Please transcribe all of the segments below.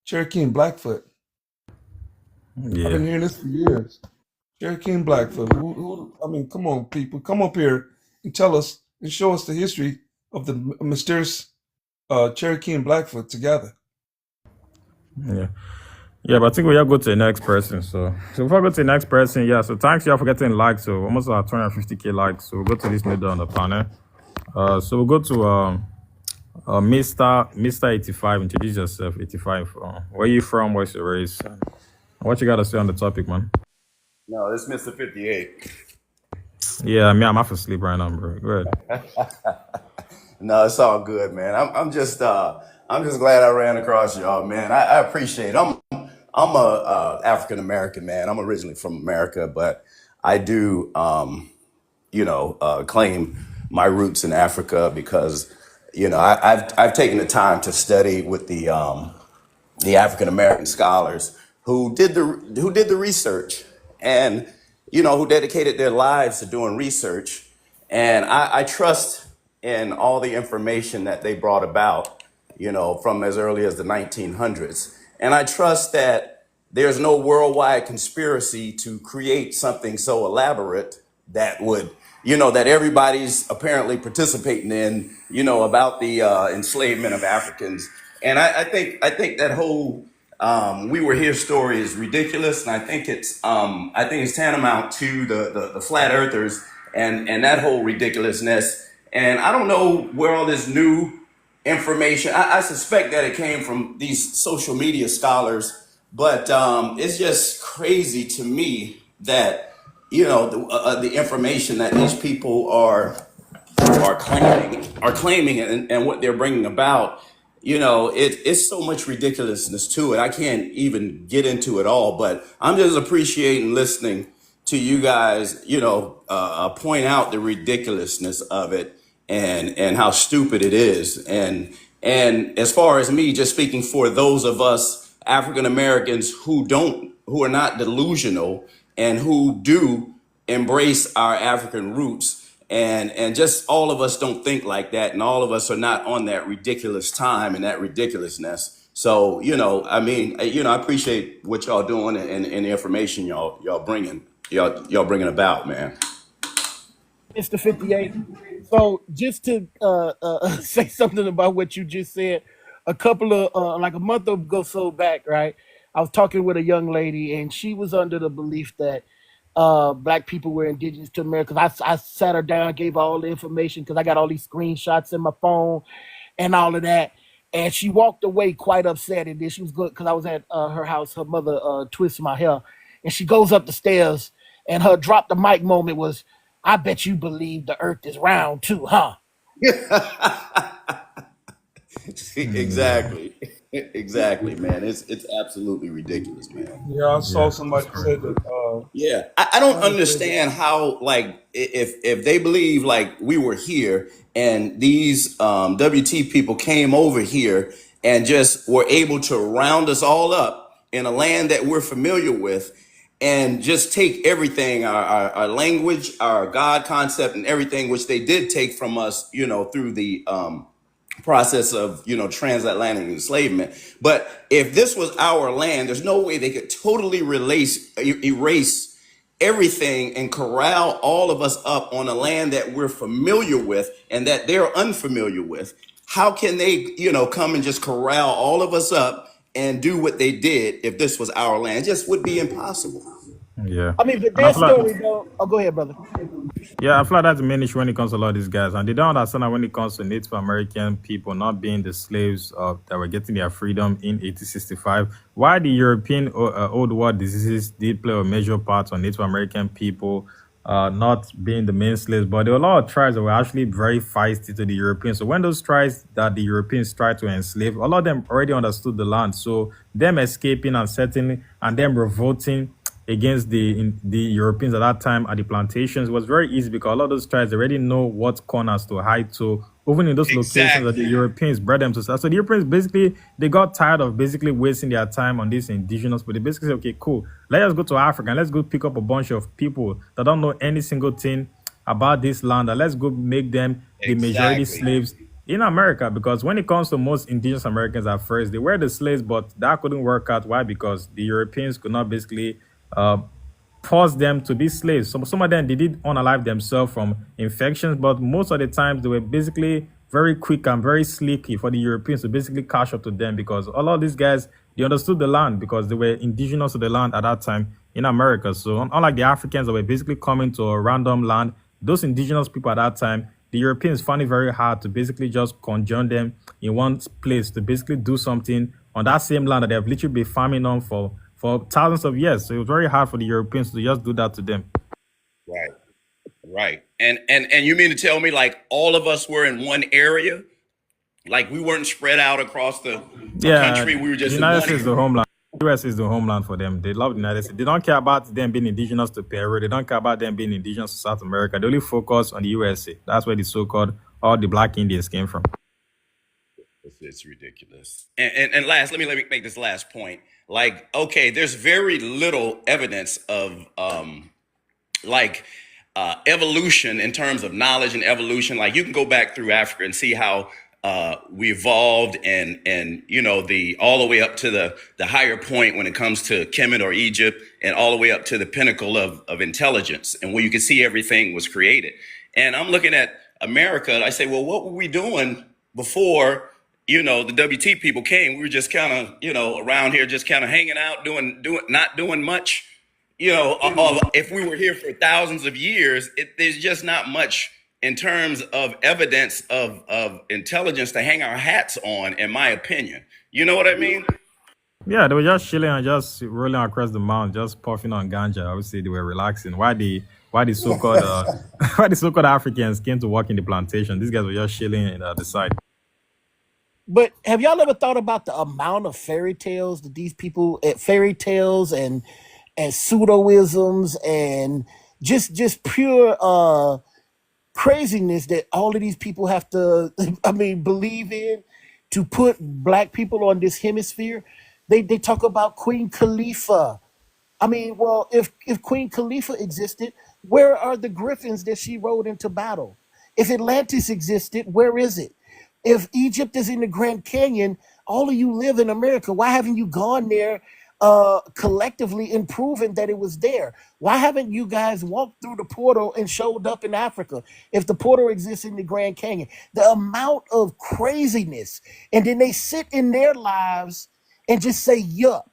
Cherokee and Blackfoot. I've Yeah. been hearing this for years. Cherokee and Blackfoot. I mean, come on, people, come up here and tell us and show us the history of the mysterious Cherokee and Blackfoot together. Yeah. Yeah, but I think we are go to the next person. So before I go to the next person, yeah. So thanks y'all for getting likes. So almost 250K likes. So we'll go to this middle on the panel. So we'll go to Mr. 85. Introduce yourself, 85. Where you from? What's your race? What you got to say on the topic, man? No, this Mr. 58. Yeah, me, I'm half asleep right now, bro. Go ahead. No, it's all good, man. I'm just glad I ran across y'all, man. I appreciate it. I'm a African American man. I'm originally from America, but I do claim my roots in Africa because I've taken the time to study with the African American scholars who did the research and who dedicated their lives to doing research. And I trust in all the information that they brought about, from as early as the 1900s. And I trust that there's no worldwide conspiracy to create something so elaborate that would, that everybody's apparently participating in, about the enslavement of Africans. And I think that whole "we were here" story is ridiculous, and I think it's tantamount to the flat earthers and that whole ridiculousness. And I don't know where all this new information. I suspect that it came from these social media scholars, but it's just crazy to me that the information that these people are claiming and what they're bringing about. It's so much ridiculousness to it. I can't even get into it all, but I'm just appreciating listening to you guys, point out the ridiculousness of it and how stupid it is. And as far as me, just speaking for those of us African Americans who are not delusional and who do embrace our African roots, and just all of us don't think like that, and all of us are not on that ridiculous time and that ridiculousness. So I mean, I appreciate what y'all doing and the information y'all bringing about, man. Mr. 58. So just to say something about what you just said, a couple of like a month ago so back, right? I was talking with a young lady, and she was under the belief that black people were indigenous to America. I sat her down, gave her all the information because I got all these screenshots in my phone and all of that. And she walked away quite upset. And then she was good because I was at her house. Her mother twisted my hair, and she goes up the stairs, and her drop the mic moment was, "I bet you believe the Earth is round too, huh?" Yeah. Exactly. Exactly, man. It's absolutely ridiculous, man. Yeah, I saw Yeah. That's somebody correct. said that. Yeah, I don't Somebody said that. understand how, like, if they believe like we were here and these WT people came over here and just were able to round us all up in a land that we're familiar with and just take everything, our language, our God concept, and everything, which they did take from us, through the process of transatlantic enslavement. But if this was our land, there's no way they could totally erase everything and corral all of us up on a land that we're familiar with and that they're unfamiliar with. How can they come and just corral all of us up and do what they did if this was our land? It just would be impossible. Yeah. I mean, but And I their feel like story though. Oh, go ahead, brother. Yeah, I feel like that's the main issue when it comes to a lot of these guys. And they don't understand that when it comes to Native American people not being the slaves that were getting their freedom in 1865, why the European Old World diseases did play a major part on Native American people not being the main slaves. But there were a lot of tribes that were actually very feisty to the Europeans. So when those tribes that the Europeans tried to enslave, a lot of them already understood the land. So them escaping and settling and them revolting against the Europeans at that time at the plantations was very easy because a lot of those tribes already know what corners to hide to, even in those locations that the Exactly. Europeans bred them to. So the Europeans basically they got tired of basically wasting their time on these indigenous, but they basically said, okay, cool, let us go to Africa and let's go pick up a bunch of people that don't know any single thing about this land and let's go make them the majority Exactly. slaves in America, because when it comes to most indigenous Americans at first, they were the slaves, but that couldn't work out. Why? Because the Europeans could not basically uh, force them to be slaves. Some of them they did unalive themselves from infections, but most of the times they were basically very quick and very slicky for the Europeans to basically catch up to them because a lot of these guys they understood the land because they were indigenous to the land at that time in America. So unlike the Africans that were basically coming to a random land, those indigenous people at that time, the Europeans found it very hard to basically just conjoin them in one place to basically do something on that same land that they have literally been farming on for thousands of years. So it was very hard for the Europeans to just do that to them. Right. Right. And you mean to tell me like all of us were in one area? Like we weren't spread out across the Yeah, country. We were the just in United one States is the homeland. US is the homeland for them. They love the United States. They don't care about them being indigenous to Peru. They don't care about them being indigenous to South America. They only focus on the USA. That's where the so-called all the black Indians came from. It's ridiculous. And last, let me make this last point. Like, okay, there's very little evidence of like evolution in terms of knowledge and evolution. Like you can go back through Africa and see how we evolved and you know the all the way up to the higher point when it comes to Kemet or Egypt and all the way up to the pinnacle of intelligence and where you can see everything was created. And I'm looking at America and I say, well, what were we doing before, you know, the WT people came? We were just kind of, you know, around here, just kind of hanging out, not doing much. You know, if we were here for thousands of years, there's just not much in terms of evidence of intelligence to hang our hats on, in my opinion. You know what I mean? Yeah, they were just chilling and just rolling across the mountain, just puffing on ganja. Obviously, they were relaxing. Why the so-called why the so-called Africans came to work in the plantation? These guys were just chilling at the side. But have y'all ever thought about the amount of fairy tales that these people fairy tales and pseudoisms and just pure craziness that all of these people have to I mean believe in to put black people on this hemisphere? They talk about Queen Khalifa. I mean, well, if Queen Khalifa existed, where are the griffins that she rode into battle? If Atlantis existed, where is it? If Egypt is in the Grand Canyon, all of you live in America. Why haven't you gone there collectively and proven that it was there? Why haven't you guys walked through the portal and showed up in Africa if the portal exists in the Grand Canyon? The amount of craziness. And then they sit in their lives and just say, yup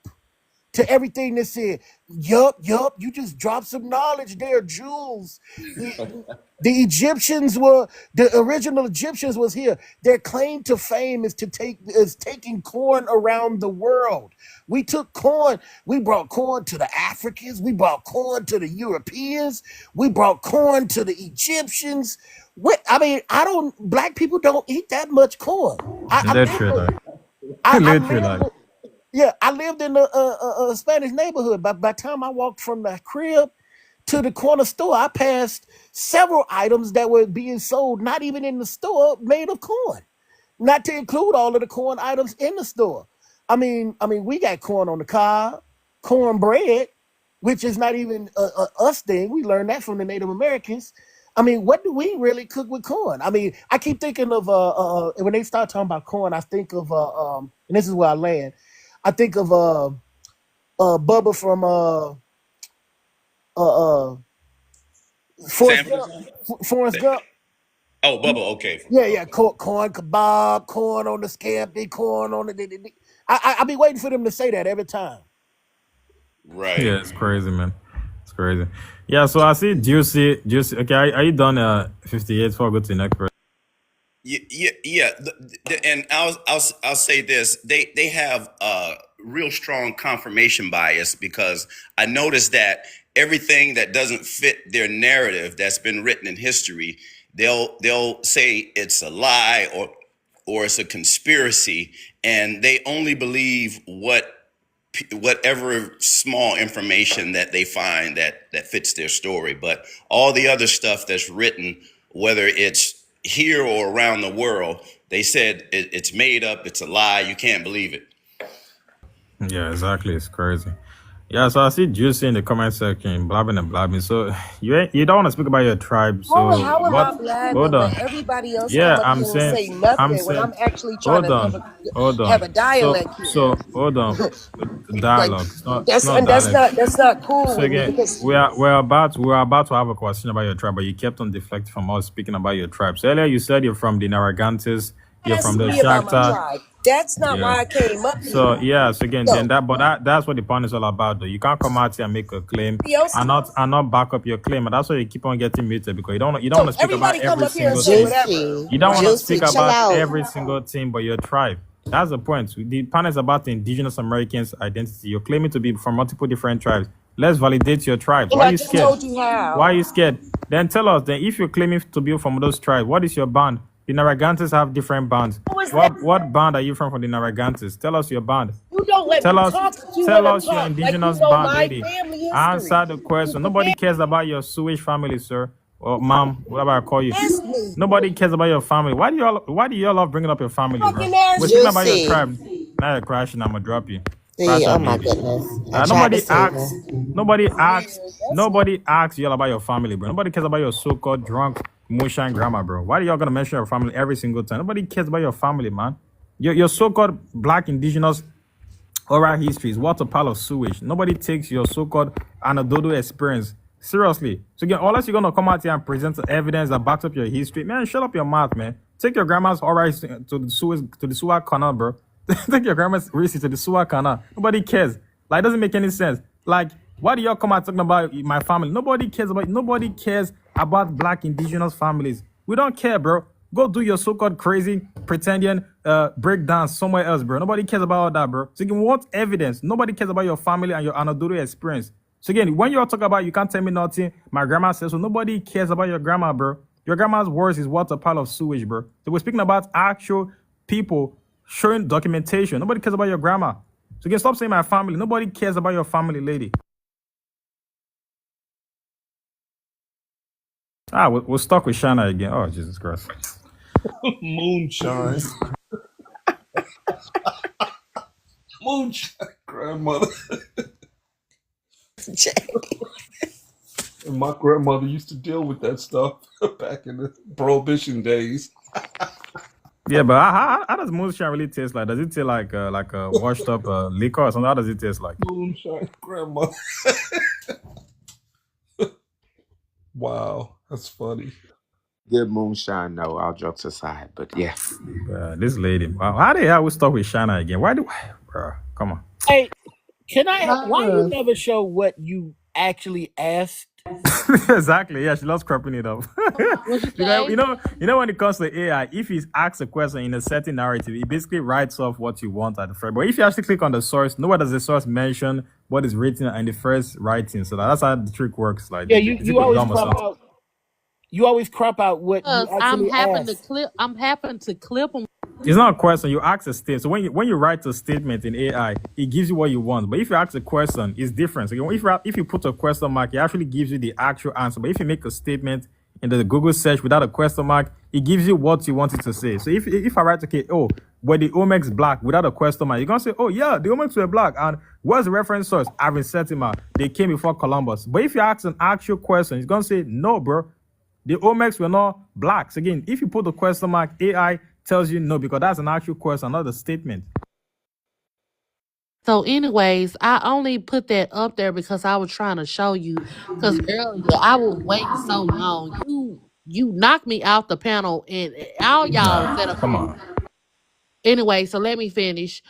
to everything that said, yup, you just dropped some knowledge there, Jules. The Egyptians were the original Egyptians was here. Their claim to fame is taking corn around the world. We took corn, we brought corn to the Africans, we brought corn to the Europeans, we brought corn to the Egyptians. What I mean, I don't black people don't eat that much corn. I Literally, literally I literally. lived yeah, I lived in a Spanish neighborhood. By the time I walked from the crib to the corner store, I passed several items that were being sold, not even in the store, made of corn. Not to include all of the corn items in the store. I mean, we got corn on the cob, cornbread, which is not even a us thing. We learned that from the Native Americans. I mean, what do we really cook with corn? I mean, I keep thinking of when they start talking about corn, I think of and this is where I land. I think of Bubba from uh Forrest Sanford? Gump. Forrest Gump. Oh, Bubba. Okay. Yeah. Corn kebab, corn on the scampi, corn on I be waiting for them to say that every time. Right. Yeah, it's crazy, man. It's crazy. Yeah, so I see Juicy. Okay, are you done 58 before I go to the next person? Yeah. And I'll say this: they have real strong confirmation bias because I noticed that everything that doesn't fit their narrative that's been written in history, they'll say it's a lie or it's a conspiracy, and they only believe whatever small information that they find that fits their story. But all the other stuff that's written, whether it's here or around the world, they said it's made up, it's a lie, you can't believe it. Yeah, exactly. It's crazy. Yeah, so I see Juicy in the comment section, blabbing and blabbing. So you don't want to speak about your tribe. So How am what? I blabbing Hold when on. everybody else Yeah, come up here and say I'm nothing when saying. I'm actually trying Hold to on, hold have on. a dialect here? Hold on. Like Dialogue. It's that's not and that's dialogue. not cool So with me again, because we're about to have a question about your tribe, but you kept on deflecting from us speaking about your tribe. So earlier you said you're from the Narragantes, you're from ask the me about my Shakta. tribe. That's not Yeah. why I came up So here. yeah, so again, then So that's what the point is all about though. You can't come out here and make a claim else, and not back up your claim. And that's why you keep on getting muted because you don't want so to speak about everybody come every up here and single say thing. whatever, Juicy, You don't want right? to speak Juicy, chill about out. every single thing but your tribe. That's the point. The panel is about the Indigenous Americans identity. You're claiming to be from multiple different tribes. Let's validate your tribes. And Why are I you just scared? told you Why are how. you scared? Then tell us. Then if you're claiming to be from those tribes, what is your band? The Narragantes have different bands. Who is that? What band are you from the Narragantes? Tell us your band. You don't let Tell me us, talk, but you want tell to us your talk like you indigenous know band, my lady. family history. Answer the You question. Nobody forget? cares about your sewage family, sir, or mom, whatever I call you. Ask me. Nobody cares about your family. Why do you all love bringing up your family, bro? Fucking We're ask speaking me. about your Juicy. tribe. Now you're crashing. I'm gonna drop you. See, Crash oh out, my baby. goodness. I tried to Nobody save asks. her. Nobody asks. Weird. That's weird. Nobody asks you all about your family, bro. Nobody cares about your so-called drunk moonshine grandma, bro. Why are y'all gonna mention your family every single time? Nobody cares about your family, man. Your so-called black indigenous oral history is what a pile of sewage. Nobody takes your so-called anecdotal experience seriously. So again, unless you're gonna come out here and present evidence that backs up your history, man, shut up your mouth, man. Take your grandma's oral history to the sewer canal, bro. Take your grandma's history to the sewer canal. Nobody cares. Like, it doesn't make any sense. Like, why do y'all come out talking about my family? Nobody cares about black indigenous families. We don't care, bro. Go do your so-called crazy pretending breakdown somewhere else, bro. Nobody cares about all that, bro. So again, what evidence? Nobody cares about your family and your anecdotal experience. So again, when you all talk about you can't tell me nothing, my grandma says so. Nobody cares about your grandma, bro. Your grandma's words is what a pile of sewage, bro. So we're speaking about actual people showing documentation. Nobody cares about your grandma. So again, stop saying my family. Nobody cares about your family, lady. We're stuck with Shana again. Oh, Jesus Christ. Moonshine. Moonshine grandmother. And my grandmother used to deal with that stuff back in the prohibition days. Yeah, but how does moonshine really taste like? Does it taste like a washed up liquor or something? How does it taste like? Moonshine grandmother. Wow, that's funny. Good moonshine, no, all jokes aside. But yeah. This lady. Wow, how the hell we stuck with Shana again? Bro, come on. Hey, can I? Why you Uh, never show what you actually asked? Exactly. Yeah, she loves cropping it up. what you Because say? when it comes to AI, if he's asked a question in a certain narrative, it basically writes off what you want at the first. But if you actually click on the source, nowhere does the source mention what is written in the first writing. So that's how the trick works. Like, Yeah, is it dumb or something? you always crop out what you Because I'm actually happen to asked. clip. I'm happen to clip them. It's not a question. You ask a statement. So when you write a statement in AI, it gives you what you want. But if you ask a question, it's different. So if you put a question mark, it actually gives you the actual answer. But if you make a statement in the Google search without a question mark, it gives you what you want it to say. So if I write, okay, oh, were the Olmecs black without a question mark, you're gonna say, oh yeah, the Olmecs were black. And what's the reference source? I've inserted them out. They came before Columbus. But if you ask an actual question, it's gonna say, no, bro. The Olmecs were not blacks. Again, if you put the question mark, AI tells you no because that's an actual question, not a statement. So, anyways, I only put that up there because I was trying to show you. Because earlier I was waiting so long. You knocked me out the panel, and all y'all set Nah, up. come on. Anyway, so let me finish.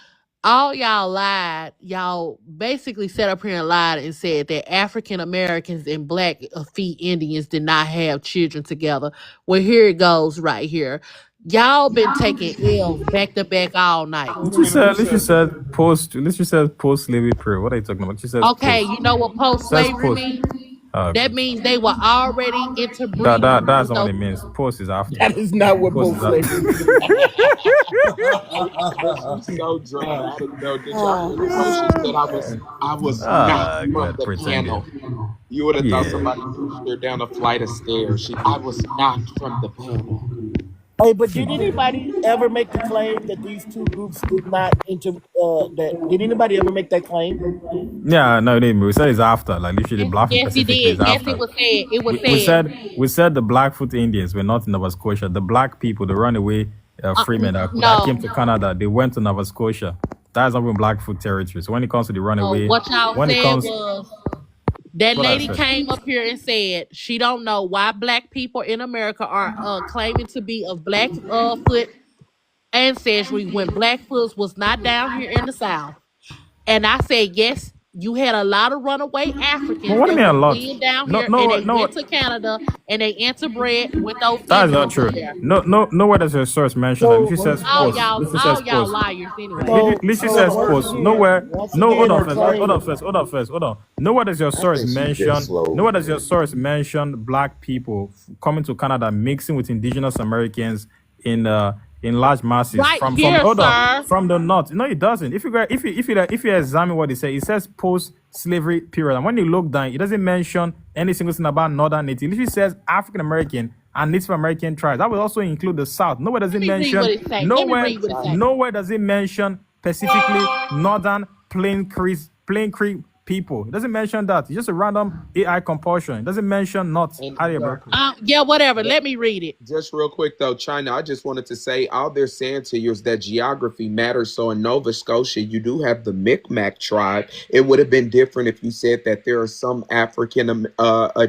All y'all lied. Y'all basically sat up here and lied and said that African Americans and Blackfeet Indians did not have children together. Well, here it goes right here. Y'all been taking L's back to back all night. Wait a minute, who She said? said post. She said post slavery period. What are you talking about? She says Okay, post. you know what post Says slavery post. means? That Okay. means they were already interbreeding. That's not what So it means. Post is after. That is not what Post post is slavery after. means. But she's so dry. I don't know. Did y'all uh, hear the part she said I was knocked from God, the pretending. panel? You would have thought Yeah. somebody pushed her down a flight of stairs. I was knocked from the panel. Hey, but did anybody ever make the claim that these two groups did not that did anybody ever make that claim? Yeah, no, they we said it's after, like literally Yes, Blackfoot yes, he specifically is did. Yes, after. it was said. It was We said. said the Blackfoot Indians were not in Nova Scotia. The black people, the runaway freemen that came No, to Canada, they went to Nova Scotia. That's not even Blackfoot territory. So when it comes to the no. runaway, What y'all when it said comes, was that what I lady said. came up here and said she don't know why black people in America are claiming to be of black foot ancestry when Blackfoots was not down here in the South. And I said, yes, you had a lot of runaway Well, Africans what do you that mean a was lot? fleeing down No, here and no, they no. went to Canada and they interbred with those That is not Indians up true. there. No, no, nowhere does your source mention that. If So she says post, if she All says y'all post, liars anyway. Literally so says post. once No, again, hold on her first. claim. Hold on. Nowhere does your I source think she's just mention. slow. Nowhere does your source mention black people coming to Canada, mixing with indigenous Americans in large masses Right from here, sir. from the north. No, it doesn't. If you examine what it says post slavery period. And when you look down, it doesn't mention any single thing about northern native. It literally says African American and Native American tribes. That will also include the South. Nowhere does Let it me read what mention. it say. Let me read what it say. Nowhere does it mention specifically Northern Plain Creek people. It doesn't mention that. It's just a random AI compulsion. It doesn't mention not. And How do you, bro? exactly. Yeah, whatever. Let me read it. Just real quick though, China, I just wanted to say all they're saying to you is that geography matters. So in Nova Scotia, you do have the Micmac tribe. It would have been different if you said that there are some African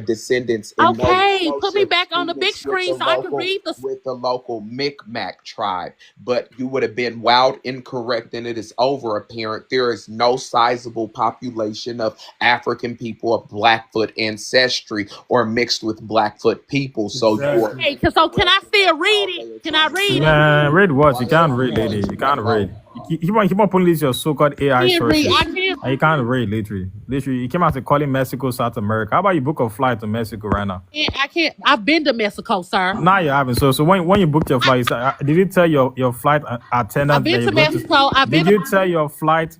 descendants in Nova Okay, put me Scotia back on who the big mixed with the screen so I can read the. local Micmac tribe. But you would have been wild incorrect, and it is over apparent there is no sizable population of African people of Blackfoot ancestry or mixed with Blackfoot people. So you are Exactly. Hey, so can I still read it? they are Can I trying to read say. it? Man, read what? You can't read, Yeah, lady. You leave it can't read. alone. Keep on pulling these your so-called AI Can't read. sources. I can't. And you can't read, literally. Literally, you came out to calling Mexico South America. How about you book a flight to Mexico right now? I can't. I've been to Mexico, sir. Now you haven't. So when you booked your flight, did you tell your flight I've attendant that been you're to going to? Mexico. I've been Did to. you tell your flight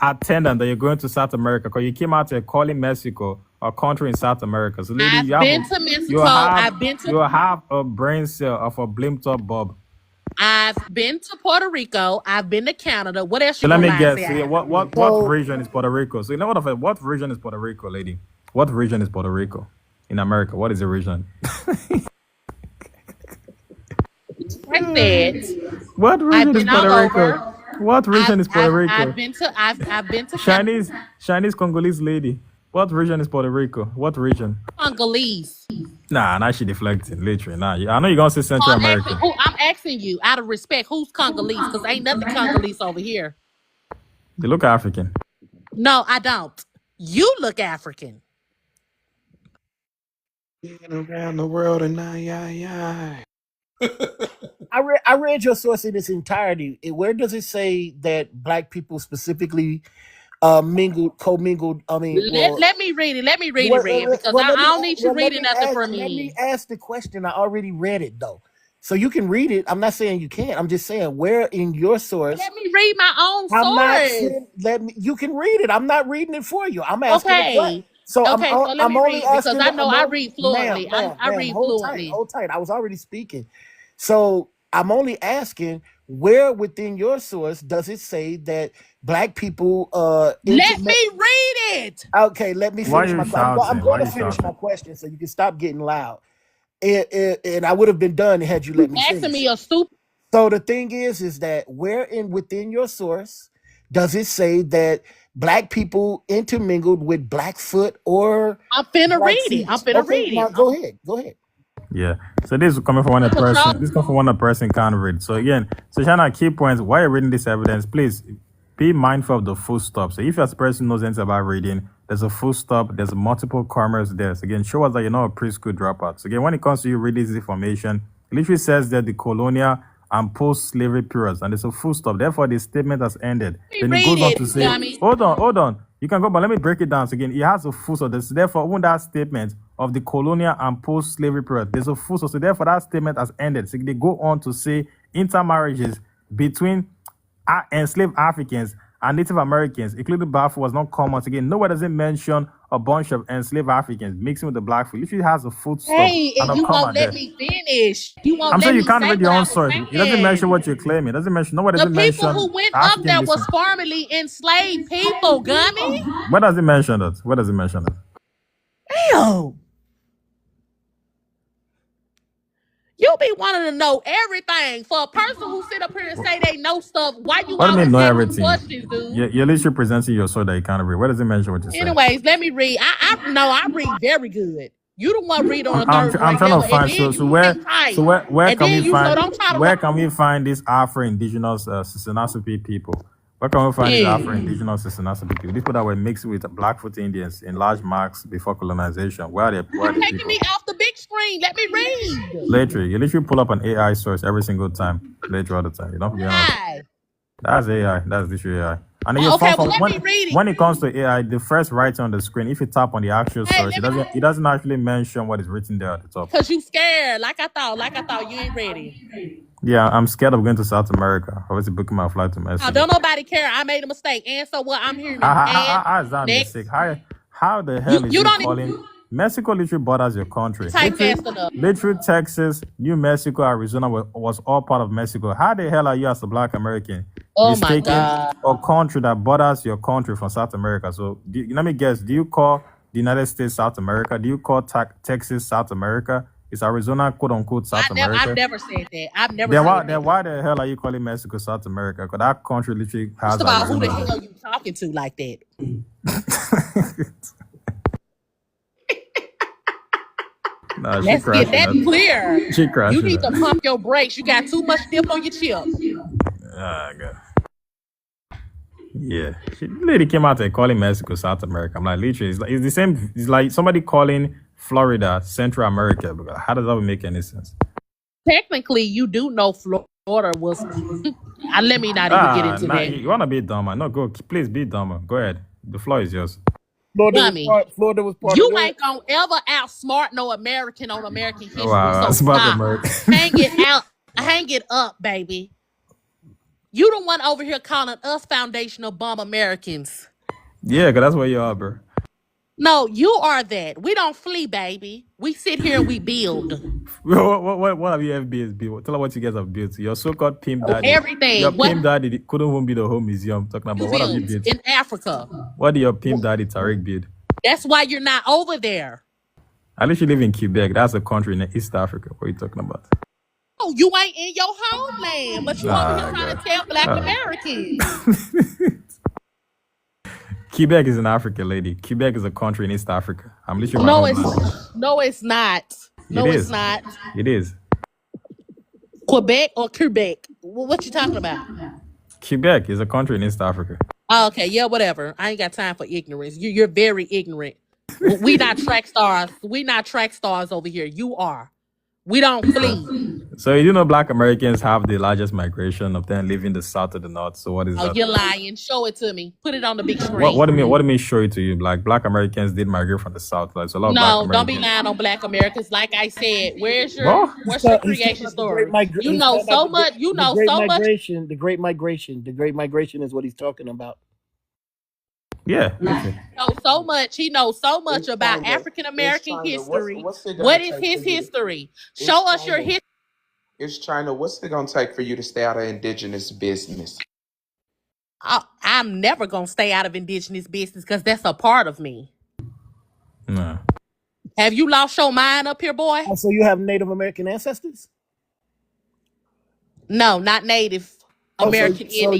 attendant that you're going to South America? Because you came out here calling Mexico a country in South America. So lady, I've been to Mexico. you have a brain cell of a blimped up Bob. I've been to Puerto Rico. I've been to Canada. What else So you let gonna me lie and guess. say I See, haven't? what So region is Puerto Rico? So you know what region is Puerto Rico, lady? What region is Puerto Rico in America? What is the region? I said What I've region is been all Puerto Rico? over. What region is Puerto I've Rico? been to I've been to Chinese Congolese lady. What region is Puerto Rico? What region? Congolese. Nah, she deflecting, literally. Nah, I know you're gonna say Central America. I'm asking you out of respect. Who's Congolese? Because ain't nothing Congolese over here. They look African. No, I don't. You look African. Been around the world and I. I read your source in its entirety. Where does it say that black people specifically commingled? I mean, Let me read it. Let me read it, well, Red, because I don't need you reading nothing for let me me. ask the question. I already read it though, so you can read it. I'm not saying you can't. I'm just saying where in your source. Let me read my own I'm not source. saying let me. You can read it. I'm not reading it for you. I'm asking a question. Okay. So Okay, so let I'm me only read because asking. I know I I'm read ma'am, fluently. ma'am, I ma'am. read Hold tight, fluently. hold tight. I was already speaking. So I'm only asking where within your source does it say that black people Let me read it. okay, let me Why are finish you my I'm shouting? Why going are to you finish my shouting? question so you can stop getting loud. And I would have been done had you let me Asking finish. me a stupid. So the thing is that where in within your source does it say that black people intermingled with Blackfoot or I'm finna read it. Blackfeet? I'm finna Okay, read now it. go ahead. Go ahead. Yeah. So this is coming from one Cause person. y'all, This comes from one person can't read. So again, so Shana, key points. While you're reading this evidence, please be mindful of the full stop. So if your person knows anything about reading, there's a full stop, there's multiple commas there. So again, show us that you're not a preschool dropout. So again, when it comes to you reading this information, it literally says that the colonial and post-slavery periods, and there's a full stop. Therefore, the statement has ended. let me Then it read goes on to it, say, dummy. hold on. You can go, but let me break it down. So again, it has a full stop. Therefore, even that statement of the colonial and post-slavery period, there's a full stop. So therefore, that statement has ended. So they go on to say intermarriages between enslaved Africans and Native Americans, including Blackfoot, was not common. Again, nowhere does it mention a bunch of enslaved Africans mixing with the Blackfoot. Literally has a footstop Hey, and and a you comma won't let there. me finish. You won't I'm sure let you me can't say read what your I own was source. It doesn't mention saying. what you're claiming. It doesn't mention. Nowhere does The it people mention who went up African there descent. was formerly enslaved people, gummy. Where does it mention that? Where does it mention that? Damn. You be wanting to know everything. For a person who sit up here and say they know stuff, why you What do you mean always know asking everything? questions, dude? You're literally presenting your source that you can't read. Where does it mention what you're saying? Anyways, let me read. I read very good. You the one read on a I'm third I'm grade trying to level, and find then so you can't type. where And can we then you so find don't try to where can we find these Afro-Indigenous Sisanasapi people? Where can we find these Afro-Indigenous Sisanasapi people? These people that were mixed with Blackfoot Indians in large marks before colonization. Where are they taking people? me off the big screen. Let me read. Literally, you literally pull up an AI source every single time. Literally all the time. You don't forget about that. Hi. That's AI. That's literally AI. And then you Okay, found well from let me read it. when it comes to AI, the first writing on the screen, if you tap on the actual Hey, source, let me it doesn't actually mention what is written there at the top. because you scared. Like I thought you ain't ready. Yeah, I'm scared of going to South America. Obviously booking my flight to Oh, Mexico. don't nobody care. I made a mistake. And so what? I'm human. How is that a Next. mistake? How the hell is You you don't calling Mexico literally borders your country? type fast enough. Literally Texas, New Mexico, Arizona was all part of Mexico. How the hell are you as a Black American Oh my mistaking God. a country that borders your country from South America? So let me guess, do you call the United States South America? Do you call Texas South America? Is Arizona quote unquote South America? I've never said that. I've never Then said that. why the hell are you calling Mexico South America? Because that country literally has First of all, who the Arizona. hell are you talking to like that? Nah, she Let's get crashing. that clear. She crashing. You need to pump your brakes. You got too much dip on your chip. Ah, God. Yeah, she lady came out there calling Mexico South America. I'm like, literally, it's the same. It's like somebody calling Florida Central America. Because how does that even make any sense? Technically, you do know Florida was. Let me not even get into that. You wanna be dumber? No, go. Please be dumber. Go ahead. The floor is yours. Dummy. Florida was part You of what? ain't gonna ever outsmart no American on American history. Wow, So smart stop. American. Hang it out. Hang it up, baby. You the one over here calling us foundational bomb Americans. Yeah, because that's where you are, bro. No, you are that. We don't flee, baby. We sit here and we build. What have you FBS built? Tell her what you guys have built. Your so-called pimp daddy. Everything. Your What pimp daddy couldn't even be the whole museum. Talking about what have you built? in Africa? What did your pimp daddy Tariq build? That's why you're not over there. I literally live in Quebec. That's a country in East Africa. What are you talking about? Oh, you ain't in your homeland, but you over here trying to tell Black Americans. Quebec is in Africa, lady. Quebec is a country in East Africa. I'm literally No, it's not. No, It it's is. not. It is. Quebec or Quebec? What you talking about? Quebec is a country in East Africa. Oh, okay, yeah, whatever. I ain't got time for ignorance. You're very ignorant. We not track stars. We not track stars over here. You are. We don't flee. So you know Black Americans have the largest migration of them leaving the south to the north. So what is Oh, that? you're lying. Show it to me. Put it on the big screen. What do you mean show it to you? Like Black Americans did migrate from the south. Like so a lot of No, Black don't be Americans. lying on Black Americans. Like I said, what's your He's talking creation about the story? You he's know talking so about much. You the know great so much. migration. The great migration. The great migration is what he's talking about. Yeah. Okay. He knows so much about African American history. What is his history? Show us your history. It's China. What's it gonna take for you to stay out of indigenous business? I'm never gonna stay out of indigenous business because that's a part of me. No. Have you lost your mind up here, boy? Oh, so you have Native American ancestors? No, not Native American Indian. So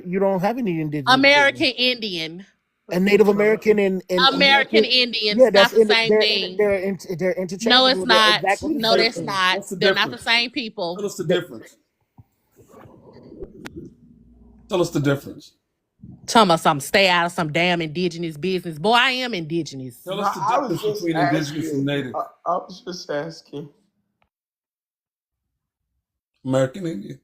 you don't have any indigenous American Indian. and Native American and American Indians. Yeah, not the same thing. They're interchangeable. No, it's not. Exactly No, that's not. What's the They're not the difference? same people. Tell us the difference. Tell us the difference. Tell me some stay out of some damn indigenous business. Boy, I am indigenous. Tell us the difference between indigenous and native. I was just asking. American Indian.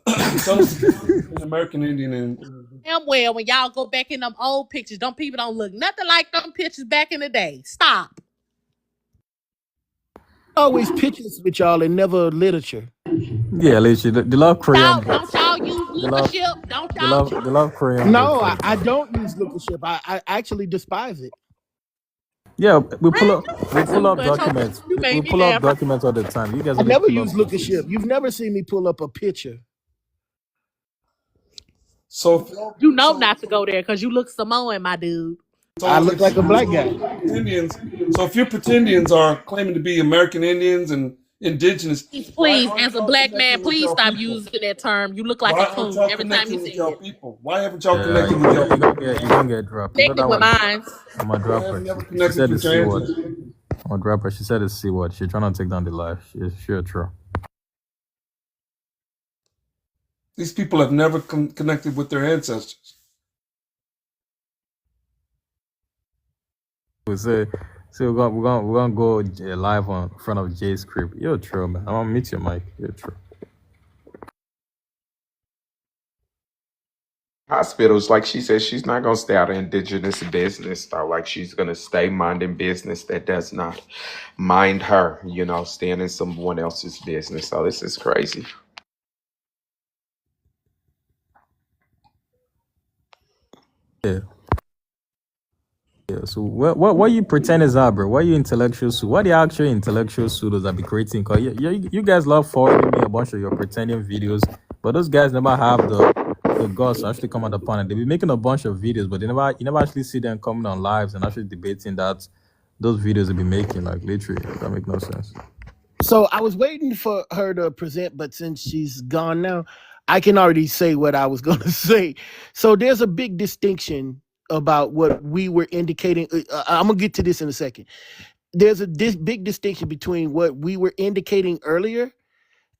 Tell us the difference between American Indian and Damn well, when y'all go back in them old pictures, them people don't look nothing like them pictures back in the day. Stop. always pictures with y'all and never literature. Yeah, literally. The love Korean. Don't y'all use look a ship. Don't they y'all? love Korean No, breakfast. I don't use lookership. I actually despise it. Yeah, Brad, you we want pull to, up but documents. you We made me pull up laugh. documents all the time. You guys I only never pull up use lookership. pictures. You've never seen me pull up a picture. So if y'all, You know not to go there because you look Samoan, my dude. I so look if like you, a black so if guy. you pretendians, so if you pretendians are claiming to be American Indians and indigenous, Please, why please, aren't as a y'all black man, connecting with please y'all stop people? using that term. You look like a Why aren't coon y'all every time you connecting say with y'all it. people? Why haven't y'all Yeah, connected with y'all people? you gonna get dropped. You know Connecting that with one. mine. I'm gonna Why drop have her. you never She connected said the with your c word. ancestors? I'm gonna drop her. She said the c word. She's trying to take down the life. She's sure true. These people have never connected with their ancestors. We say, we're gonna go live on front of Jay's script. You're true, man. I'm gonna meet you, Mike. You're true. Hospitals, like she said, she's not gonna stay out of indigenous business though. Like she's gonna stay minding business that does not mind her, staying in someone else's business. So this is crazy. Yeah. Yeah, so what you pretenders are, bro? What you intellectual suit? What the actual intellectual pseudos that be creating? Cause you guys love forwarding me a bunch of your pretending videos, but those guys never have the guts to actually come on the panel. They be making a bunch of videos, but you never actually see them coming on lives and actually debating that those videos they be making. Like literally, that make no sense. So I was waiting for her to present, but since she's gone now, I can already say what I was going to say. So there's a big distinction about what we were indicating. I'm gonna get to this in a second. There's this big distinction between what we were indicating earlier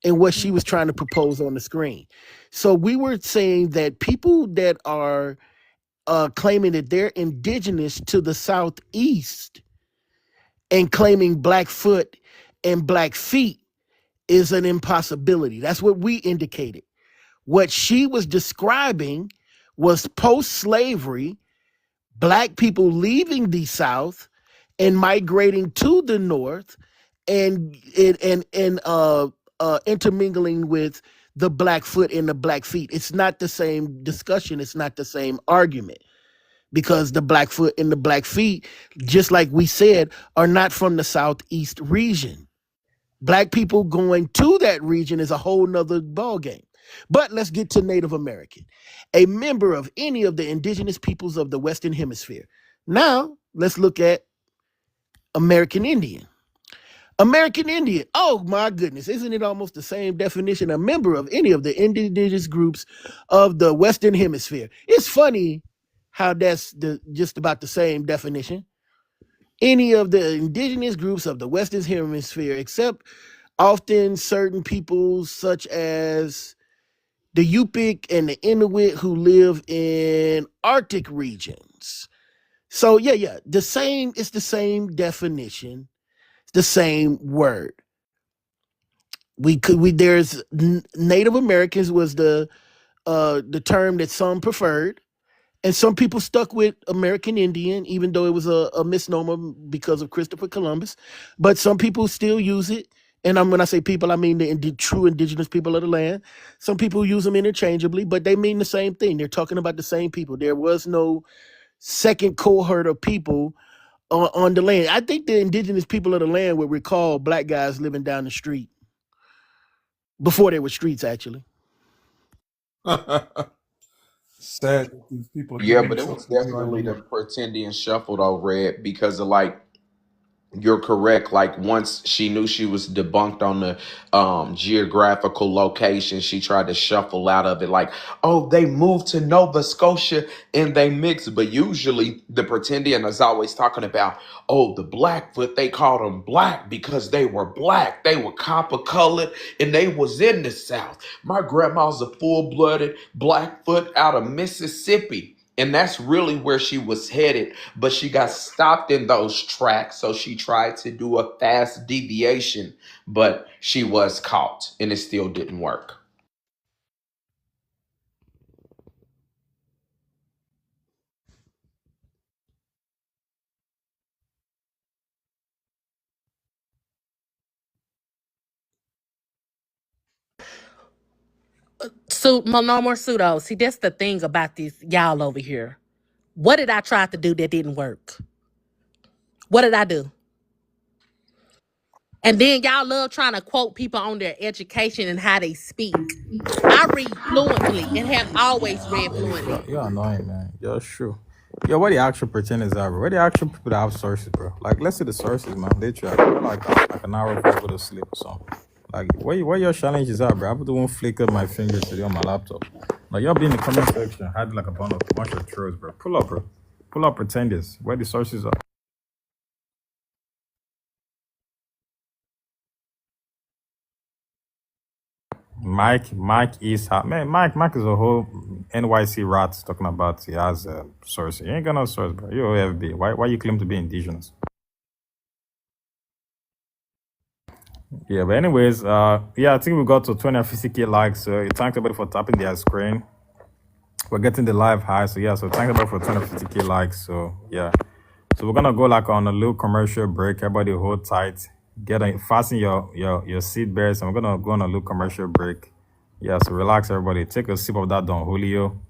and what she was trying to propose on the screen. So we were saying that people that are claiming that they're indigenous to the southeast and claiming Blackfoot and Blackfeet is an impossibility. That's what we indicated. What she was describing was post-slavery black people leaving the South and migrating to the North and intermingling with the Blackfoot and the Blackfeet. It's not the same discussion. It's not the same argument because the Blackfoot and the Blackfeet, just like we said, are not from the Southeast region. Black people going to that region is a whole nother ballgame. But let's get to Native American, a member of any of the indigenous peoples of the Western Hemisphere. Now, let's look at American Indian. American Indian, oh my goodness, isn't it almost the same definition? A member of any of the indigenous groups of the Western Hemisphere. It's funny how that's just about the same definition. Any of the indigenous groups of the Western Hemisphere, except often certain peoples such as the Yupik and the Inuit who live in Arctic regions. So yeah, it's the same definition, the same word. There's Native Americans was the term that some preferred, and some people stuck with American Indian, even though it was a misnomer because of Christopher Columbus. But some people still use it. And when I say people, I mean the true indigenous people of the land. Some people use them interchangeably, but they mean the same thing. They're talking about the same people. There was no second cohort of people on the land. I think the indigenous people of the land would recall black guys living down the street before there were streets, actually. Sad that these people are Yeah, giving but it themselves was a new definitely the idea. pretendian shuffle though, Red, because of like you're correct. Like once she knew she was debunked on the geographical location, she tried to shuffle out of it. Like, oh, they moved to Nova Scotia and they mixed. But usually the pretendian is always talking about, oh, the Blackfoot. They called them black because they were black. They were copper colored and they was in the South. My grandma's a full blooded Blackfoot out of Mississippi. And that's really where she was headed, but she got stopped in those tracks. So she tried to do a fast deviation, but she was caught and it still didn't work. No more pseudo. See, that's the thing about this y'all over here. What did I try to do that didn't work? What did I do? And then y'all love trying to quote people on their education and how they speak. I read fluently and have always read fluently. You're annoying, man. You're true. Yo, what the actual pretenders are, bro? What the actual people that have sources, bro? Like, let's see the sources, man. Literally, we're like an hour before we go to sleep or something. Like, where your challenges are, bro? I won't flick up my fingers today on my laptop. Like, y'all be in the comment section, had like a bunch of trolls, bro. Pull up, bro. Pull up pretenders. Where the sources are. Mike is man. Mike is a whole NYC rat talking about he has a source. You ain't got no source, bro. You OFB. Why you claim to be indigenous? Yeah, but anyways, yeah, I think we got to 250k likes. So thanks everybody for tapping their screen. We're getting the live high, so yeah. So thanks everybody for 250k likes. So yeah, so we're gonna go like on a little commercial break. Everybody hold tight. Fasten your seat belts, and we're gonna go on a little commercial break. Yeah, so relax, everybody. Take a sip of that Don Julio.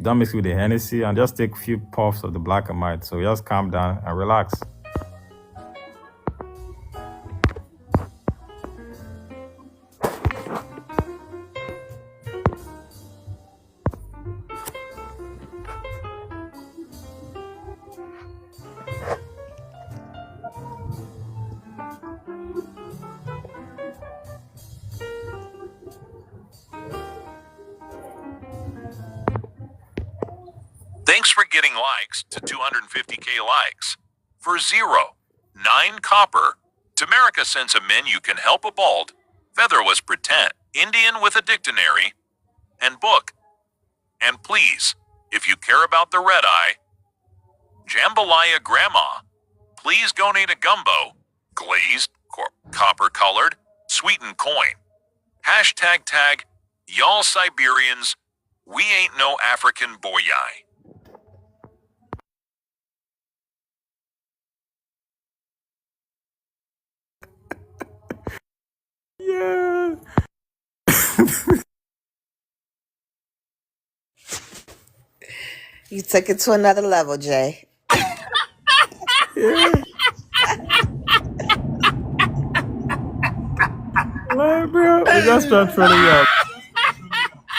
Don't mix with the Hennessy, and just take a few puffs of the black and white. So just calm down and relax. Thanks for getting likes to 250k likes. For 0, 9 copper, Tamerica sends a menu can help a bald, featherless pretend, Indian with a dictionary, and book. And please, if you care about the red eye, jambalaya grandma, please donate a gumbo, glazed, copper colored, sweetened coin. Hashtag tag, y'all Siberians, we ain't no African boy. Yeah. You took it to another level, Jay. Like, bro, we just start trolling you up.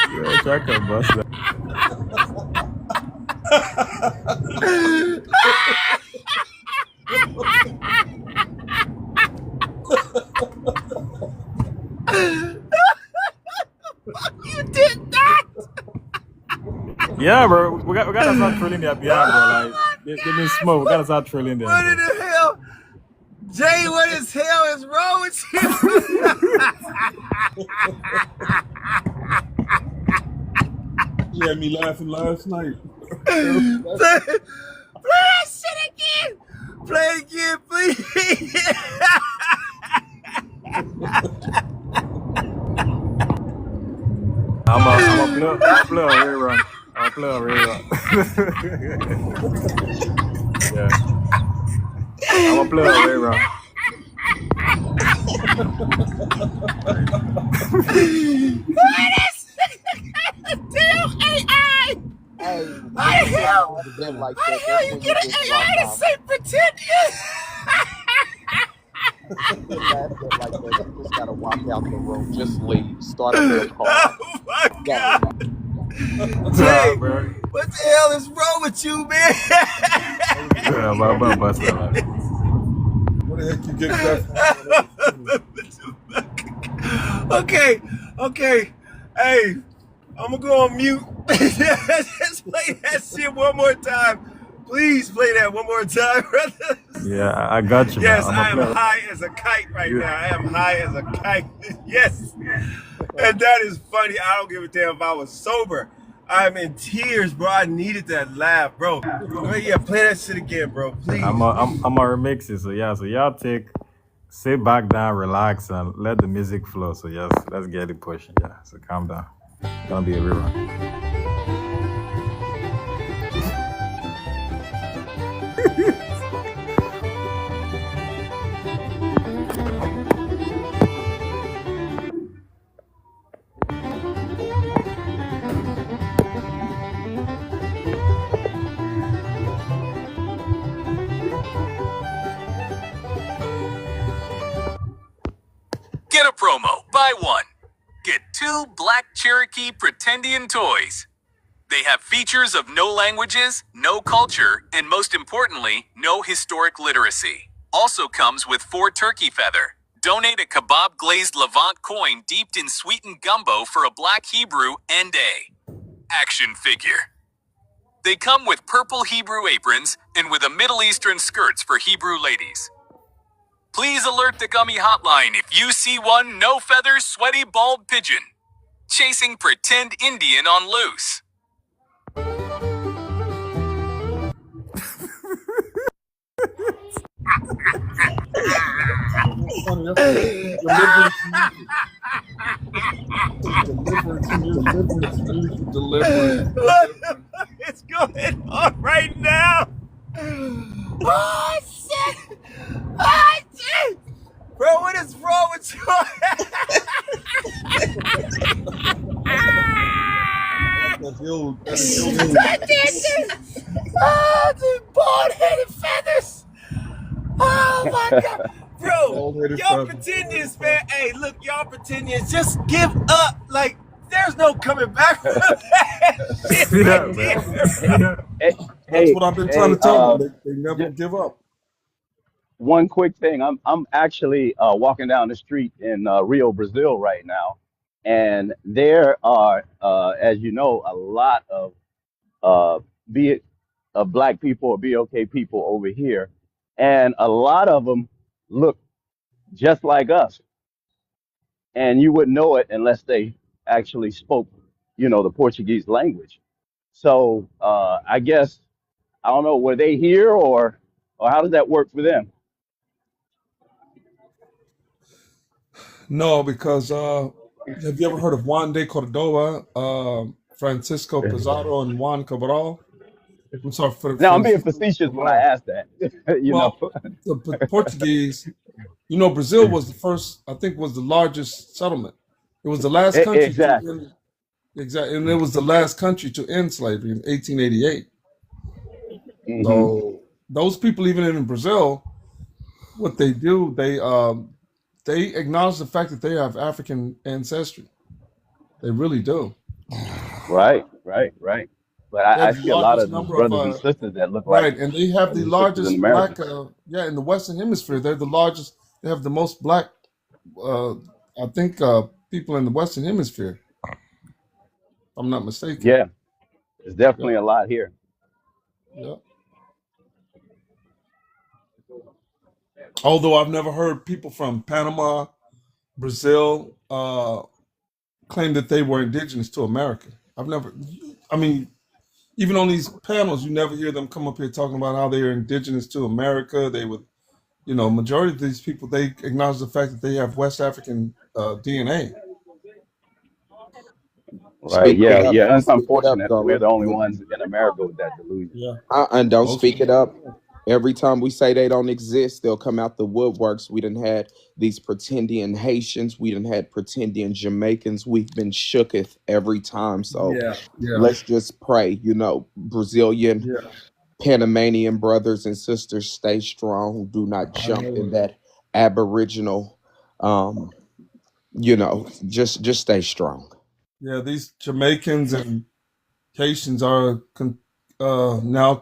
Yeah, check out, bust that. You did that. Yeah, bro, we gotta start trolling their behind, bro. Like, they been smoke. We gotta start trolling them. What in Bro. the hell? Jay, what is hell is wrong with you? You had me laughing last night. Play that shit again. Play it again, please. I'm a play a rerun. I'll play a rerun. Yeah. I'm gonna play a rerun. Damn AI! How the hell? Like How the that, hell you get an AI to say pretend? like that. You just gotta walk out the room. Just leave. Start a new car. Oh my god! Nah, bro. What the hell is wrong with you, man? Yeah, but bust that. Where the heck you get that from? Okay. Hey, I'm gonna go on mute. Just play that shit one more time. Please play that one more time, brother. Yeah, I got you. Yes, man. I am high as a kite right now. I am high as a kite. Yes. And that is funny. I don't give a damn if I was sober. I'm in tears, bro. I needed that laugh, bro. Yeah, play that shit again, bro. Please. I'm a remix it. So yeah, so y'all sit back down, relax, and let the music flow. So yes, let's get it pushing. Yeah, so calm down. It's gonna be a rerun. buy one, get 2 Black Cherokee Pretendian toys. They have features of no languages, no culture, and most importantly, no historic literacy. Also comes with 4 turkey feather. Donate a kebab glazed Levant coin dipped in sweetened gumbo for a Black Hebrew and a action figure. They come with purple Hebrew aprons and with a Middle Eastern skirts for Hebrew ladies. Please alert the gummy hotline if you see one no feathers, sweaty, bald pigeon chasing pretend Indian on loose. That's funny. That's deliverance music. That's deliverance music. That's music deliverance. It's going on right now. Oh shit! Oh shit! Bro, what is wrong with you? That's your that is your music. Oh, the bald-headed feathers! Oh my god! Bro, Bald-headed y'all feathers. pretendians, man. Hey, look, y'all pretendians, just give up. Like, there's no coming back from that shit Yeah, right man. there. Yeah. That's Hey, what I've been trying hey, to tell them. They never just give up. one quick thing. I'm actually walking down the street in Rio, Brazil right now, and there are, as you know, a lot of be it black people or BOK people over here, and a lot of them look just like us, and you wouldn't know it unless they actually spoke, the Portuguese language. So I guess I don't know, were they here or how does that work for them? No, because have you ever heard of Juan de Cordova, Francisco Pizarro, and Juan Cabral? I'm sorry, Now I'm being Francisco facetious when I Cabral. ask that. you know. Well, the Portuguese, Brazil was the first, I think, was the largest settlement. It was the last country to Exactly. end, exactly, and it was the last country to end slavery in 1888. Hmm. So those people, even in Brazil, what they do, they acknowledge the fact that they have African ancestry. They really do. Right, right, right. But They I have the see a lot largest of those number of brothers and sisters that look like right, and they have the brothers and sisters in largest America. black. Yeah, in the Western Hemisphere, they're the largest. They have the most black. Uh, I think people in the Western Hemisphere. If I'm not mistaken. Yeah, there's Yeah, definitely a lot here. yeah. Although I've never heard people from Panama, Brazil, claim that they were indigenous to America. I've never. I mean, even on these panels, you never hear them come up here talking about how they are indigenous to America. They would, majority of these people, they acknowledge the fact that they have West African DNA. Right. Speak Yeah, it up. yeah. It's Speak it up, unfortunate that we're Gullah. the only ones in America with that delusion. Yeah, And don't most speak of it them. up. Every time we say they don't exist, they'll come out the woodworks. We done had these pretending Haitians. We done had pretending Jamaicans. We've been shooketh every time. So Yeah, yeah, let's just pray, Brazilian, yeah. Panamanian brothers and sisters, stay strong. Do not I jump know in it. that Aboriginal, um, just stay strong. Yeah, these Jamaicans and Haitians are now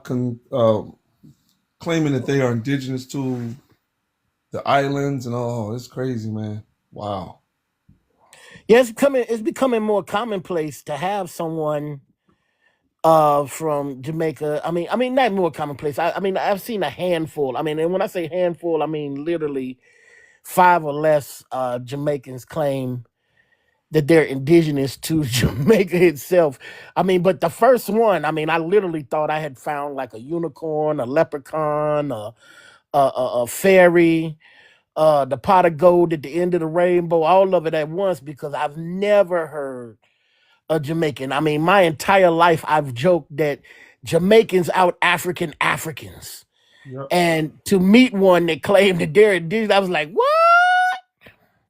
claiming that they are indigenous to the islands and all. It's crazy, man. Wow. Yeah, it's becoming more commonplace to have someone from Jamaica. I mean not more commonplace. I mean I've seen a handful. I mean, and when I say handful, I mean literally 5 or less Jamaicans claim that they're indigenous to Jamaica itself. I mean, but the first one, I mean, I literally thought I had found like a unicorn, a leprechaun, a fairy, the pot of gold at the end of the rainbow, all of it at once, because I've never heard a Jamaican. I mean, my entire life I've joked that Jamaicans out African Africans. Yep. And to meet one that claimed that they're indigenous, I was like, what?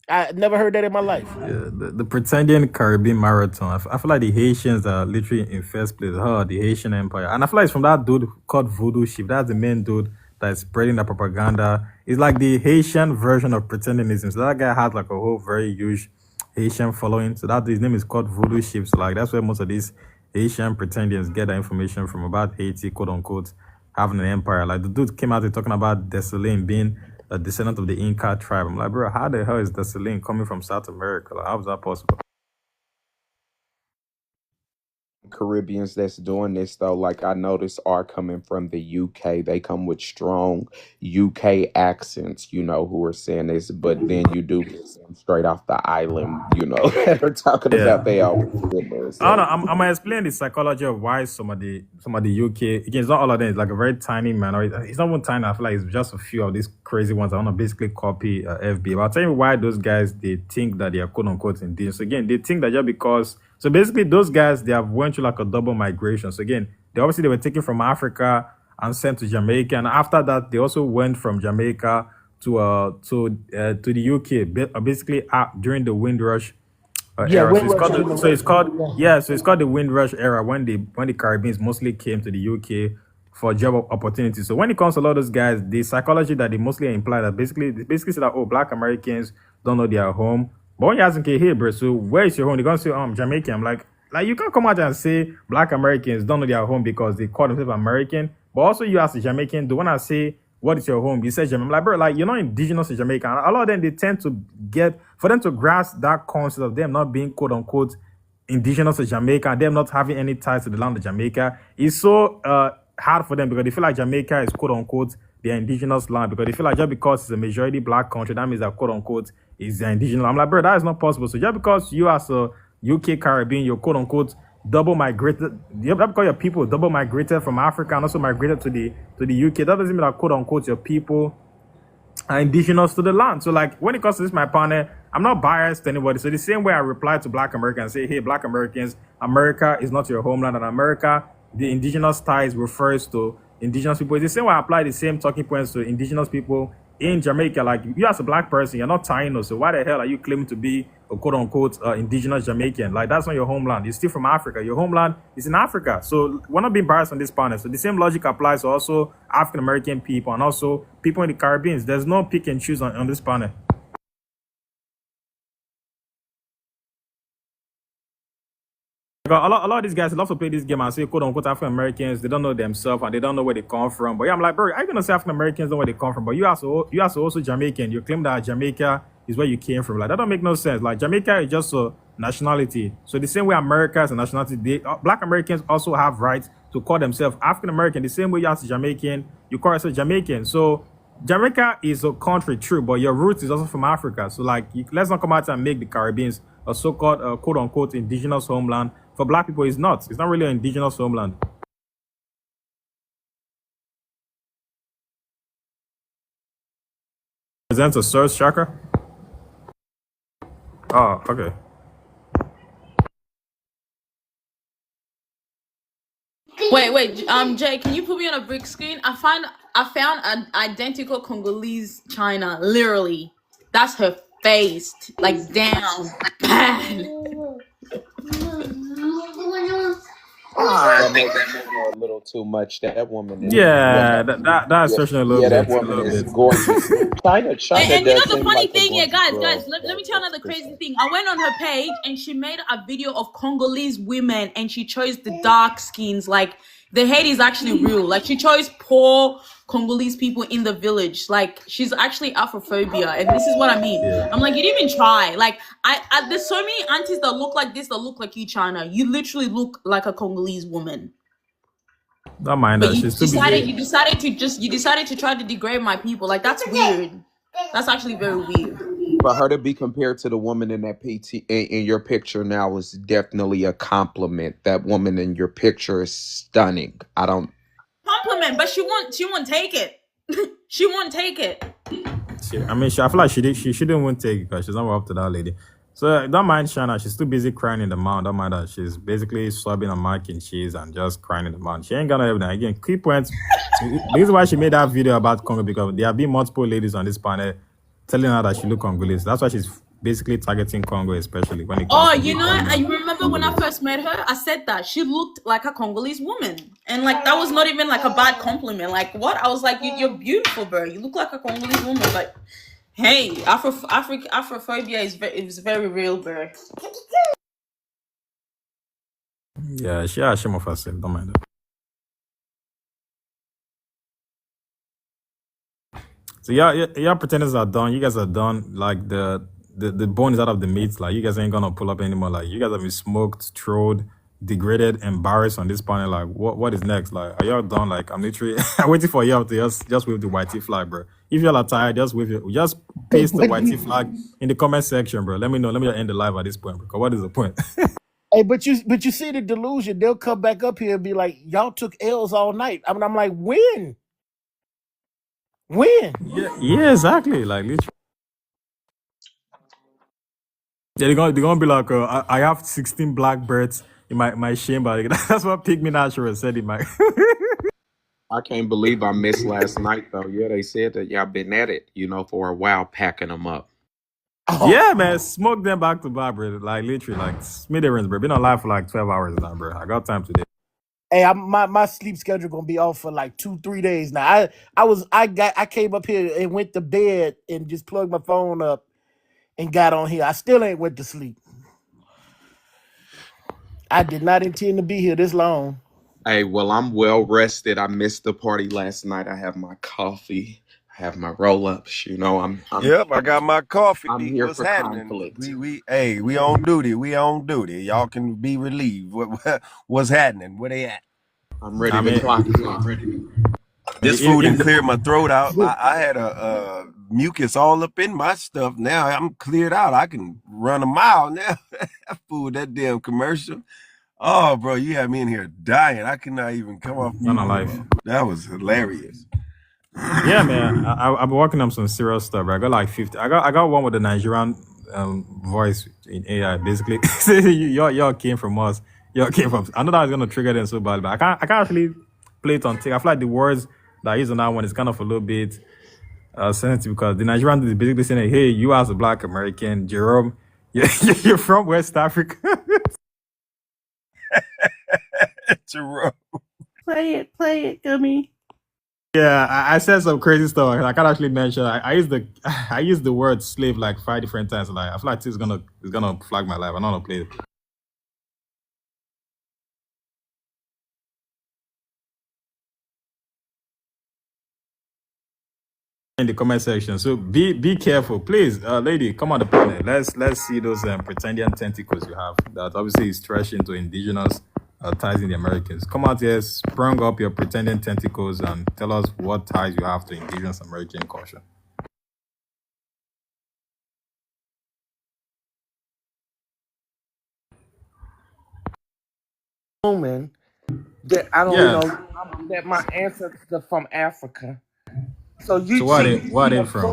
I never heard that in my life. Yeah, the pretending Caribbean marathon. I feel like the Haitians are literally in first place. The Haitian Empire, and I feel like it's from that dude called Voodoo Chief. That's the main dude that's spreading the propaganda. It's like the Haitian version of pretendingism. So that guy has like a whole very huge Haitian following. So that his name is called Voodoo Ship. So like that's where most of these Haitian pretendians get their information from about Haiti, quote unquote, having an empire. Like the dude came out and talking about Dessalines being a descendant of the Inca tribe. I'm like, bro, how the hell is Dessalines coming from South America? Like, how is that possible? Caribbeans that's doing this though, like I noticed, are coming from the UK. They come with strong UK accents, you know, who are saying this, but then you do get some straight off the island, you know, that are talking about they Yeah. always similar. I don't know. So I'm gonna explain the psychology of why some of the UK again. It's not all of them. It's like a very tiny minority. It's not even tiny. I feel like it's just a few of these crazy ones. I want to basically copy FB. But I'll tell you why those guys they think that they are quote unquote indigenous. So again, they think that just because. So basically, those guys they have went through like a double migration. So again, they were taken from Africa and sent to Jamaica, and after that, they also went from Jamaica to the UK, basically during the Windrush Yeah, era. So it's Windrush called the, so it's generation. called Yeah. yeah. So it's called the Windrush era when the Caribbeans mostly came to the UK for job opportunities. So when it comes to a lot of those guys, the psychology that they mostly imply that they basically say that Black Americans don't know their home. But when you ask them, okay, hey bro, so where is your home? They're gonna say Jamaican. I'm like you can't come out and say Black Americans don't know their home because they call themselves American. But also you ask the Jamaican, the one I say what is your home? You say Jamaican. I'm like, bro, like you're not indigenous to Jamaica. And a lot of them they tend to for them to grasp that concept of them not being quote unquote indigenous to Jamaica and them not having any ties to the land of Jamaica is so hard for them because they feel like Jamaica is quote unquote their indigenous land because they feel like just because it's a majority Black country, that means that quote unquote is their indigenous. I'm like, bro, that is not possible. So just because you as a UK Caribbean, you're quote unquote double migrated, just because your people double migrated from Africa and also migrated to the UK, that doesn't mean that quote unquote your people are indigenous to the land. So like when it comes to this, my partner, I'm not biased to anybody. So the same way I reply to Black Americans and say, hey, Black Americans, America is not your homeland, and America, the indigenous ties refers to indigenous people. It's the same way I apply the same talking points to indigenous people in Jamaica. Like you as a Black person, you're not Taino, so why the hell are you claiming to be a quote unquote indigenous Jamaican? Like that's not your homeland. You're still from Africa. Your homeland is in Africa. So we're not being biased on this panel. So the same logic applies to also African American people and also people in the Caribbean. There's no pick and choose on this panel. Because a lot of these guys love to play this game and say quote unquote African Americans, they don't know themselves and they don't know where they come from. But yeah, I'm like, bro, are you gonna say African Americans know where they come from? But you also Jamaican. You claim that Jamaica is where you came from. Like that don't make no sense. Like Jamaica is just a nationality. So the same way America is a nationality, Black Americans also have rights to call themselves African American. The same way you as a Jamaican, you call yourself Jamaican. So Jamaica is a country, true, but your roots is also from Africa. So like, let's not come out and make the Caribbeans a so-called quote unquote indigenous homeland. For Black people, it's not. It's not really an indigenous homeland. Presents a source chakra. Oh, okay. Wait, Jay, can you put me on a big screen? I found an identical Congolese China. Literally, that's her face, like down bad. that may a little too much. That woman is Yeah, that's certainly a little that bit. woman is gorgeous. China And you know does the seem funny like a thing, yeah, gorgeous guys, girl. let me tell you another crazy thing. I went on her page and she made a video of Congolese women and she chose the dark skins. Like the hate is actually real. Like she chose poor Congolese people in the village. Like she's actually Afrophobia, and this is what I mean. Yeah. I'm like, you didn't even try. Like I there's so many aunties that look like this, that look like you, China. You literally look like a Congolese woman. Don't mind But that. She's too busy. you decided to try to degrade my people. Like that's weird. That's actually very weird. For her to be compared to the woman in that PT in your picture now is definitely a compliment. That woman in your picture is stunning. I don't Compliment, but she won't take it. She won't take it. I feel like she shouldn't even take it because she's not up to that lady. So don't mind Shana. She's too busy crying in the mouth. Don't mind that. She's basically swabbing a mac and cheese and just crying in the mouth. She ain't gonna have that. Again, key points. This is why she made that video about Congo, because there have been multiple ladies on this panel telling her that she look Congolese. That's why she's basically targeting Congo, especially when it comes to You know, I remember when I first met her, I said that she looked like a Congolese woman, and like that was not even like a bad compliment. Like what? I was like, you're beautiful, bro. You look like a Congolese woman, but Hey, Afrophobia is very real, bro. Yeah, she ashamed of herself. Don't mind that. So y'all pretenders are done. You guys are done. Like the bone is out of the meat. Like you guys ain't gonna pull up anymore. Like you guys have been smoked, trolled, degraded, embarrassed on this panel. Like what is next? Like are y'all done? Like I'm literally I'm waiting for y'all to just wave the white T flag, bro. If y'all are tired, just paste the But white T flag in the comment section, bro. Let me know. Let me just end the live at this point, because what is the point? hey, but you see the delusion. They'll come back up here and be like, "Y'all took L's all night." I mean, I'm like, when? Yeah, exactly. Like literally. Yeah, they're gonna be like, I have 16 blackbirds in my chamber. That's what Pygmy Natural said in my. I can't believe I missed last night though. Yeah, they said that y'all been at it, for a while, packing them up. Oh, Yeah, man, smoke them back to back, bro. Like literally, like smithereens, bro. Been on live for like 12 hours now, bro. I got time today. hey, my sleep schedule gonna be off for like 2-3 days now. I came up here and went to bed and just plugged my phone up and got on here. I still ain't went to sleep. I did not intend to be here this long. Hey, well, I'm well rested. I missed the party last night. I have my coffee. I have my roll ups. Yep, I got my I'm coffee. here What's for happening? conflict. We on duty. We on duty. Y'all can be relieved. What's happening? Where they at? I'm ready I to mean, clock in. This food if and the, cleared my throat out. I had a mucus all up in my stuff. Now I'm cleared out. I can run a mile now. That food, that damn commercial. Oh, bro, you had me in here dying. I could not even come off man mute, alive. bro. That was hilarious. Yeah, man. I've been working on some serious stuff, bro. I got like 50. I got one with the Nigerian voice in AI. Basically, y'all came from us. Y'all came from. I know that was gonna trigger them so bad, but I can't actually play it on tape. I feel like the words that I use on that one is kind of a little bit sensitive, because the Nigerian is basically saying, "Hey, you as a Black American, Jerome, you're from West Africa." Jerome. Play it, Gummy. Yeah, I said some crazy stuff. I can't actually mention. I used the I used the word slave like 5 different times. Like I feel like it's gonna flag my life. I'm not gonna play it. In the comment section. So be careful, please, lady. Come on the panel. Let's see those pretending tentacles you have. That obviously is stretching to indigenous ties in the Americans. Come out here, sprung up your pretending tentacles, and tell us what ties you have to indigenous American culture. Woman that I don't Yeah. know that my ancestors are from Africa. So So you where are see, they? you Where are see they a from?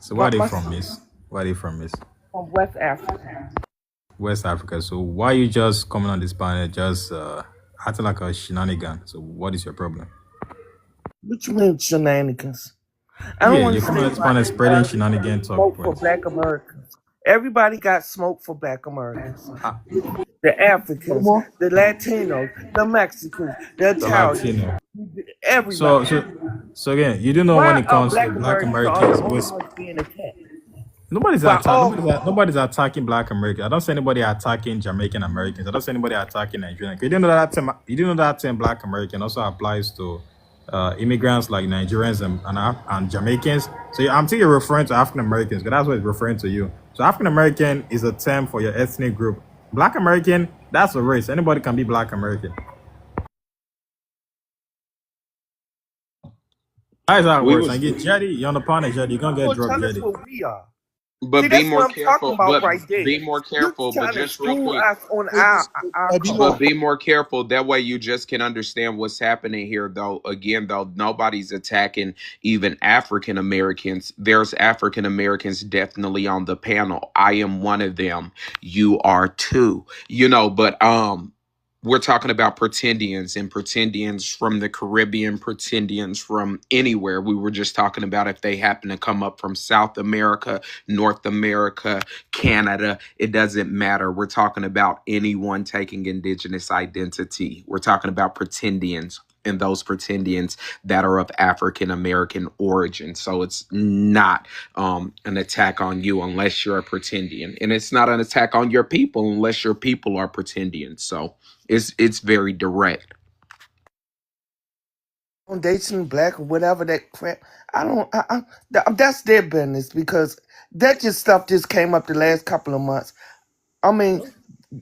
So where my, are they my from, Miss? Where are they from, Miss? from West Africa. West Africa. So why you just coming on this panel, just acting like a shenanigan? So what is your problem? Which mean shenanigans? I Yeah, don't you're coming on understand this why panel spreading everybody shenanigan talk smoke for points. Black Americans. Everybody got smoke for Black Americans. Ah, The Africans, the Latinos, the Mexicans, the the Italians, Latino. So everybody. so so again, you do know when Why it are comes to Black Black Americans are the Americans, only ones being attacked? By nobody's attacking Black Americans. I don't see anybody attacking Jamaican Americans. I don't see anybody attacking Nigerians. You didn't know that term Black American also applies to immigrants like Nigerians and Jamaicans. So I'm thinking you're referring to African Americans, because that's what it's referring to you. So African American is a term for your ethnic group. Black American, that's a race. Anybody can be Black American. That's how it We works. And was, get Jetty, you're on the panel, Jetty, you're gonna get well, dropped, tell us Jetty. what we are. See, but be that's more what I'm talking careful. about But right there. be more You careful. But trying to just real school quick. us on our Do you But know? culture. be more careful. That way you just can understand what's happening here, though. Again, though, nobody's attacking even African Americans. There's African Americans definitely on the panel. I am one of them. You are too. But we're talking about pretendians and pretendians from the Caribbean, pretendians from anywhere. We were just talking about if they happen to come up from South America, North America, Canada, it doesn't matter. We're talking about anyone taking indigenous identity. We're talking about pretendians. and those pretendians that are of African American origin. So it's not an attack on you unless you're a pretendian, and it's not an attack on your people unless your people are pretendians. So it's very direct. Foundation black or whatever that crap. I don't. That's their business because that just stuff just came up the last couple of months. I mean,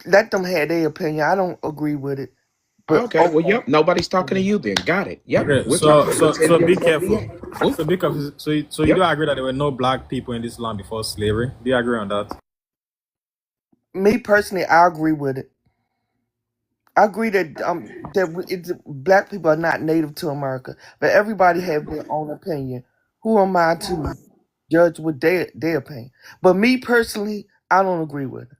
let them have their opinion. I don't agree with it, but Okay, well, yep, nobody's talking to you then. Got it. Yep, Okay, we're talking so be pretendians of careful. VA. Ooh, So be careful. So you yep. do agree that there were no black people in this land before slavery? Do you agree on that? me personally, I agree with it. I agree that black people are not native to America, but everybody have their own opinion. Who am I to judge with their opinion? But me personally, I don't agree with it.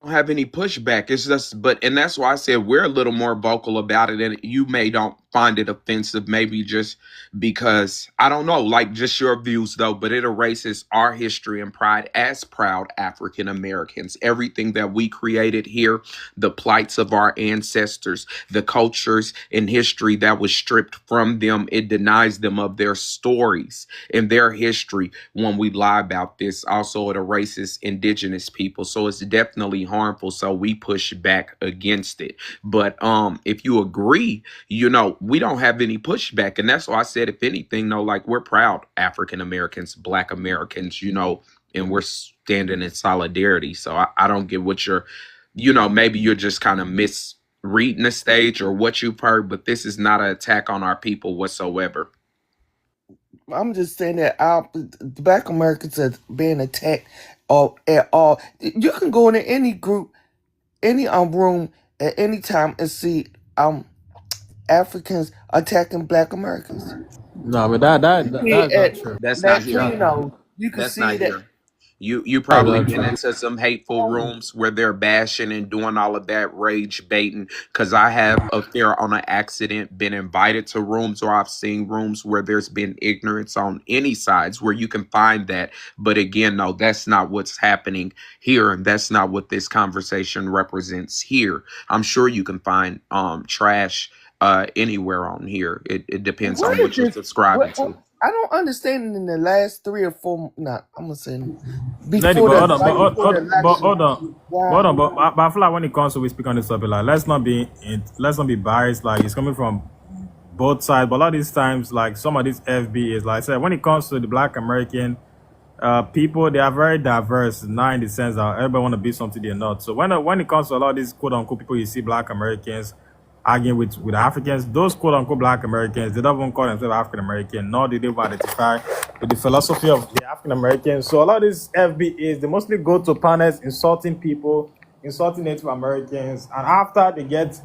Don't have any pushback. It's just, but and that's why I said we're a little more vocal about it, and you may don't find it offensive, maybe just because I don't know, like just your views though. But it erases our history and pride as proud African Americans. Everything that we created here, the plights of our ancestors, the cultures and history that was stripped from them. It denies them of their stories and their history when we lie about this. Also, it erases indigenous people. So it's definitely harmful. So we push back against it. But if you agree, we don't have any pushback. And that's why I said, if anything, no, like we're proud African Americans, Black Americans, and we're standing in solidarity. So I don't get what you're, maybe you're just kind of misreading the stage or what you've heard, but this is not an attack on our people whatsoever. I'm just saying that the black Americans are being attacked at all. You can go into any group, any room at any time and see Africans attacking black Americans. No, but You that's see not at true. That's not here. Latino, you can That's see not that. here. You That's probably not been true. into some hateful rooms where they're bashing and doing all of that rage baiting. Because I have up there on an accident been invited to rooms, or I've seen rooms where there's been ignorance on any sides where you can find that. But again, no, that's not what's happening here, and that's not what this conversation represents here. I'm sure you can find trash anywhere on here. It depends What on is what you're this? subscribing What to. I don't understand in the last 3 or 4. Not I'm gonna say Lady, before but the hold on, right before the election. hold on, Why? but I feel like when it comes to we speak on this topic, like let's not be biased. Like it's coming from both sides, but a lot of these times, like some of these FB is like I said, when it comes to the Black American people, they are very diverse, not in the sense that everybody want to be something they're not. So when it comes to a lot of these quote unquote people, you see Black Americans arguing with Africans, those quote unquote Black Americans, they don't even call themselves African American, nor do they even identify with the philosophy of the African Americans. So a lot of these FBAs, they mostly go to panels insulting people, insulting Native Americans, and after they get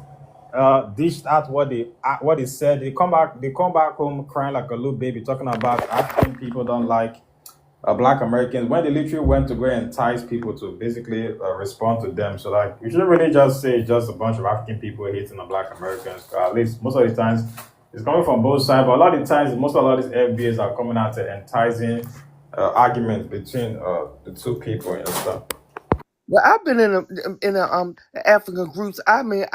dished out what they said, they come back home crying like a little baby, talking about African people don't like Black Americans, when they literally went to go and entice people to basically respond to them. So like we shouldn't really just say it's just a bunch of African people hating on Black Americans. At least most of the times it's coming from both sides, but a lot of the times most of a lot of these FBAs are coming out to enticing arguments between the two people and stuff. Well, I've been in a African groups. I mean,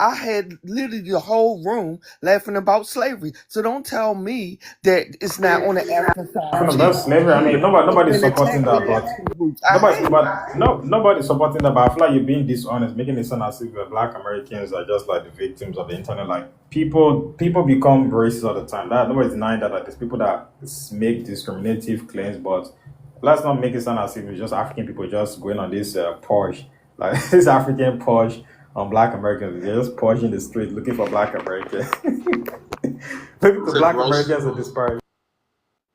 I had literally the whole room laughing about slavery. So don't tell me that it's not on the African side Talking too. about slavery, I mean It's nobody's been supporting attacked in that, the but African groups. I hate it. nobody's supporting that. But I feel like you're being dishonest, making it sound as if Black Americans are just like the victims of the internet. Like people become racist all the time. That nobody's denying that. Like there's people that make discriminative claims, but let's not make it sound as if it's just African people just going on this purge, like this African purge on Black Americans. They're just purging the street looking for Black Americans. Looking It's to a Black gross Americans to disparage.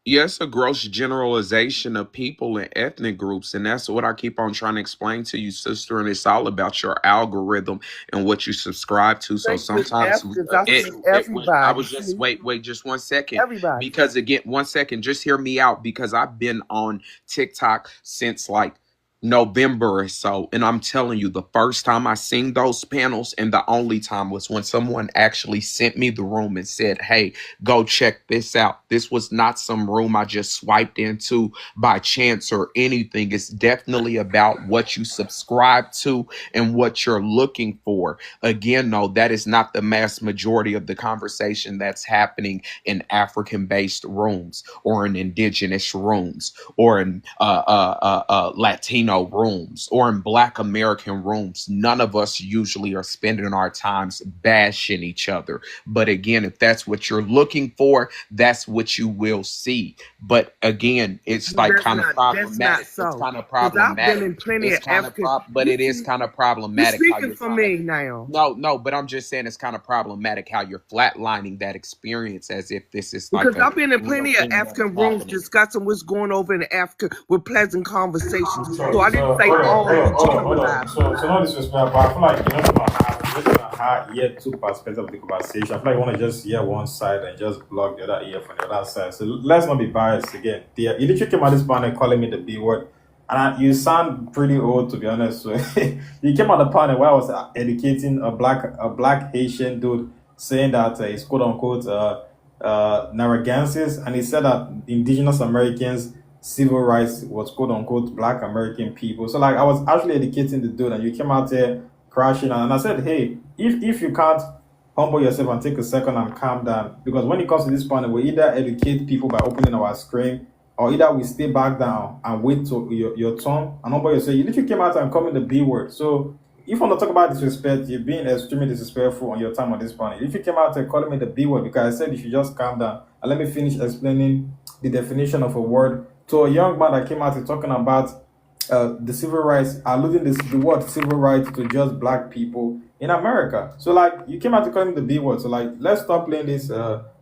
Yes, a gross generalization of people and ethnic groups. And that's what I keep on trying to explain to you, sister. And it's all about your algorithm and what you subscribe to. So Say with sometimes Africans, I said I everybody. was just, See, wait, just 1 second. everybody. Because again, 1 second, just hear me out because I've been on TikTok since like November or so. And I'm telling you, the first time I seen those panels and the only time was when someone actually sent me the room and said, hey, go check this out. This was not some room I just swiped into by chance or anything. It's definitely about what you subscribe to and what you're looking for. Again, no, that is not the mass majority of the conversation that's happening in African-based rooms or in indigenous rooms or in Latino rooms or in Black American rooms. None of us usually are spending our times bashing each other. But again, if that's what you're looking for, that's what you will see. But again, it's like kind of That's not problematic. It's so. kind of Because I've been problematic. in plenty It's of kind of African. but it is kind of You problematic how speaking you're for kind of me now. no, but I'm just saying it's kind of problematic how you're flatlining that experience as if this is like Because a I've been in real plenty of thing that is African rooms happening. discussing what's going over in Africa with pleasant conversations. So So, I so didn't say all you hold on. generalized. So no disrespect, but I feel like you don't have yet two perspectives of the conversation. I feel like you want to just hear one side and just block the other ear from the other side. So let's not be biased again. You literally came out this panel calling me the B word. And you sound pretty old, to be honest. So you came on the panel where I was educating a black Haitian dude saying that he's quote unquote Narraganses, and he said that indigenous Americans civil rights was quote unquote Black American people. So like I was actually educating the dude, and you came out there crashing, and I said, hey, if you can't humble yourself and take a second and calm down, because when it comes to this panel, we either educate people by opening our screen, or either we stay back down and wait to your turn and humble yourself. You literally came out and called me the B word. So if you want to talk about disrespect, you're being extremely disrespectful on your time on this panel. If you came out and calling me the B word, because I said you should just calm down and let me finish explaining the definition of a word to a young man that came out and talking about the civil rights, alluding the word civil rights to just black people in America. So like you came out to call him the B word. So like let's stop playing this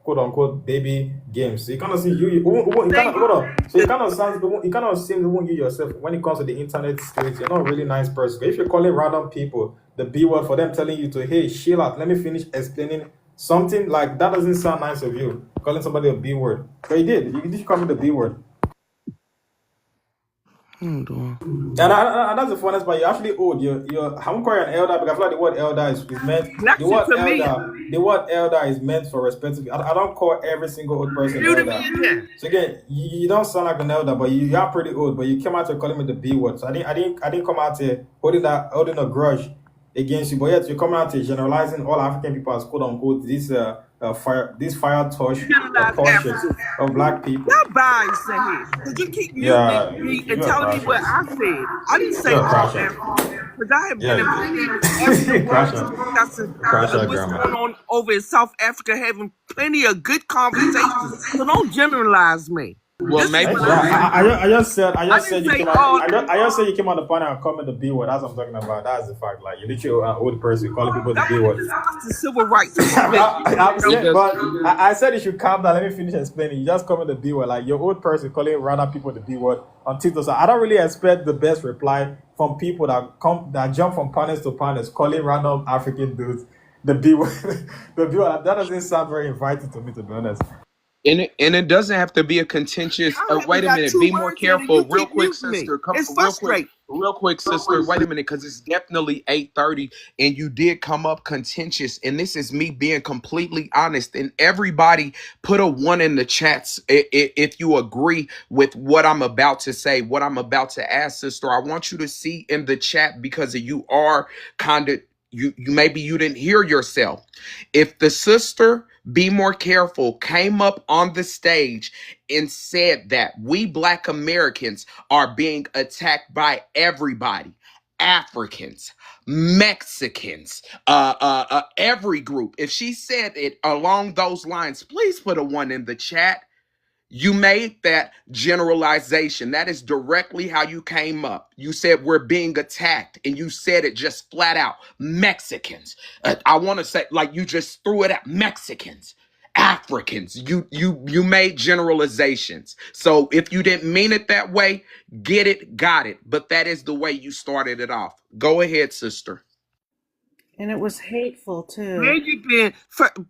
quote unquote baby games. So you kind of see you kind of hold on. So you kind of sound you kind of seem you yourself when it comes to the internet skills. You're not a really nice person. But if you're calling random people the B word for them telling you to hey chill out, let me finish explaining something like that doesn't sound nice of you. Calling somebody a B word. But you did. You did call me the B word. And that's the funnest part. You're actually old. I won't call you an elder because I feel like the word elder is meant. The word elder is meant for respectful. I don't call every single old person elder. So again, you don't sound like an elder, but you are pretty old. But you came out here calling me the B word. So I didn't come out here holding a grudge against you. But yet you come out here generalizing all African people as quote unquote this fire touch portion of black people. Not biased here. Because you keep muting me and telling me what I said. I didn't say all African. Because I have been in plenty of African rooms discussing what's going on over in South Africa, having plenty of good conversations. So don't generalize me. Well, maybe I just said you came on the panel and called me the B word. That's what I'm talking about. That's the fact. Like you literally an old person calling people the B word. That's the civil rights. I said you should calm down. Let me finish explaining. You just call me the B word. Like your old person calling random people the B word on TikTok. So I don't really expect the best reply from people that jump from panels to panels calling random African dudes the B word. The B word. That doesn't sound very inviting to me, to be honest. And it doesn't have to be a contentious. Wait a minute. Be more careful, real quick, sister. Real quick, sister. Wait a minute, because it's definitely 8:30, and you did come up contentious. And this is me being completely honest. And everybody, put a 1 in the chats if you agree with what I'm about to say, what I'm about to ask, sister. I want you to see in the chat because you are kind of you maybe you didn't hear yourself. If the sister Be More Careful came up on the stage and said that we Black Americans are being attacked by everybody, Africans, Mexicans, every group. If she said it along those lines, please put a 1 in the chat. You made that generalization. That is directly how you came up. You said we're being attacked, and you said it just flat out. Mexicans. I want to say, like, you just threw it at Mexicans, Africans. You made generalizations. So if you didn't mean it that way, get it, got it. But that is the way you started it off. Go ahead, sister. And it was hateful too. Maybe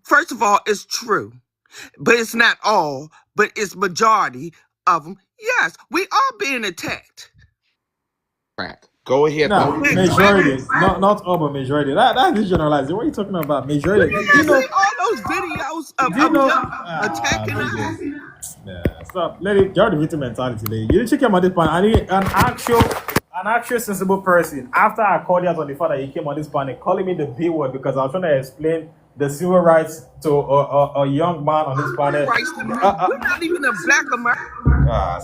first of all, it's true. But it's not all, but it's majority of them. Yes, we are being attacked. track. Go ahead No, though. majority, not all, but majority. That's generalizing. What are you talking about? But Majority. did you see all those videos Do you of know? them attacking us? BJ. Yeah, stop. Let it. You're the victim mentality. Lady. You didn't check him on this panel. I need an actual sensible person. After I called out on the fact that he came on this panel, calling me the B word because I was trying to explain the civil rights to a young man on this panel. Rights to me. We're not even a black American.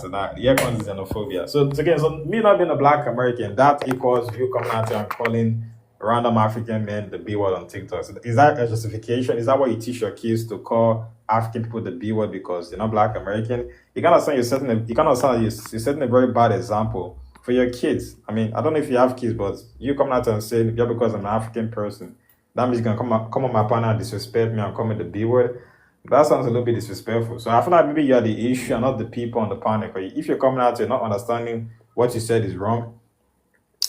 So that here comes xenophobia. So again, so me not being a black American, that equals you coming out here and calling random African men the B word on TikTok. So is that a justification? Is that what you teach your kids to call African people the B word because they're not black American? You kind of say you're setting a very bad example for your kids. I mean, I don't know if you have kids, but you coming out and saying just because I'm an African person, that means you're gonna come on my panel and disrespect me and call me the B word. That sounds a little bit disrespectful. So I feel like maybe you're the issue and not the people on the panel. Because if you're coming out here not understanding what you said is wrong,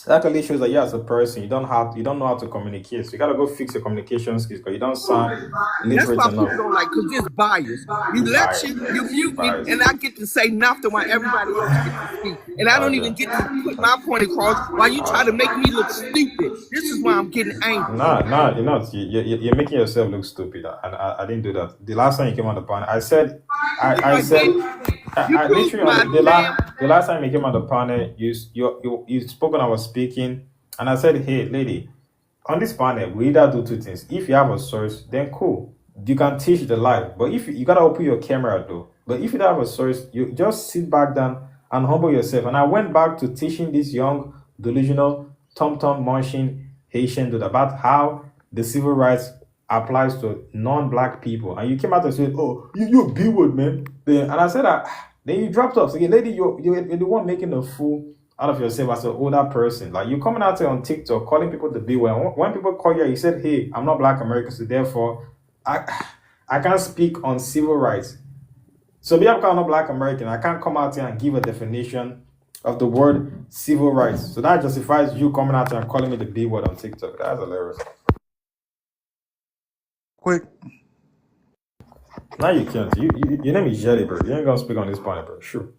that clearly shows that you as a person, you don't know how to communicate. So you gotta go fix your communication skills because you don't sound That's literate why enough. people don't like, because it's bias. You election, you mute me, Bias. and I get to say nothing while everybody else gets to speak. And I don't even get to put my point across while you try to make me look stupid. This is why I'm getting angry. No, you're not. You're making yourself look stupid. And I didn't do that. The last time you came on the panel, I said, I said, I literally, the last time you came on the panel, you spoke when I was speaking, and I said, hey, lady, on this panel, we either do two things. If you have a source, then cool. You can teach the live. But if you gotta open your camera though. But if you don't have a source, you just sit back down and humble yourself. And I went back to teaching this young, delusional, tom-tom munching Haitian dude about how the civil rights applies to non-black people. And you came out and said, oh, you B-word, man. And I said that. Then you dropped off. So again, lady, you're the one making a fool out of yourself as an older person. Like you coming out here on TikTok calling people the B-word. When people call you, you said, hey, I'm not black American, so therefore I can't speak on civil rights. So because I'm not black American, I can't come out here and give a definition of the word civil rights. So that justifies you coming out here and calling me the B word on TikTok. That's hilarious. Quick. Now you can't. Your name is Jelly, bro. You ain't gonna speak on this point, bro. Sure.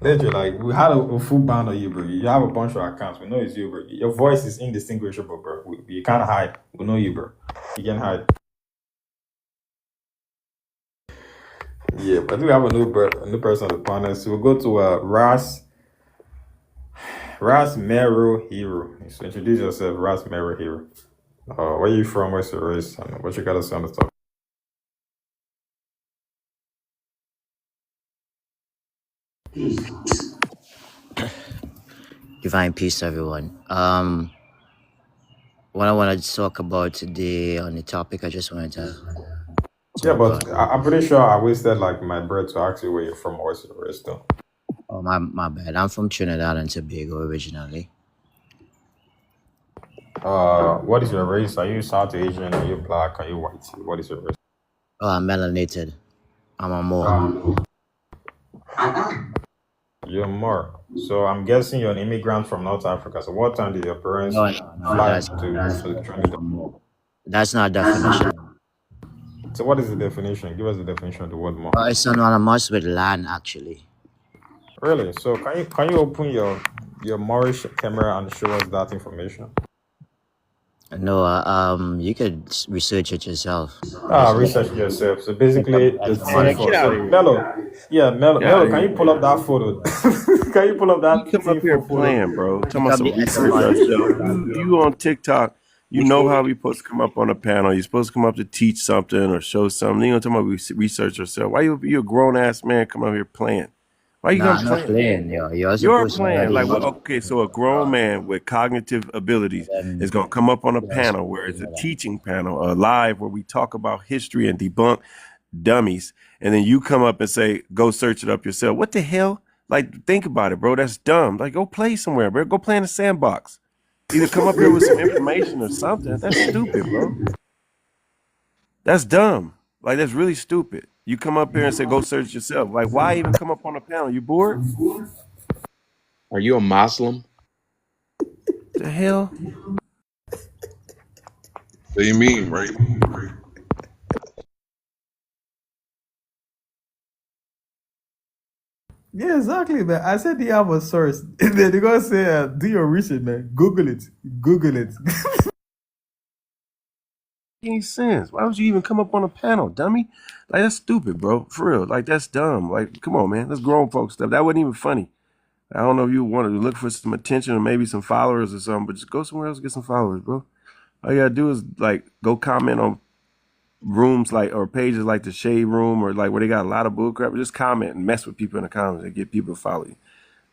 Literally, like we had a full ban on you, bro. You have a bunch of accounts. We know it's you, bro. Your voice is indistinguishable, bro. You can't hide. We know you, bro. You can't hide. Yeah, but we have a new person on the panel. So we'll go to Ras Mero Hero. So introduce yourself, Ras Mero Hero. Where you from? What's your race? And what you gotta say on the top? Divine peace, everyone. What I want to talk about today on the topic, I just wanted to Yeah, talk but on. I'm pretty sure I wasted like my breath to ask you where you're from. What's your race, though? Oh, my bad. I'm from Trinidad and Tobago originally. What is your race? Are you South Asian? Are you black? Are you white? What is your race? Oh, I'm melanated. I'm a Moor. You're more. So I'm guessing you're an immigrant from North Africa. So what time did your parents No, fly that's to Trinidad? that's not a definition. So what is the definition? Give us the definition of the word more. It's synonymous with land, actually. Really? So can you open your Moorish camera and show us that information? No, you could research it yourself. Research it yourself. So basically, the Man, T4. So Mello, can you pull up that photo? Can you pull up that You come up here T4 photo? playing, bro. Talking about Look up some the research etymology. ourselves. You on TikTok. You know how we supposed to come up on a panel. You're supposed to come up to teach something or show something. You know, talking about research yourself. Why you a grown ass man come up here playing? Why you Nah, gonna I'm not play? playing. You're You're supposed to playing. already Like, know. okay, so a grown man with cognitive abilities is gonna come up on a panel where it's a teaching panel, a live where we talk about history and debunk dummies, and then you come up and say, "Go search it up yourself." What the hell? Like, think about it, bro. That's dumb. Like, go play somewhere, bro. Go play in the sandbox. Either come up here with some information or something. That's stupid, bro. That's dumb. Like, that's really stupid. You come up here and say, "Go search yourself." Like, why even come up on a panel? You bored? Are you a Muslim? The hell? What do you mean, right? Yeah, exactly, man. I said, do you have a source? They're gonna say, do your research, man. Google it. Google it. Any sense? Why would you even come up on a panel, dummy? Like that's stupid, bro. For real. Like that's dumb. Like, come on, man. That's grown folks stuff. That wasn't even funny. I don't know if you wanted to look for some attention or maybe some followers or something, but just go somewhere else and get some followers, bro. All you gotta do is like go comment on rooms like or pages like the Shade Room or like where they got a lot of bullcrap. Just comment and mess with people in the comments and get people to follow you.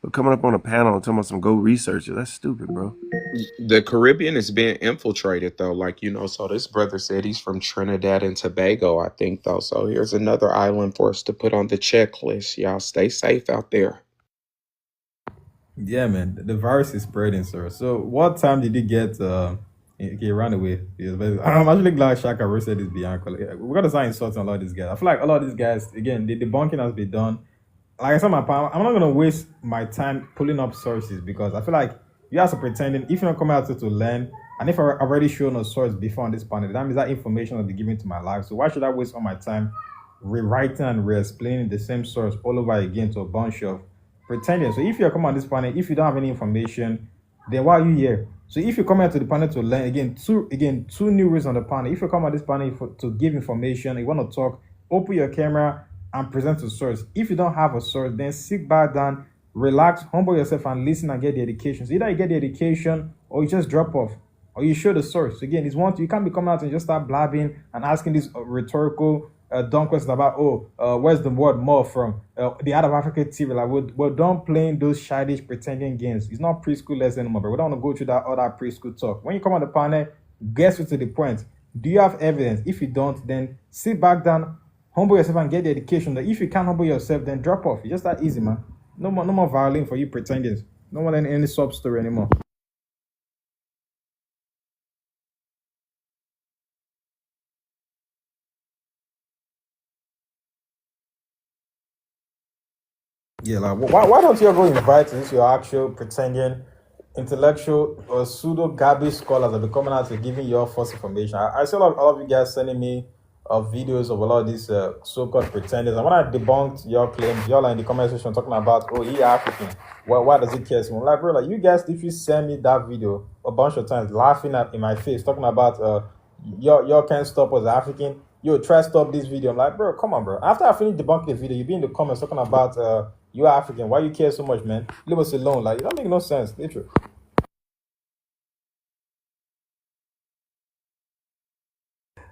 But coming up on a panel and talking about some go researcher, that's stupid, bro. The Caribbean is being infiltrated though, like so this brother said he's from Trinidad and Tobago, I think though. So here's another island for us to put on the checklist. Y'all stay safe out there. Yeah, man. The virus is spreading, sir. So, what time did you get? Okay, run away. Yes, but I'm actually glad Shaka roasted this Bianca. Like, we gotta start insulting a lot of these guys. I feel like a lot of these guys, again, the debunking has been done. Like I said, I'm not gonna waste my time pulling up sources because I feel like you guys are pretending. If you're not coming out to learn, and if I've already shown a source before on this panel, that means that information will be given to my life. So why should I waste all my time rewriting and re-explaining the same source all over again to a bunch of pretending? So if you're coming on this panel, if you don't have any information, then why are you here? So if you come out to the panel to learn, two new rules on the panel. If you come on this panel to give information, you want to talk, open your camera and present a source. If you don't have a source, then sit back down, relax, humble yourself, and listen and get the education. So either you get the education or you just drop off, or you show the source. So again, it's one you can't be coming out and just start blabbing and asking these rhetorical dumb questions about where's the word more from the Out of Africa TV. Like we're done playing those childish pretending games. It's not preschool lesson anymore, but we don't want to go through that other preschool talk. When you come on the panel, get to the point. Do you have evidence? If you don't, then sit back down, humble yourself, and get the education. That if you can't humble yourself, then drop off. It's just that easy, man. No more violin for you pretenders. No more than any sub story anymore. Yeah, like why don't you go invite this your actual pretending intellectual or pseudo garbage scholars that be coming out and giving you false information? I see a lot of you guys sending me videos of a lot of these so-called pretenders. And when I debunked your claims, y'all are in the comment section talking about, oh, he African. Why does he care so much? Like, bro, like you guys, if you send me that video a bunch of times, laughing at in my face, talking about y'all can't stop us African. Yo, try stop this video. I'm like, bro, come on, bro. After I finish debunking the video, you be in the comments talking about you're African. Why you care so much, man? Leave us alone. Like, it don't make no sense. Literally.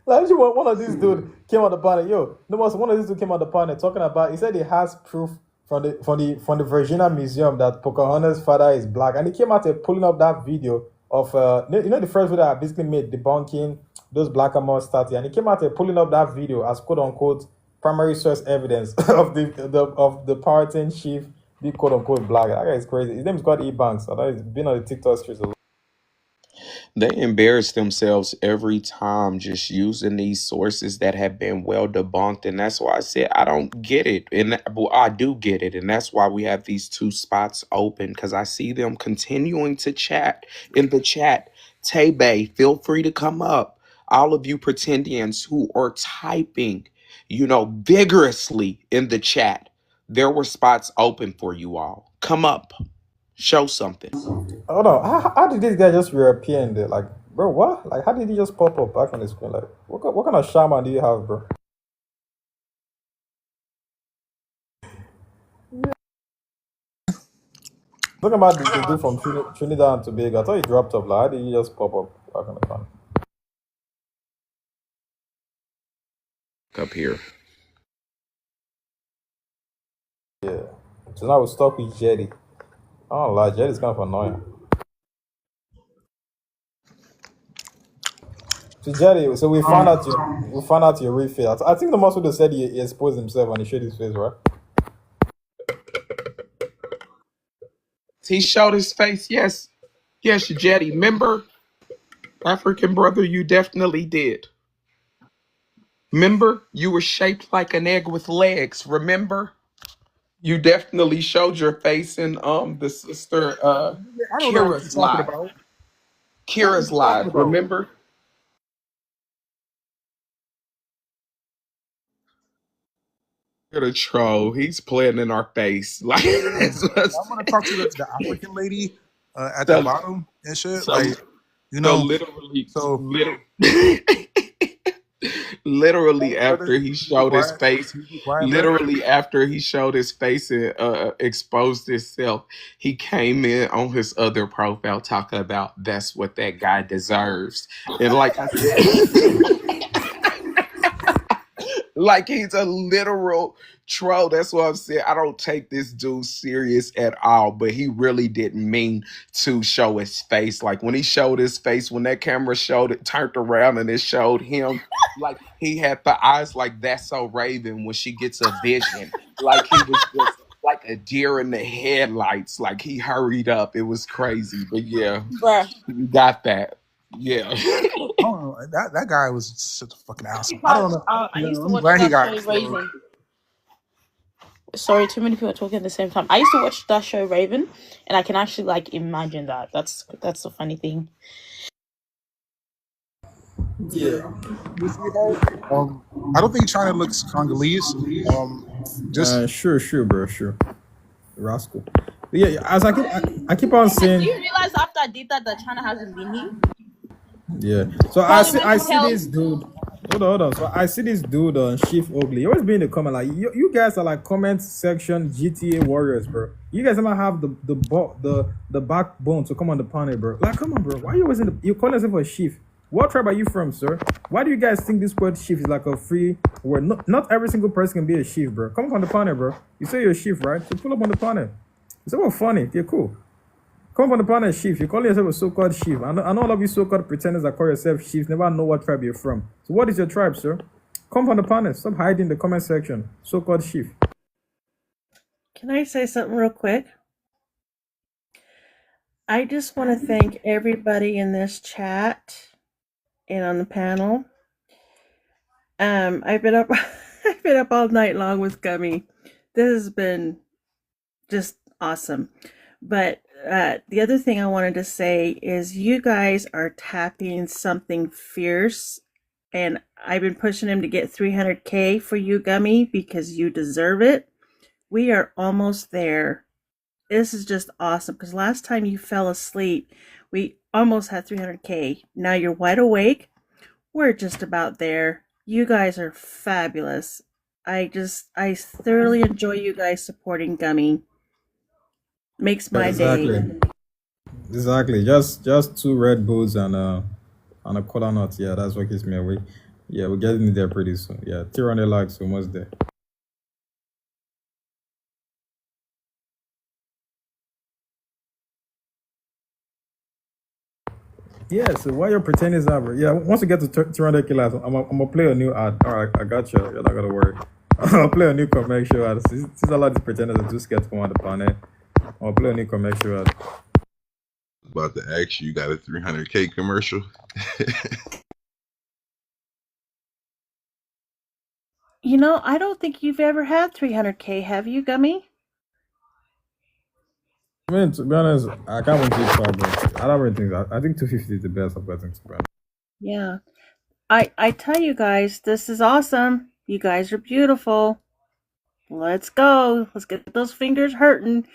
Like, one of these dude came on the panel. Yo, no one of these dude came on the panel talking about. He said he has proof from the Virginia Museum that Pocahontas' father is black, and he came out and pulling up that video of the first video I basically made debunking those black Blackmore statues, and he came out and pulling up that video as quote unquote primary source evidence of the Powhatan chief be quote unquote black. That guy is crazy. His name is called E Banks. I know he's been on the TikTok streets a lot. They embarrass themselves every time just using these sources that have been well debunked. And that's why I said I don't get it. Well, I do get it. And that's why we have these two spots open, because I see them continuing to chat in the chat. Tay Bay, feel free to come up. All of you pretendians who are typing, vigorously in the chat, there were spots open for you all. Come up, show something. Hold on. How did this guy just reappear in there? Like, bro, what? Like, how did he just pop up back on the screen? Like, what kind of shaman do you have, bro? Talking about the dude from Trinidad and Tobago. I thought he dropped up. Like, how did he just pop up back on the panel? Up here. Yeah. So now we're stuck with Jetty. I don't lie, Jetty's kind of annoying. So Jetty, so we found out your real face. I think the most would have said he exposed himself when he showed his face, right? He showed his face. Yes. Yes, Jetty. Remember, African brother, you definitely did. Remember, you were shaped like an egg with legs. Remember? You definitely showed your face in the sister I don't know what you're Kira's talking live. about. What are Kira's you talking live, about? remember? The troll. He's playing in our face. Like I want to talk to the African lady at the so, bottom and shit. so, Like, you so know, literally, so literally brother, after he showed his face, can you be quiet, bro? literally after he showed his face and exposed himself, he came in on his other profile talking about that's what that guy deserves. And like I said, like he's a literal troll. That's what I'm saying. I don't take this dude serious at all, but he really didn't mean to show his face. Like when he showed his face, when that camera showed it, turned around and it showed him, like he had the eyes like That's So Raven when she gets a vision. Like he was just like a deer in the headlights. Like he hurried up. It was crazy. But yeah, Bruh. you got that. Yeah. I don't know. That guy was such a fucking asshole. I don't know. I You used know, to I'm watch glad he that got show exposed. Raven. Sorry, too many people are talking at the same time. I used to watch that show Raven, and I can actually like imagine that. That's the funny thing. Yeah. You see her? I don't think China looks Congolese. Just Sure, bro, sure. Rascal. But yeah, as I keep on Do saying, you realize after I did that China hasn't been here? yeah. So I Parliament see held. this dude. Hold on. So I see this dude on Chief Oakley. He always be in the comment like you guys are like comment section GTA warriors, bro. You guys never have the backbone to come on the panel, bro. Like, come on, bro. Why you always in the you call yourself a chief? What tribe are you from, sir? Why do you guys think this word chief is like a free word? Not every single person can be a chief, bro. Come on the panel, bro. You say you're a chief, right? So pull up on the panel. It's about funny. Okay, cool. Come from the planet chief. You call yourself a so-called chief. I know all of you so-called pretenders that call yourself chiefs never know what tribe you're from. So what is your tribe, sir? Come from the planet. Stop hiding in the comment section. So-called chief. Can I say something real quick? I just want to thank everybody in this chat and on the panel. I've been up I've been up all night long with Gummy. This has been just awesome. But the other thing I wanted to say is you guys are tapping something fierce, and I've been pushing him to get 300K for you, Gummy, because you deserve it. We are almost there. This is just awesome because last time you fell asleep, we almost had 300K. Now you're wide awake. We're just about there. You guys are fabulous. I thoroughly enjoy you guys supporting Gummy. Makes my day. Exactly. Just two Red Bulls and a cola nut. Yeah, that's what keeps me awake. Yeah, we're getting there pretty soon. Yeah, 300 likes almost there. Yeah, so while you're pretending is over, yeah, once you get to 200 kilos, I'm gonna play a new ad. All right, I got you. You're not gonna worry. I'll play a new commercial ad. Since a lot of these pretenders are too scared to come on the panel, I'll play a new commercial ad. About to ask you, got a 300K commercial? You know, I don't think you've ever had 300K, have you, Gummy? I mean, to be honest, I can't win too far, bro. I don't really think that. I think 250 is the best of betting, to be honest. Yeah. I tell you guys, this is awesome. You guys are beautiful. Let's go. Let's get those fingers hurting.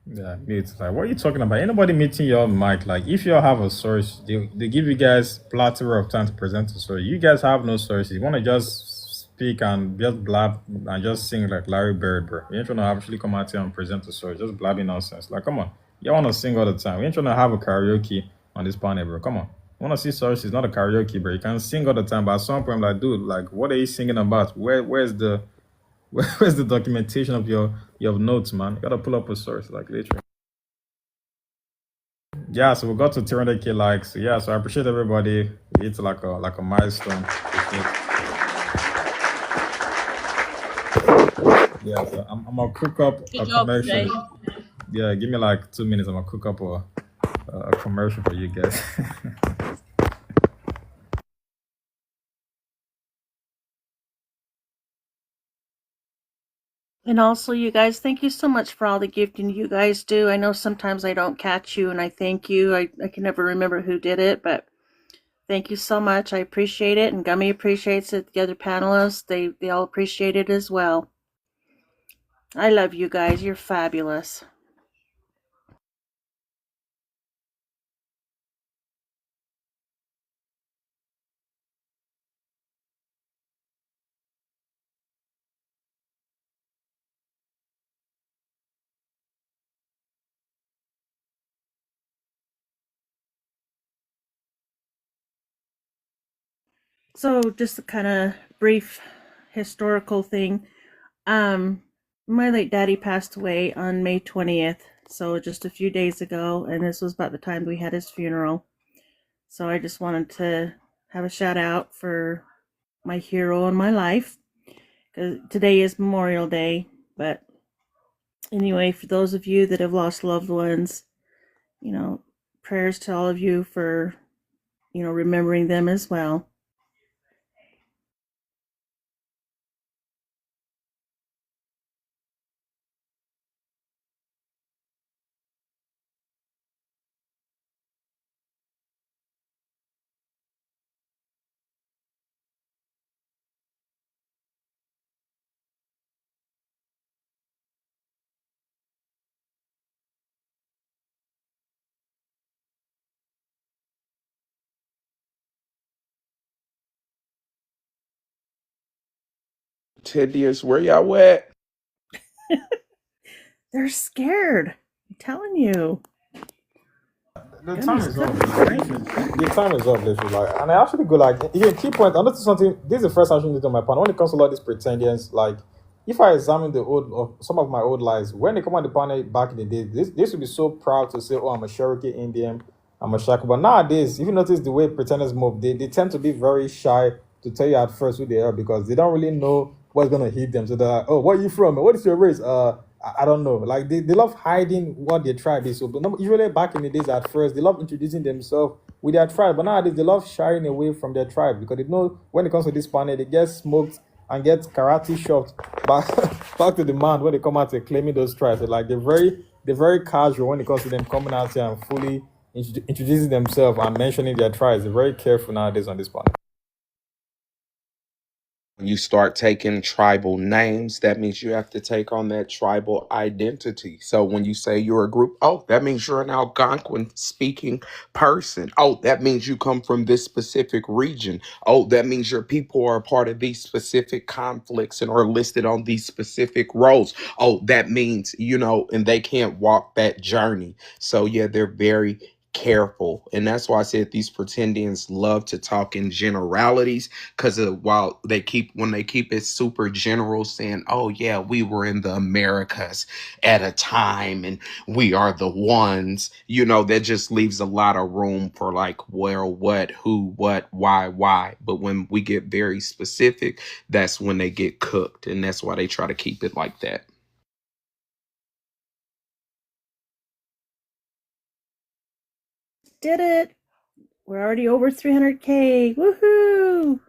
Yeah, it's like, what are you talking about? Ain't nobody meeting you on mic. Like, if you all have a source, they give you guys plethora of time to present a story. You guys have no sources. You want to just speak and just blab and just sing like Larry Bird, bro. You ain't trying to actually come out here and present a story. Just blabbing nonsense. Like, come on. You want to sing all the time. We ain't trying to have a karaoke on this panel, bro. Come on. You want to see sources, not a karaoke, bro. You can sing all the time, but at some point, I'm like, dude, like, what are you singing about? Where's the where's the documentation of your notes, man? You gotta pull up a source, like literally. Yeah, so we got to 300K likes. So yeah, so I appreciate everybody. It's like a milestone. Yeah, so I'm gonna cook up a commercial. Yeah, give me like 2 minutes. I'm gonna cook up a commercial for you guys. And also, you guys, thank you so much for all the gifting you guys do. I know sometimes I don't catch you, and I thank you. I can never remember who did it, but thank you so much. I appreciate it, and Gummy appreciates it. The other panelists, they all appreciate it as well. I love you guys. You're fabulous. So, just a kind of brief historical thing. My late daddy passed away on May 20th, so just a few days ago, and this was about the time we had his funeral. So I just wanted to have a shout out for my hero in my life, because today is Memorial Day. But anyway, for those of you that have lost loved ones, prayers to all of you for, remembering them as well. Tedious, where y'all at? They're scared. I'm telling you. The time Gummy's is up. cooking right now. The time is up, literally. Like, and I actually go like, even key point. I noticed something. This is the first time I did on my panel. When it comes to a lot of these pretendians, like, if I examine the old of some of my old lives, when they come on the panel back in the day, this would be so proud to say, "Oh, I'm a Cherokee Indian, I'm a Shaka." But nowadays, if you notice the way pretenders move, they tend to be very shy to tell you at first who they are because they don't really know what's gonna hit them. So they're like, "Oh, where are you from? What is your race?" I don't know. Like they love hiding what their tribe is. So, but usually back in the days at first, they love introducing themselves with their tribe. But nowadays, they love shying away from their tribe because they know when it comes to this panel, they get smoked and get karate shots back back to the man when they come out and claiming those tribes. So, like they're very casual when it comes to them coming out here and fully introducing themselves and mentioning their tribes. They're very careful nowadays on this panel. When you start taking tribal names, that means you have to take on that tribal identity. So when you say you're a group, oh, that means you're an Algonquin speaking person. Oh, that means you come from this specific region. Oh, that means your people are a part of these specific conflicts and are listed on these specific roles. Oh, that means, and they can't walk that journey. So yeah, they're very careful. And that's why I said these pretendians love to talk in generalities because while when they keep it super general saying, oh yeah, we were in the Americas at a time and we are the ones, that just leaves a lot of room for like where, what, who, what, why. But when we get very specific, that's when they get cooked, and that's why they try to keep it like that. Did it. We're already over 300K. Woohoo!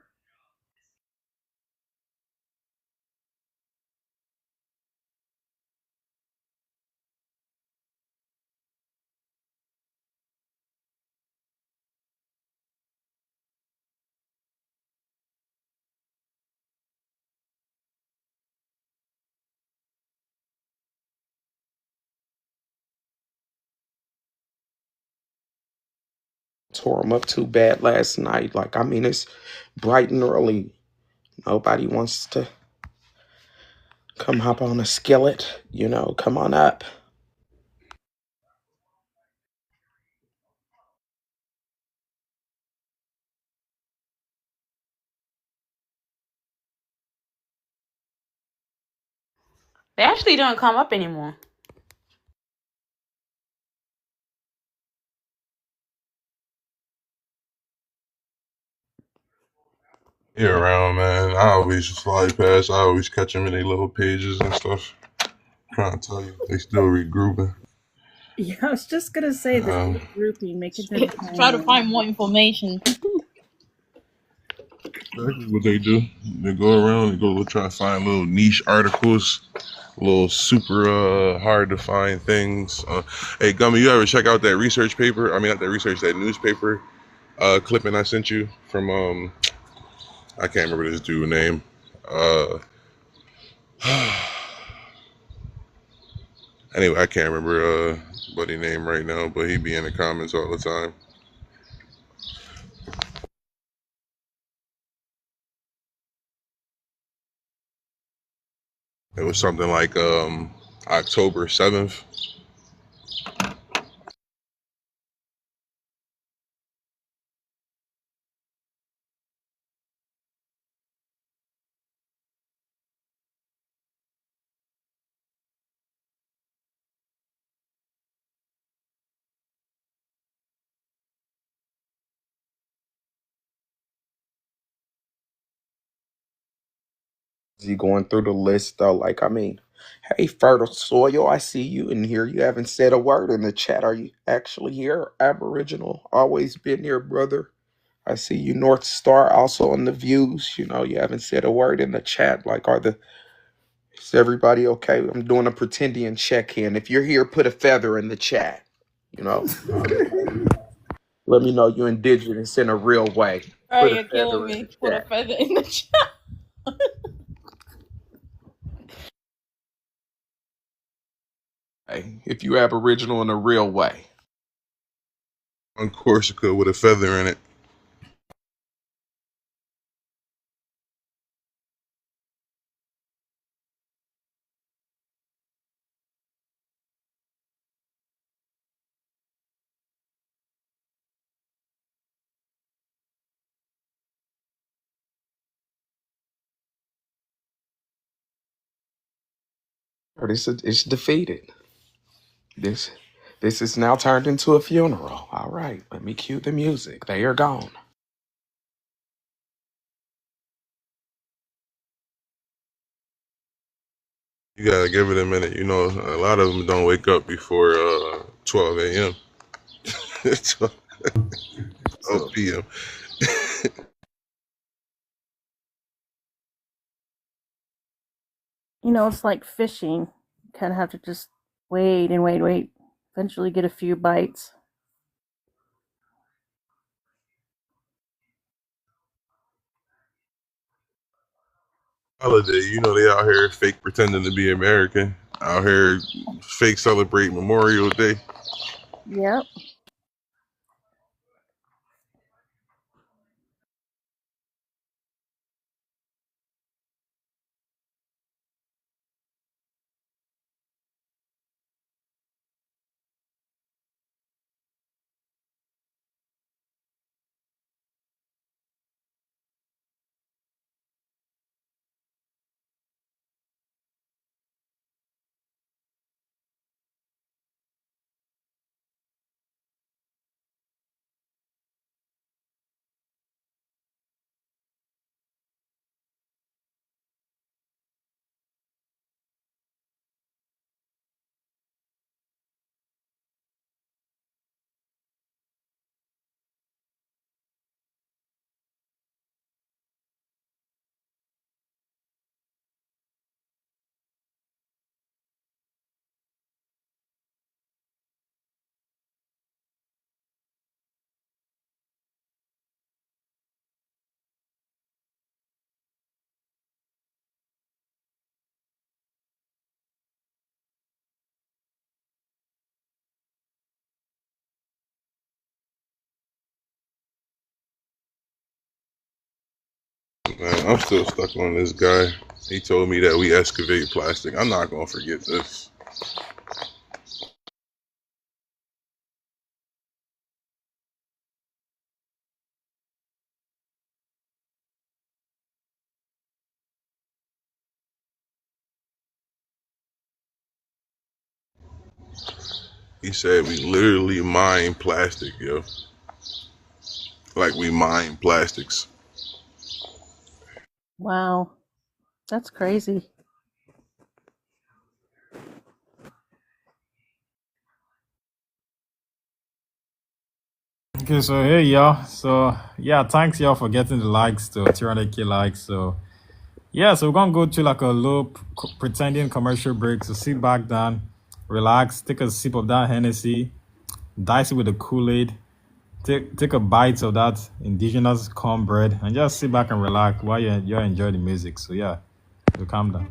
Tore them up too bad last night. Like, I mean, it's bright and early. Nobody wants to come hop on a skillet, come on up. They actually don't come up anymore. Yeah, around, man. I always just slide past. I always catch them in their little pages and stuff. Trying to tell you, they still regrouping. Yeah, I was just gonna say this Um, grouping, making them Try to timeless. find more information. Exactly what they do. They go around and go try to find little niche articles, little super hard to find things. Hey, Gummy, you ever check out that research paper? I mean, not that research, that newspaper clipping I sent you from I can't remember this dude's name. Uh, anyway, I can't remember buddy name right now, but he be in the comments all the time. It was something like October 7th. He going through the list though, like I mean, hey, fertile soil, I see you in here. You haven't said a word in the chat. Are you actually here? Aboriginal, always been here, brother. I see you, North Star, also on the views. You know, you haven't said a word in the chat. Like, is everybody okay? I'm doing a pretendian check in. If you're here, put a feather in the chat. You know, let me know you're indigenous in a real way. Oh, Put a you're killing feather in the me. Put a chat. feather in the chat. Hey, if you Aboriginal in a real way. On Corsica with a feather in it. It's defeated. This this is now turned into a funeral. All right, let me cue the music. They are gone. You gotta give it a minute. You know, a lot of them don't wake up before 12 a.m. 12 So p.m. You know, it's like fishing. You kind of have to just wait and wait. Eventually get a few bites. Holiday, you know, they out here fake pretending to be American. Out here fake celebrate Memorial Day. Yep. Man, I'm still stuck on this guy. He told me that we excavate plastic. I'm not gonna forget this. He said we literally mine plastic, yo. Like we mine plastics. Wow. That's crazy. Okay, so hey y'all. So yeah, thanks y'all for getting the likes to 300k likes. So Yeah, so we're gonna go to like a low pretending commercial break. So sit back down, relax, take a sip of that Hennessy, dice it with the Kool-Aid, take a bite of that indigenous cornbread, and just sit back and relax while you enjoy the music. So yeah, so calm down.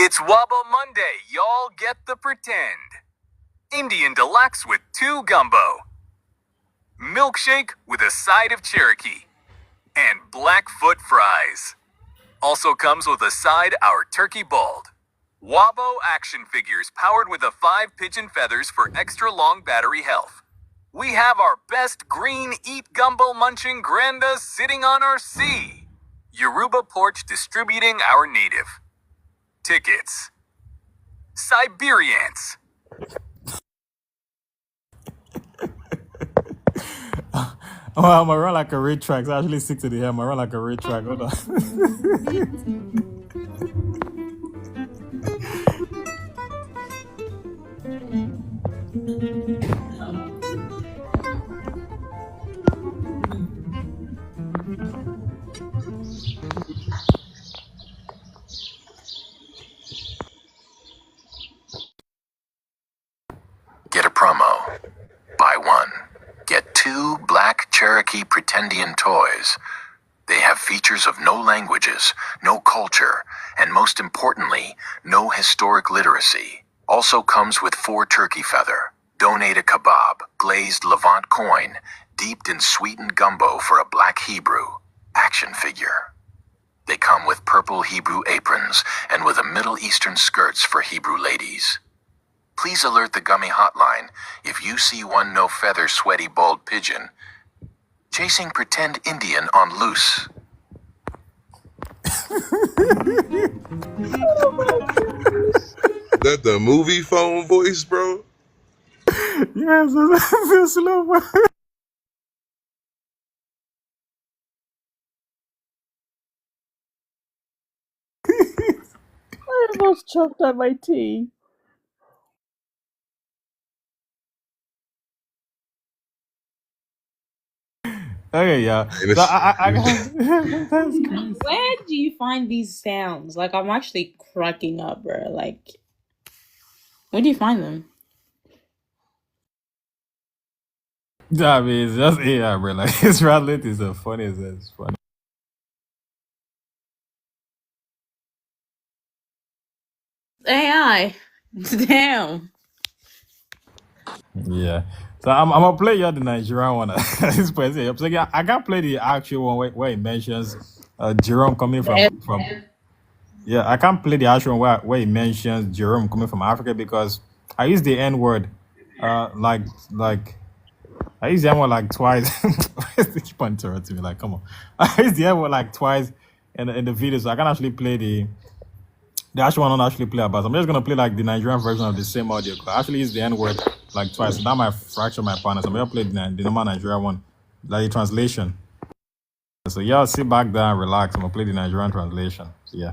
It's Wobble Monday, y'all get the pretend. Indian deluxe with 2 gumbo, milkshake with a side of Cherokee, and Blackfoot fries. Also comes with a side our turkey bald. Wabo action figures powered with the 5 pigeon feathers for extra long battery health. We have our best green eat gumbo munching grandas sitting on our sea. Yoruba porch distributing our native. Tickets. Siberians. Oh, I'm gonna run like a red track. So I actually stick to the hair. I'm gonna run like a red track. Hold on. Get a promo. Buy 1. Get 2 black Cherokee Pretendian toys. They have features of no languages, no culture, and most importantly, no historic literacy. Also comes with 4 turkey feather. Donate a kebab, glazed Levant coin, dipped in sweetened gumbo for a black Hebrew action figure. They come with purple Hebrew aprons and with a Middle Eastern skirts for Hebrew ladies. Please alert the Gummy hotline if you see one no feather sweaty bald pigeon chasing pretend Indian on loose. That the movie phone voice, bro? Yes, it's slow. I almost choked on my tea. Okay, yeah. And So it's, I that's crazy. Where do you find these sounds? Like, I'm actually cracking up, bro. Like, where do you find them? I mean, it's just AI, bro. Like his rally is the funniest. It's funny. AI. Damn. Yeah. So I'm gonna play you the Nigerian one. This point, yeah. So yeah, I can play the actual one where it mentions Jerome coming from. Yeah, I can't play the actual one where it mentions Jerome coming from Africa because I use the N word, like I use the N word like twice. They keep on interrupting me. Like, come on, I use the N word like twice in the video, so I can actually play the actual one. Not actually play about. I'm just gonna play like the Nigerian version of the same audio. I actually use the N word like twice. So that might fracture my partners. I'm gonna play the normal Nigerian one, like the translation. So y'all sit back there and relax. I'm gonna play the Nigerian translation. So yeah.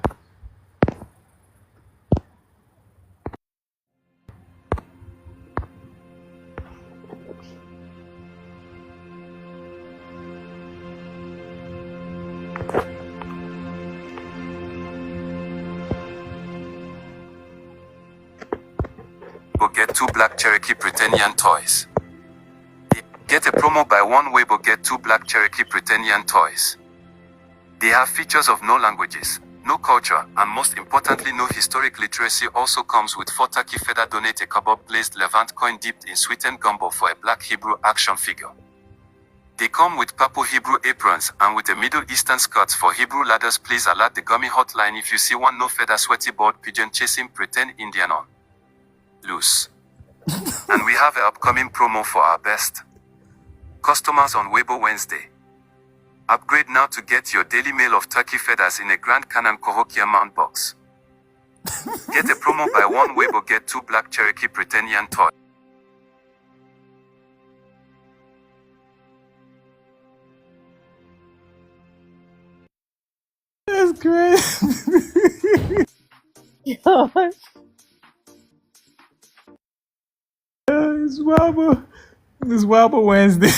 Will get 2 black Cherokee Pretendian toys. Get a promo buy 1 Weibo get 2 black Cherokee Pretendian toys. They have features of no languages, no culture, and most importantly no historic literacy. Also comes with 4 turkey feather. Donate a kebab glazed Levant coin dipped in sweetened gumbo for a black Hebrew action figure. They come with purple Hebrew aprons and with a Middle Eastern skirt for Hebrew ladders. Please alert the Gummy hotline if you see one no feather sweaty bald pigeon chasing pretend Indian on loose. And we have an upcoming promo for our best customers on Weibo Wednesday. Upgrade now to get your daily mail of turkey feathers in a Grand Canaan Cahokia mount box. Get a promo buy one Weibo get 2 black Cherokee Pretendian toys. That's crazy. It's Wobble. It's Wobble Wednesday.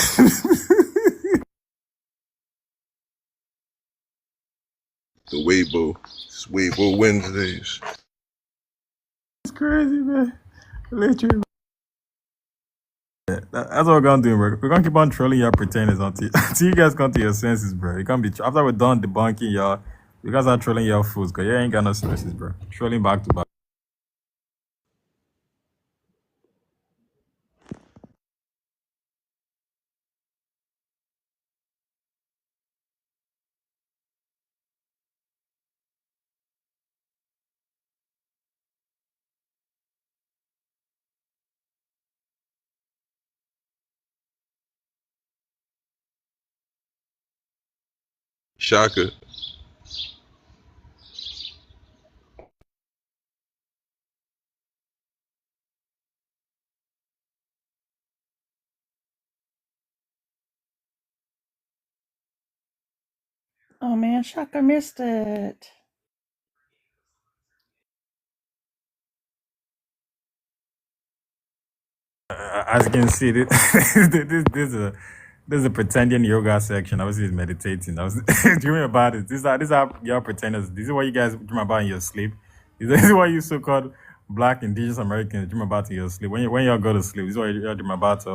The Weibo. It's Weibo Wednesdays. It's crazy, man. Literally. That's what we're gonna do, bro. We're gonna keep on trolling your pretenders until you guys come to your senses, bro. You can't be after we're done debunking y'all. You guys are trolling your fools, cause you ain't got no senses, bro. Trolling back to back. Shaka. Oh man, Shaka missed it. As you can see, this is a pretending yoga section. Obviously, it's meditating. I was dreaming about it. These are your pretenders. This is what you guys dream about in your sleep. This is what you so-called Black Indigenous Americans dream about in your sleep. When y'all go to sleep, this is what you dream about.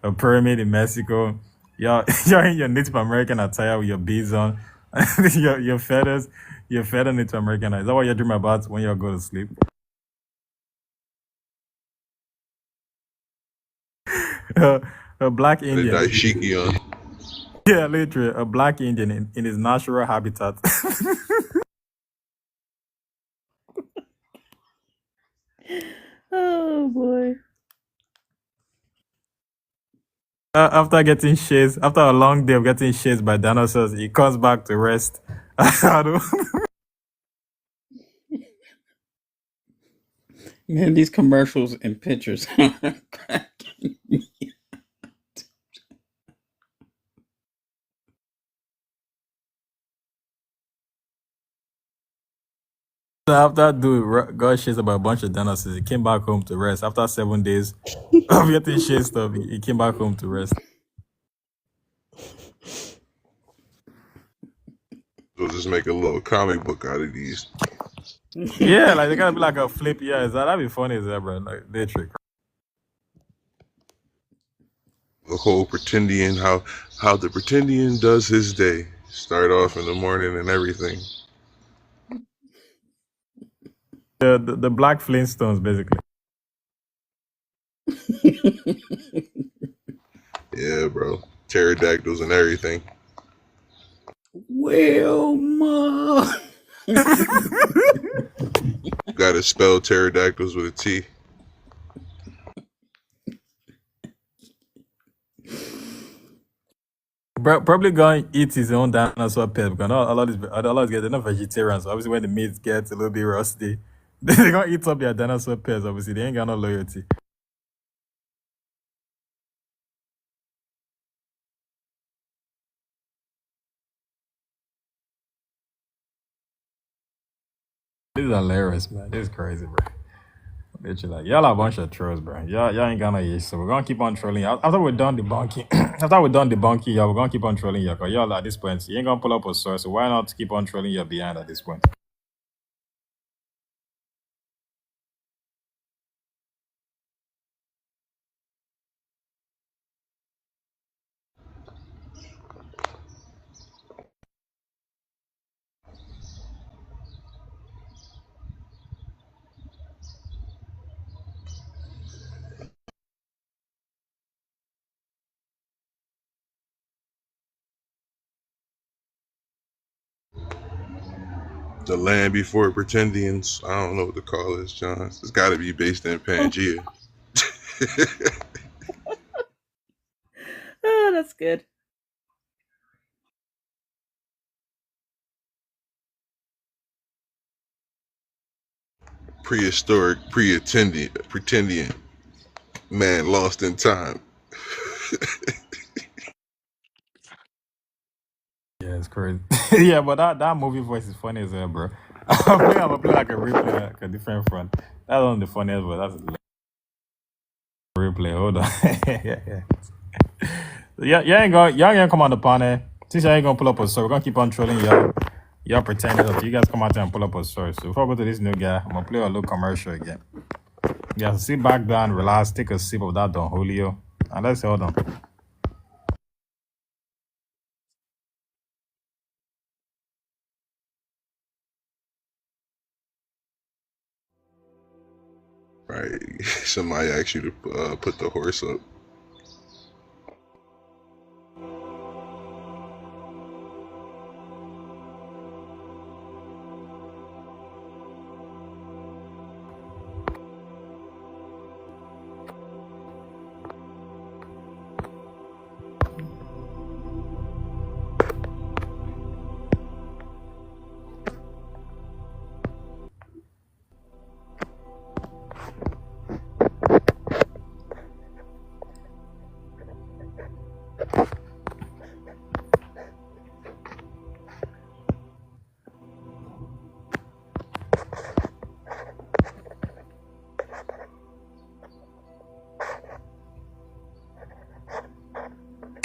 A pyramid in Mexico. You're in your Native American attire with your beads on, your feathers, your feather Native American. Is that what you dream about when you go to sleep? A Black The Indian. Daishiki on. Yeah, literally, a Black Indian in his natural habitat. Oh boy. After getting chased, after a long day of getting chased by dinosaurs, he comes back to rest. I don't- Man, these commercials and pictures. After dude got chased by a bunch of dinosaurs, he came back home to rest. After 7 days of getting chased up, he came back home to rest. We'll just make a little comic book out of these. Yeah, like they gotta be like a flip. Yeah, that'd be funny as that, bro. Like literally. The whole pretendian, how the pretendian does his day. Start off in the morning and everything. The Black Flintstones, basically. Yeah, bro. Pterodactyls and everything. Wilma. Gotta spell pterodactyls with a T. Probably going to eat his own dinosaur pet because a lot of these guys, they're not vegetarians. So obviously, when the meat gets a little bit rusty, they're gonna eat up their dinosaur pets. Obviously, they ain't got no loyalty. This is hilarious, man. This is crazy, bro. Literally, like y'all are a bunch of trolls, bro. Y'all ain't got no use. So we're gonna keep on trolling. After we're done debunking, after we're done debunking, y'all, we're gonna keep on trolling y'all. Cause y'all at this point, you ain't gonna pull up a source. So why not keep on trolling your behind at this point? The land before pretendians. I don't know what to call this, John. It's gotta be based in Pangea. Oh, that's good. prehistoric, pretending man lost in time. Yeah, it's crazy. Yeah, but that movie voice is funny as hell, bro. I'm gonna play like a replay, like a different front. That's one of the funniest, but that's a replay. Hold on. Yeah, y'all ain't come on the panel. Since y'all ain't gonna pull up a story, we're gonna keep on trolling y'all. Y'all pretending that you guys come out there and pull up a story. So before I go to this new guy, I'm gonna play a little commercial again. Yeah, so sit back down, relax, take a sip of that Don Julio, and let's hold on. Right. Somebody asked you to put the horse up.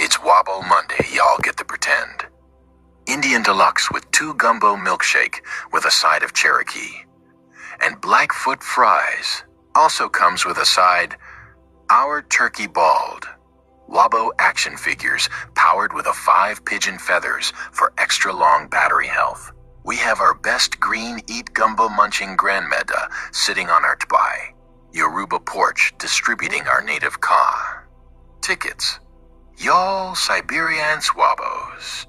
It's Wobble Monday, y'all get the pretend. Indian Deluxe with 2 gumbo milkshake with a side of Cherokee. And Blackfoot fries also comes with a side, Our Turkey Bald. Wabo action figures powered with a 5 pigeon feathers for extra long battery health. We have our best green eat gumbo munching grandmother sitting on our tbai. Yoruba porch distributing our native ka. Tickets. Y'all Siberian swabos.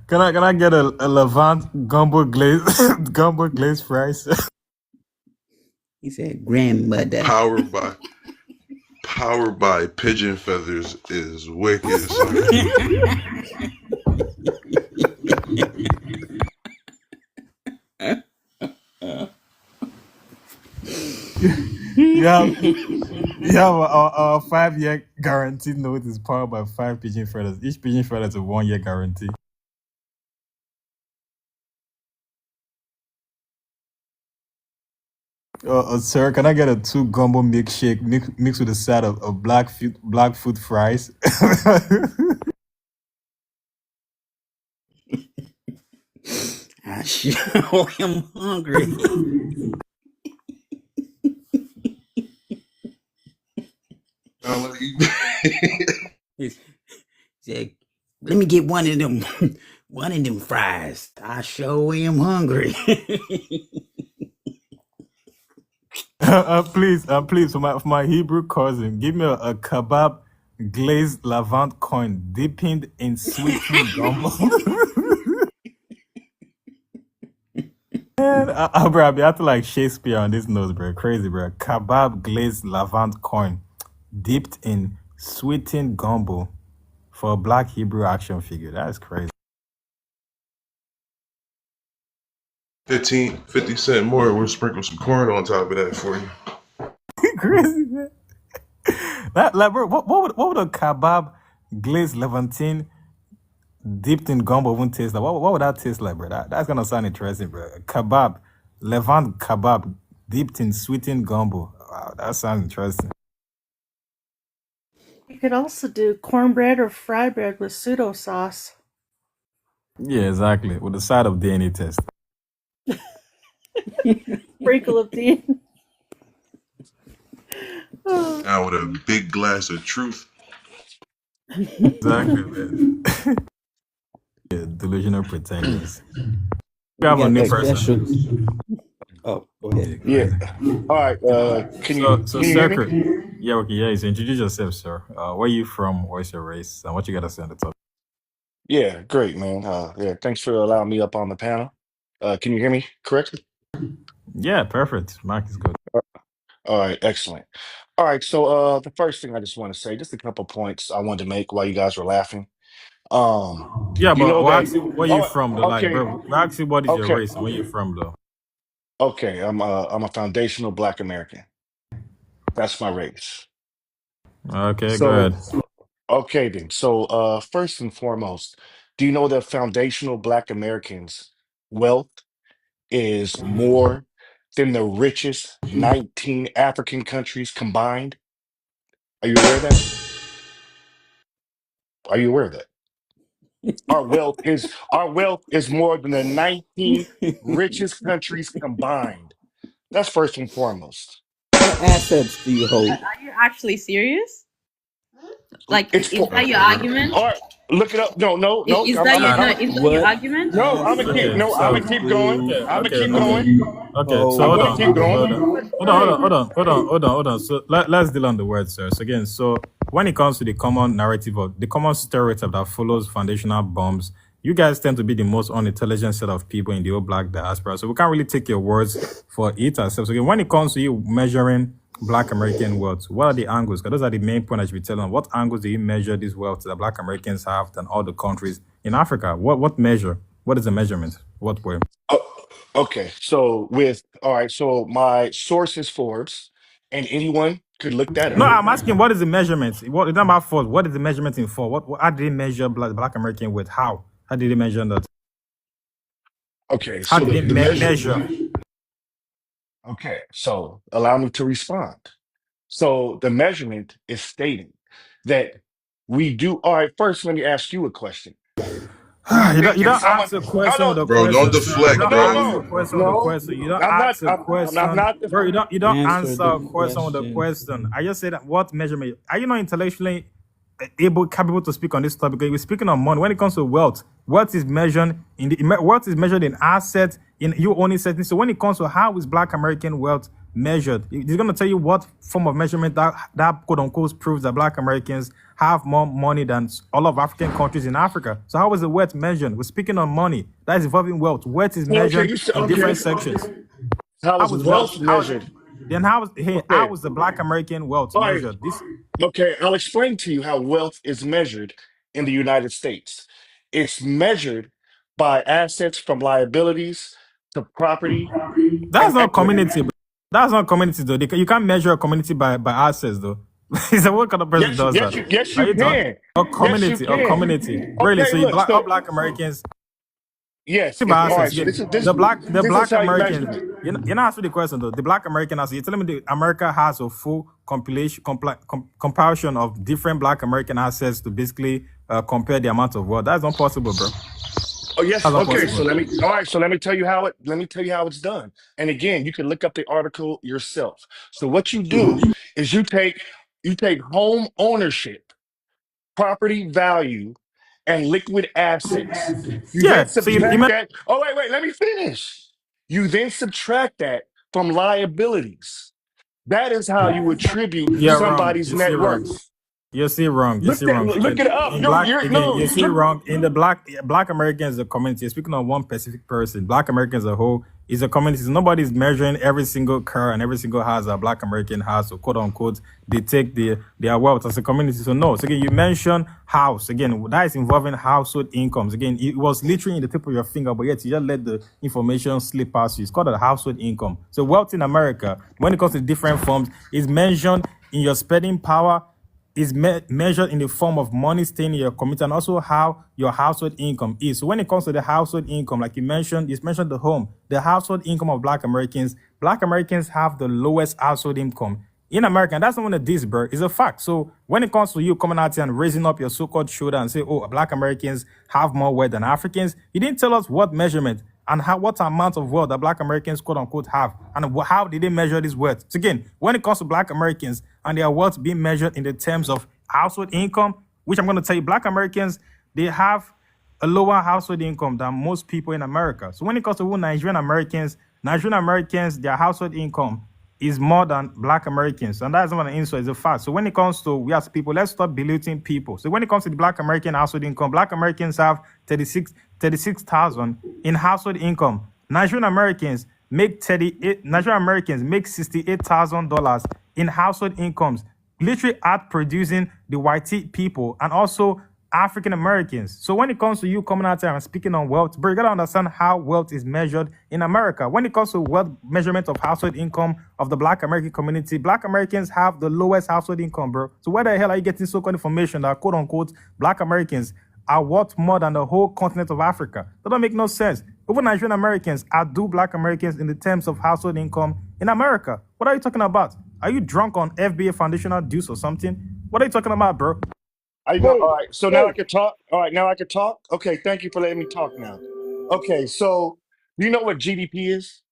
Can I get a Levant gumbo glaze gumbo glaze fries? He said grandmother. Powered by pigeon feathers is wicked, son. Yeah, our 5-year guaranteed note is powered by 5 pigeon feathers. Each pigeon feather is a 1-year guarantee. Sir, can I get a 2 gumbo milkshake mixed with a side of Blackfoot fries? I sure am hungry. He said, "Let me get one of them, one of them fries. I sure am hungry." Please, for my Hebrew cousin, give me a kebab glazed lavant coin dipped in sweetened gumbo. Man, bro, I be acting like Shakespeare on this nose, bro. Crazy, bro. Kebab glazed lavant coin dipped in sweetened gumbo for a black Hebrew action figure. That's crazy. 50 cent more. We'll sprinkle some corn on top of that for you. Crazy, man. Bro, what would a kebab glazed Levantine dipped in gumbo even taste like? What would that taste like, bro? That's gonna sound interesting, bro. Kebab, Levant kebab dipped in sweetened gumbo. Wow, that sounds interesting. You could also do cornbread or fry bread with pseudo sauce. Yeah, exactly. With a side of DNA test. Sprinkle of DNA. Now with a big glass of truth. Exactly, man. Yeah, delusional pretenders. We We have a got new a person. special. Oh, go ahead. Yeah. All right. Can you hear me? Circuit. Yeah, okay, yeah. So introduce yourself, sir. Where you from? What's your race? And what you got to say on the top? Yeah, great, man. Yeah, thanks for allowing me up on the panel. Can you hear me correctly? Yeah, perfect. Mark is good. All right, excellent. All right, so the first thing I just want to say, just a couple points I wanted to make while you guys were laughing. Um, Yeah, you but know we'll that. ask you where you Oh, from though. Like, okay, bro, we'll ask you what is your okay, race and where you from though. okay. I'm a foundational Black American. That's my race. Okay, go So, ahead. okay then. So, first and foremost, do you know that foundational Black Americans' wealth is more than the richest 19 African countries combined? Are you aware of that? Are you aware of that? Our wealth is more than the 19 richest countries combined. That's first and foremost. What assets do you hold? Are you actually serious? Like, It's is for that your Okay, bro. argument? all right. Look it up. No, no, no. Is I'm that I'm your Nah, no? I'm Is that your What argument? no. I'm gonna keep okay, assets no. I'm so gonna keep going. do I'm gonna okay, keep okay, going. okay. So I'm hold gonna on, keep hold? going. hold on. So let's deal on the words, sir. So again, so when it comes to the common narrative or the common stereotype that follows foundational bombs, you guys tend to be the most unintelligent set of people in the old black diaspora. So we can't really take your words for it ourselves. So again, when it comes to you measuring Black American wealth, what are the angles? Because those are the main point I should be telling. What angles do you measure this wealth that Black Americans have than all the countries in Africa? What measure? What is the measurement? What way? Oh, okay. So with all right. So my source is Forbes, and anyone could look that No, up. I'm asking what is the measurement? What it's not about for? What is the measurement in for? How did they measure Black American with? How? How did they measure that? Okay. How So did the they the measure. measure? Okay. So allow me to respond. So the measurement is stating that we do. All right, first, let me ask you a question. Do you You don't think you if don't someone, ask a no, question no, with a Bro, don't question, sir. You deflect, don't no, bro. ask a no, question with a no, question. You don't I'm not, ask a I'm question. not, Bro, you don't Answer answer the a question with a question. question. I just said what measurement. Are you not intellectually capable to speak on this topic? Because we're speaking on money. When it comes to wealth, wealth is measured in wealth is measured in assets, in you owning certain. So when it comes to how is Black American wealth measured, it's going to tell you what form of measurement that quote unquote proves that Black Americans have more money than all of African countries in Africa. So how is the wealth measured? We're speaking on money that is involving wealth. Wealth is okay, measured you said, in okay, different sections. how is How is wealth? wealth measured? How Okay, is the Black American wealth all right, measured? This okay, I'll explain to you how wealth is measured in the United States. It's measured by assets from liabilities to property that's and not equity. community. Bro. That's not community though. You can't measure a community by access though. Is that what kind of person does that? Yes, Are you you talking? can. A Yes, you community, a can. community. Really? Okay, So you look, black all so Black Americans yes, if by all access. right, so Again, this is this the this is Black how you measure Americans. it. You're not asking the question though. The Black American assets. You're telling me the America has a full compilation of different Black American assets to basically compare the amount of wealth. That's not possible, bro. Oh yes, That's not okay. possible. So let me tell you how it's done. And again, you can look up the article yourself. So what you do is you take home ownership, property value, and liquid assets. You then Yeah. So subtract that. Oh wait, let me finish. You then subtract that from liabilities. That is how you attribute you're wrong. somebody's You see net wrong. worth. You see wrong. You see wrong. Look Again, it up. in black again, No, you see wrong. In the black Americans, a community. Speaking of one specific person, Black Americans as a whole is a community. So nobody's measuring every single car and every single house that Black American has, so quote unquote, they take their wealth as a community. So no. So again, you mentioned house. Again, that is involving household incomes. Again, it was literally in the tip of your finger, but yet you just let the information slip past you. It's called a household income. So wealth in America, when it comes to different forms, is mentioned in your spending power is measured in the form of money staying in your community and also how your household income is. So when it comes to the household income, like you mentioned, it's mentioned the home, the household income of Black Americans have the lowest household income in America. And that's not one of this, bro. It's a fact. So when it comes to you coming out here and raising up your so-called shoulder and say, oh, Black Americans have more wealth than Africans, you didn't tell us what measurement and what amount of wealth that Black Americans quote unquote have, and how did they measure this wealth? So again, when it comes to Black Americans and their wealth being measured in the terms of household income, which I'm going to tell you, Black Americans, they have a lower household income than most people in America. So when it comes to Nigerian Americans, their household income is more than Black Americans, and that's not an insult; it's a fact. So when it comes to we as people, let's stop belittling people. So when it comes to the Black American household income, Black Americans have 36,000 in household income. Nigerian Americans, make 38 Nigerian Americans make $68,000 in household incomes, literally out producing the white people and also African Americans. So when it comes to you coming out there and speaking on wealth, bro, you gotta understand how wealth is measured in America. When it comes to wealth measurement of household income of the Black American community, Black Americans have the lowest household income, bro. So where the hell are you getting so-called information that quote unquote Black Americans are worth more than the whole continent of Africa? That don't make no sense. Even Nigerian Americans outdo Black Americans in the terms of household income in America. What are you talking about? Are you drunk on FBA foundational dues or something? What are you talking about, bro? I know. All right. So now I can talk. All right. Now I can talk. Okay. Thank you for letting me talk now. Okay. So do you know what GDP is?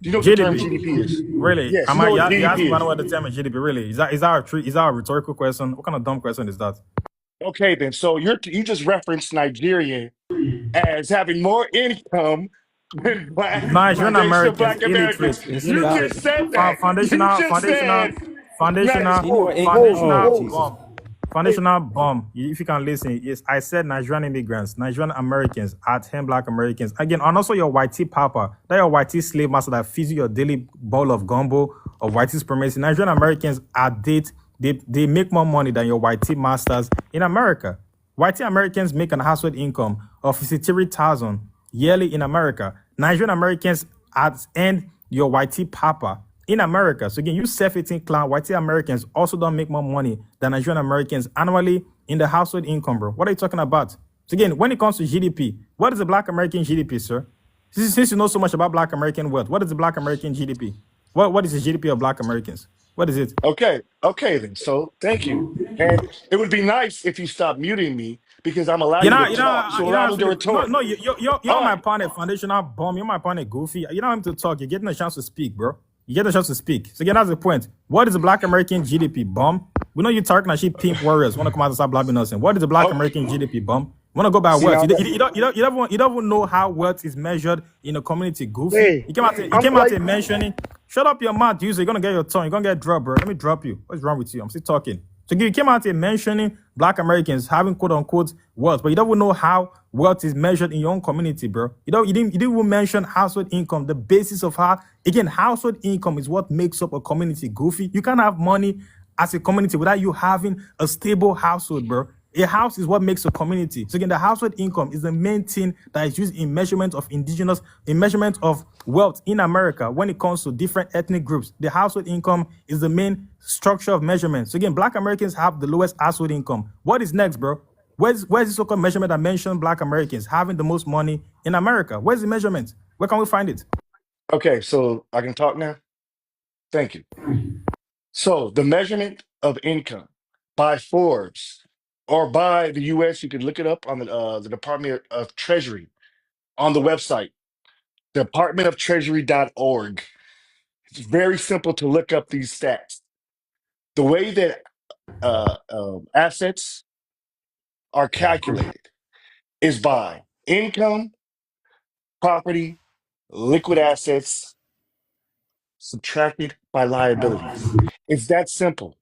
Do you know what the term GDP is? GDP. Really? Yes. Am You I know what you asking GDP me is? what the term is GDP? Really? Is that a rhetorical question? What kind of dumb question is that? Okay. Then. So you just referenced Nigeria as having more income than Nigerian foundational Americans Black Americans. illiterate. It's You about just said that. You Foundational, just foundational, said. foundational, you know what foundational Jesus. bomb. Foundational bomb. If you can listen, yes, I said Nigerian immigrants, Nigerian Americans, are 10 Black Americans. Again, and also your white papa, that your white slave master that feeds you your daily bowl of gumbo of white supremacy. Nigerian Americans are they make more money than your white masters in America. White Americans make an household income of 53,000 yearly in America. Nigerian Americans earn your white papa in America. So again, you self-eating clown, white Americans also don't make more money than Nigerian Americans annually in the household income, bro. What are you talking about? So again, when it comes to GDP, what is the Black American GDP, sir? Since you know so much about Black American wealth, what is the Black American GDP? What is the GDP of Black Americans? What is it? Okay. Okay. Then. So thank you. And it would be nice if you stopped muting me because I'm allowing You you know, to talk. So you know, allow me to actually, no, retort. no, you're All on my right. planet foundational bomb. You're my planet goofy. You don't have to talk. You're getting a chance to speak, bro. You get a chance to speak. So again, that's the point. What is the Black American GDP bomb? We know you're talking about shit pimp warriors. Want to come out and start blabbing us? And what is the Black Okay. American GDP bomb? Want to go by See wealth? now that. You don't even know how wealth is measured in a community. Goofy. Hey, You came out. You I'm came out like, here mentioning. Shut up your mouth, user. You're gonna get your tongue. You're gonna get dropped, bro. Let me drop you. What's wrong with you? I'm still talking. So you came out here mentioning Black Americans having quote unquote wealth, but you don't even know how wealth is measured in your own community, bro. You didn't even mention household income, the basis of how again household income is what makes up a community. Goofy. You can't have money as a community without you having a stable household, bro. A house is what makes a community. So again, the household income is the main thing that is used in measurement of indigenous, in measurement of wealth in America. When it comes to different ethnic groups, the household income is the main structure of measurement. So again, Black Americans have the lowest household income. What is next, bro? Where's the so-called measurement that mentioned Black Americans having the most money in America? Where's the measurement? Where can we find it? Okay. So I can talk now. Thank you. So the measurement of income by Forbes or by the U.S., you can look it up on the Department of Treasury on the website, departmentoftreasury.org. It's very simple to look up these stats. The way that assets are calculated is by income, property, liquid assets subtracted by liabilities. It's that simple.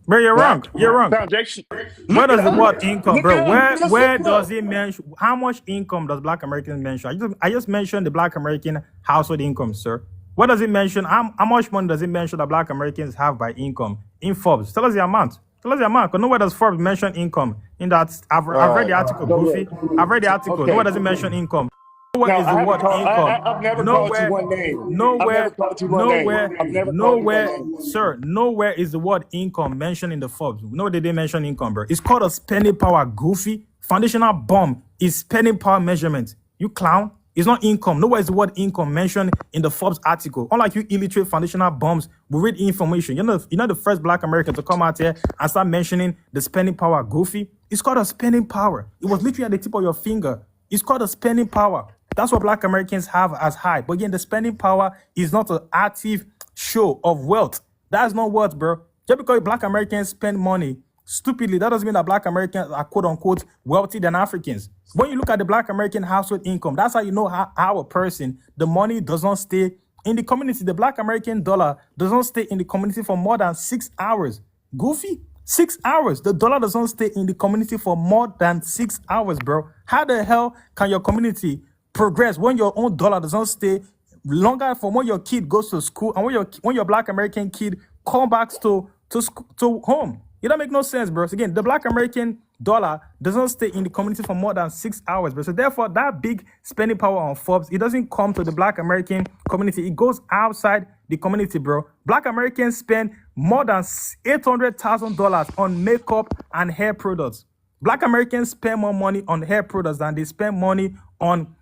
Bro, you're wrong. Black You're wrong. foundation. Where Look it does the up. word income, Look bro? it up. Just look Where it does up. it mention? How much income does Black Americans mention? I just mentioned the Black American household income, sir. What does it mention? How much money does it mention that Black Americans have by income in Forbes? Tell us the amount. Tell us the amount. Because nowhere does Forbes mention income in that. All I've read right. the article, So Goofy. look. I've read the article. Nowhere Okay. does it mention income. Nowhere Now is I the haven't word called. I've income. never called you Nowhere, one name. I've never nowhere, called you one name. nowhere, I've never called you one nowhere, name. sir, nowhere is the word income mentioned in the Forbes. No, they didn't mention income, bro. It's called a spending power, Goofy. Foundational bomb is spending power measurement. You clown. It's not income. Nowhere is the word income mentioned in the Forbes article. Unlike you illiterate foundational bombs, we read information. You're not the first Black American to come out here and start mentioning the spending power, Goofy. It's called a spending power. It was literally at the tip of your finger. It's called a spending power. That's what Black Americans have as high. But again, the spending power is not an active show of wealth. That's not wealth, bro. Just because Black Americans spend money stupidly, that doesn't mean that Black Americans are quote unquote wealthy than Africans. When you look at the Black American household income, that's how you know how a person, the money does not stay in the community. The Black American dollar does not stay in the community for more than 6 hours. Goofy. 6 hours. The dollar does not stay in the community for more than 6 hours, bro. How the hell can your community progress when your own dollar does not stay longer from when your kid goes to school and when your Black American kid come back to home. It don't make no sense, bro. So again, the Black American dollar doesn't stay in the community for more than 6 hours, bro. So therefore, that big spending power on Forbes, it doesn't come to the Black American community. It goes outside the community, bro. Black Americans spend more than $800,000 on makeup and hair products. Black Americans spend more money on hair products than they spend money on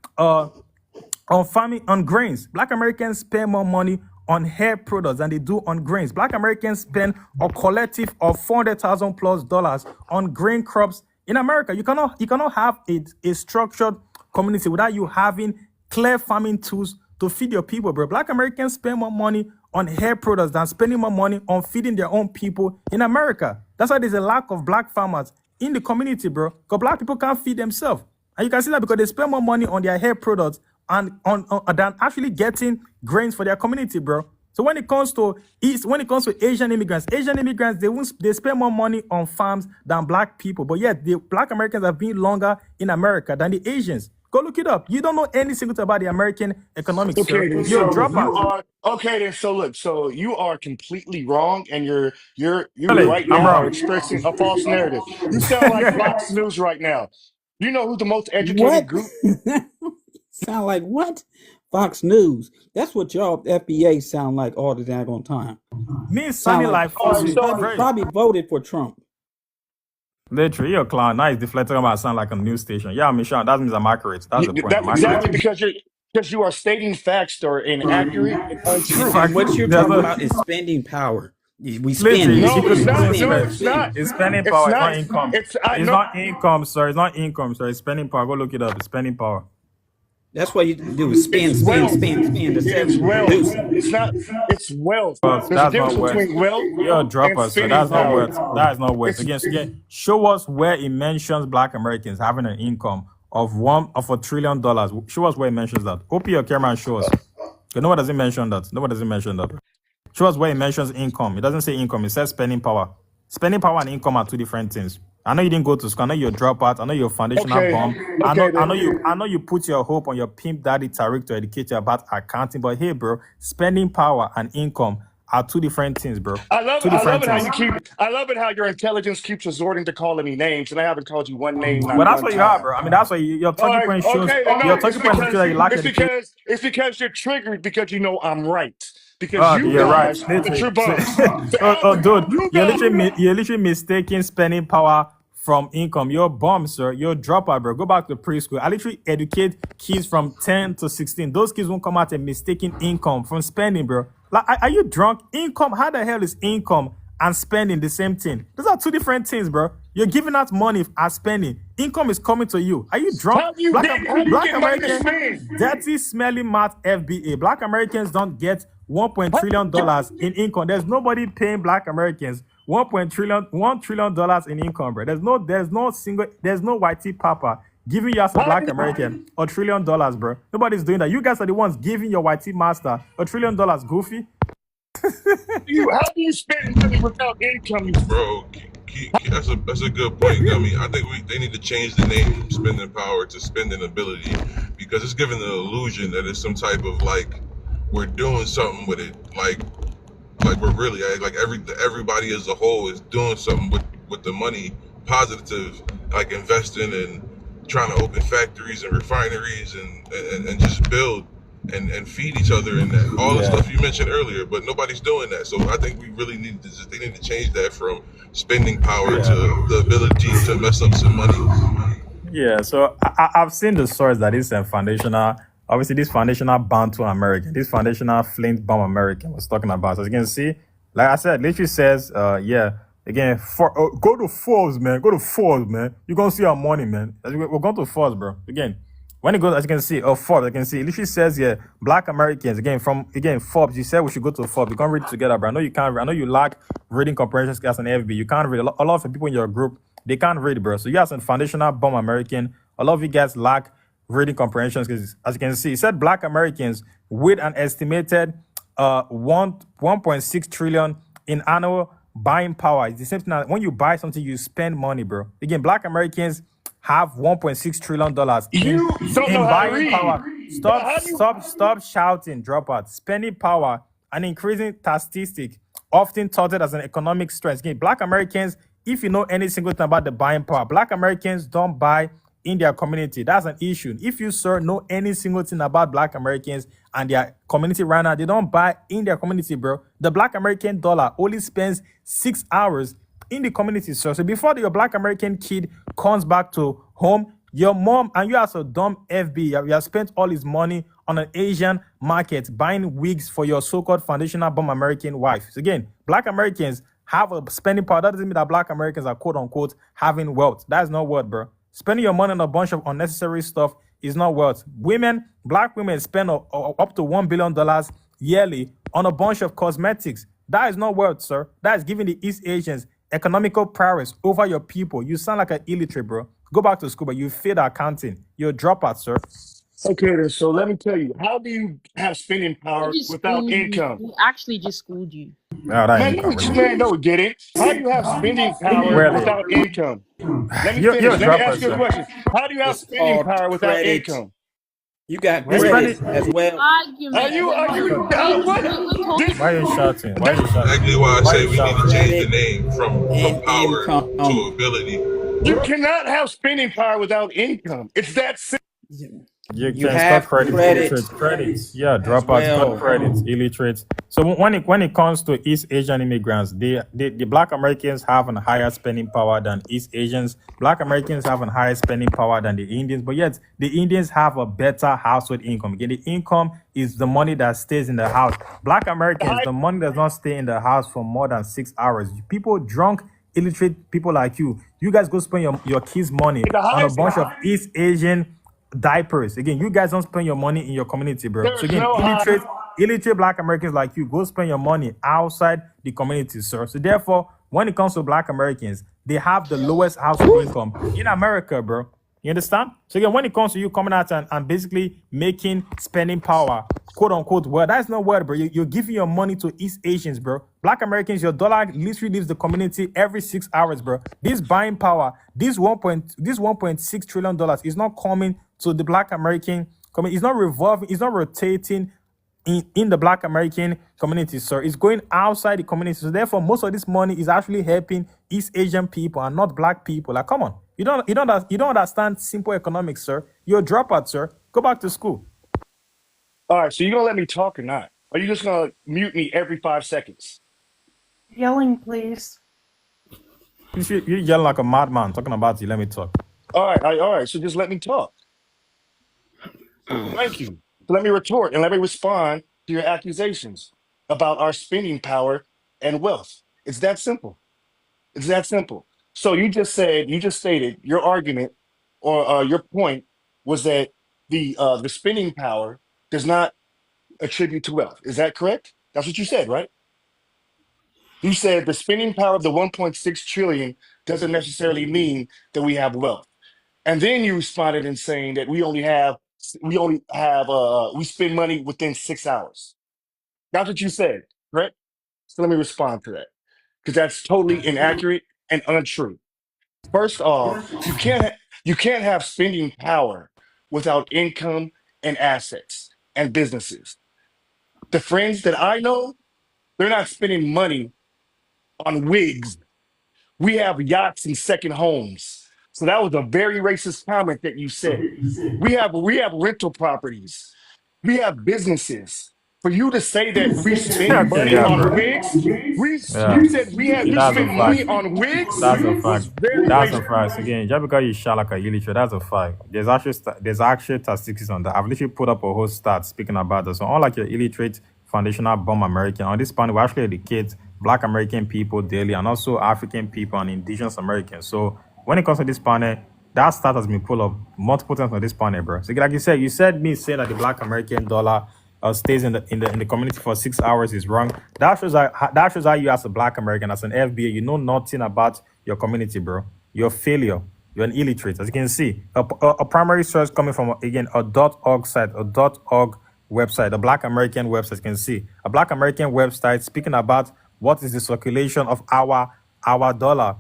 farming, on grains. Black Americans spend more money on hair products than they do on grains. Black Americans spend a collective of $400,000 plus dollars on grain crops in America. You cannot have a structured community without you having clear farming tools to feed your people, bro. Black Americans spend more money on hair products than spending more money on feeding their own people in America. That's why there's a lack of black farmers in the community, bro. Because black people can't feed themselves. And you can see that because they spend more money on their hair products and on than actually getting grains for their community, bro. So when it comes to Asian immigrants, they spend more money on farms than black people. But yet the Black Americans have been longer in America than the Asians. Go look it up. You don't know any single thing about the American economics, sir. Okay, then You're a so you dropout. are okay. Then so look, so you are completely wrong, and you Really, right I'm now are wrong. expressing a false narrative. You sound like Fox News right now. You know who the most educated What? group? Sound like what? Fox News. That's what y'all FBA sound like all the daggone time. Me Sound sounding like like All Fox right, is so great. probably voted for Trump. Literally, you're a clown. Now he's deflecting about sound like a news station. Yeah, I'm sure that means I'm accurate. That's the point. that's I'm exactly accurate. because you are stating facts that are inaccurate and untrue. And Fact, what you're there's talking a about is spending power. We spend, literally we you No, could it's spend, we put not. in No, spend, we spend. it's not. spend. It's spending It's power. It's not not. income. It's I It's no. not income, sir. It's not income, sir. It's spending power. Go look it up. It's spending power. That's what you do is spend, It's spend, wealth. spend, spend. The It is seven wealth. deuces. It's not. It's wealth. Well, There's a that's difference not worth. between wealth You're a and dropper, sir. spending That's not power. worth. That is not worth. It's Again, show us where it mentions Black Americans having an income of $1 trillion. Show us where it mentions that. Open your camera and show us. Okay, nobody doesn't mention that. Nobody doesn't mention that. Show us where it mentions income. It doesn't say income. It says spending power. Spending power and income are two different things. I know you didn't go to school. I know you're a dropout. I know you're a foundational okay. bomb. Okay, I know you put your hope on your pimp daddy Tariq to educate you about accounting. But hey, bro, spending power and income are two different things, bro. Two I love different it how things. you keep. I love it how your intelligence keeps resorting to calling me names, and I haven't called you one name, But not that's one what you are, time. bro. I mean, that's why your All talking right, point shows okay. Then your no, talking point shows that you lack education. it's because you're triggered because you know I'm right. Because you You're right. guys, the Literally. true bums, the average, Dude, you guys. you're literally mistaking spending power from income. You're a bum, sir. You're a dropout, bro. Go back to preschool. I literally educate kids from 10 to 16. Those kids won't come out and mistaking income from spending, bro. Like, are you drunk? Income? How the hell is income and spending the same thing? Those are two different things, bro. You're giving out money as spending. Income is coming to you. Are you drunk? How do you Black get money to Americans, spend? dirty, smelly mouth FBA. Black Americans don't get $1 trillion in income. There's nobody paying Black Americans $1 trillion in income, bro. There's no whitey papa giving you as a How Black do American $1 trillion, bro. Nobody's doing that. You guys are the ones giving your whitey master $1 trillion, goofy. how do you spend money without income? Bro, that's a good point, Gummy. I think they need to change the name from spending power to spending ability, because it's giving the illusion that it's some type of like we're doing something with it, like we're really like everybody as a whole is doing something with the money, positive, like investing and trying to open factories and refineries and just build and feed each other and all the stuff you mentioned earlier, but nobody's doing that. So I think we really need to they need to change that from spending power to the ability to mess up some money. Yeah, so I've seen the source that is foundational. Obviously, this foundational Bantu American, this foundational Flint bomb American was talking about. So as you can see, like I said, literally says, again, go to Forbes, man. Go to Forbes, man. You're going to see our money, man. We're going to Forbes, bro. Again, when it goes, as you can see, Forbes, I can see, it literally says, Black Americans, Forbes, you said we should go to Forbes. You can't read it together, bro. I know you can't read. I know you lack reading comprehension skills on FB. You can't read. A lot of the people in your group, they can't read, bro. So you guys are foundational bomb American. A lot of you guys lack reading comprehension skills. As you can see, it said Black Americans with an estimated 1.6 trillion in annual buying power. It's the same thing that when you buy something, you spend money, bro. Again, Black Americans have $1.6 trillion You don't know how to buying read. power. Bro, how do you Stop shouting, dropout. Spending power, an increasing statistic, often touted as an economic strength. Again, black Americans, if you know any single thing about the buying power, black Americans don't buy in their community. That's an issue. If you, sir, know any single thing about black Americans and their community right now, they don't buy in their community, bro. The black American dollar only spends 6 hours in the community, sir. So before your black American kid comes back to home, your mom and you as a dumb FB, you have spent all his money on an Asian market buying wigs for your so-called foundational bomb American wife. So again, black Americans have a spending power. That doesn't mean that black Americans are quote unquote having wealth. That's not what, bro. Spending your money on a bunch of unnecessary stuff is not wealth. Black women spend up to $1 billion yearly on a bunch of cosmetics. That is not wealth, sir. That is giving the East Asians economical prowess over your people. You sound like an illiterate, bro. Go back to school, but you failed accounting. You're a dropout, sir. okay then? So let me tell you, how do you have spending He power just without schooled you. income? He actually just schooled you. Oh, that Man, income, no, get it. How do you have spending power really? without income? Let me You're a finish. Let me ask dropout, you a sir. question. How do you have It's spending called power without credit. income? You got You're Wait, credit spending. as well. Argument. what? We're talking. This, Why are you shouting? Why are you shouting? Exactly why I Why are say you we need to shouting? change the Credit name from and power to income. ability. you cannot have spending power without income. It's that simple. You You can stop have credit, illiterate credit credits. Yeah, as dropouts, got well. credits, illiterates. So when it comes to East Asian immigrants, the Black Americans have a higher spending power than East Asians. Black Americans have a higher spending power than the Indians, but yet the Indians have a better household income. Again, the income is the money that stays in the house. Black Americans, High the money does not stay in the house for more than 6 hours. People drunk, illiterate people like you guys go spend your kids' money the on a highest. bunch of East Asian diapers. Again, you guys don't spend your money in your community, bro. So There's again, no high. illiterate black Americans like you go spend your money outside the community, sir. So therefore, when it comes to black Americans, they have the lowest household income in America, bro. You understand? So again, when it comes to you coming out and basically making spending power, quote unquote, word, that's not word, bro. You're giving your money to East Asians, bro. Black Americans, your dollar literally leaves the community every 6 hours, bro. This buying power, this 1.6 trillion dollars is not coming to the black American community. It's not revolving, it's not rotating in the black American community, sir. It's going outside the community. So therefore, most of this money is actually helping East Asian people and not black people. Like, come on. You don't understand simple economics, sir. You're a dropout, sir. Go back to school. All right, so you gonna let me talk or not? Or you just gonna mute me every 5 seconds? Yelling, please. You're yelling like a madman talking about you. Let me talk. All right. So just let me talk. Thank you. So let me retort and let me respond to your accusations about our spending power and wealth. It's that simple. It's that simple. So you just stated your argument or your point was that the spending power does not attribute to wealth. Is that correct? That's what you said, right? You said the spending power of the 1.6 trillion doesn't necessarily mean that we have wealth. And then you responded in saying that we spend money within 6 hours. That's what you said, correct? So let me respond to that because that's totally inaccurate and untrue. First off, you can't have spending power without income and assets and businesses. The friends that I know, they're not spending money on wigs. We have yachts and second homes. So that was a very racist comment that you said. We have rental properties. We have businesses. For you to say that we spend Okay, money yeah, on bro. wigs, Yeah. you said Yeah, you that's a spend money fact. on wigs That's a was fact. very That's a racist. fact. Again, just because you shout like a illiterate, that's a fact. There's actually statistics on that. I've literally put up a whole stat speaking about this. So unlike your illiterate foundational bomb American, on this panel we actually educate black American people daily and also African people and indigenous Americans. So when it comes to this panel, that stat has been pulled up multiple times on this panel, bro. So like you said me saying that the black American dollar stays in the community for 6 hours is wrong. That shows how you as a black American, as an FBA, you know nothing about your community, bro. You're a failure. You're an illiterate. As you can see, a primary source coming from again a .org site, a .org website, a Black American website. You can see a Black American website speaking about what is the circulation of our dollar.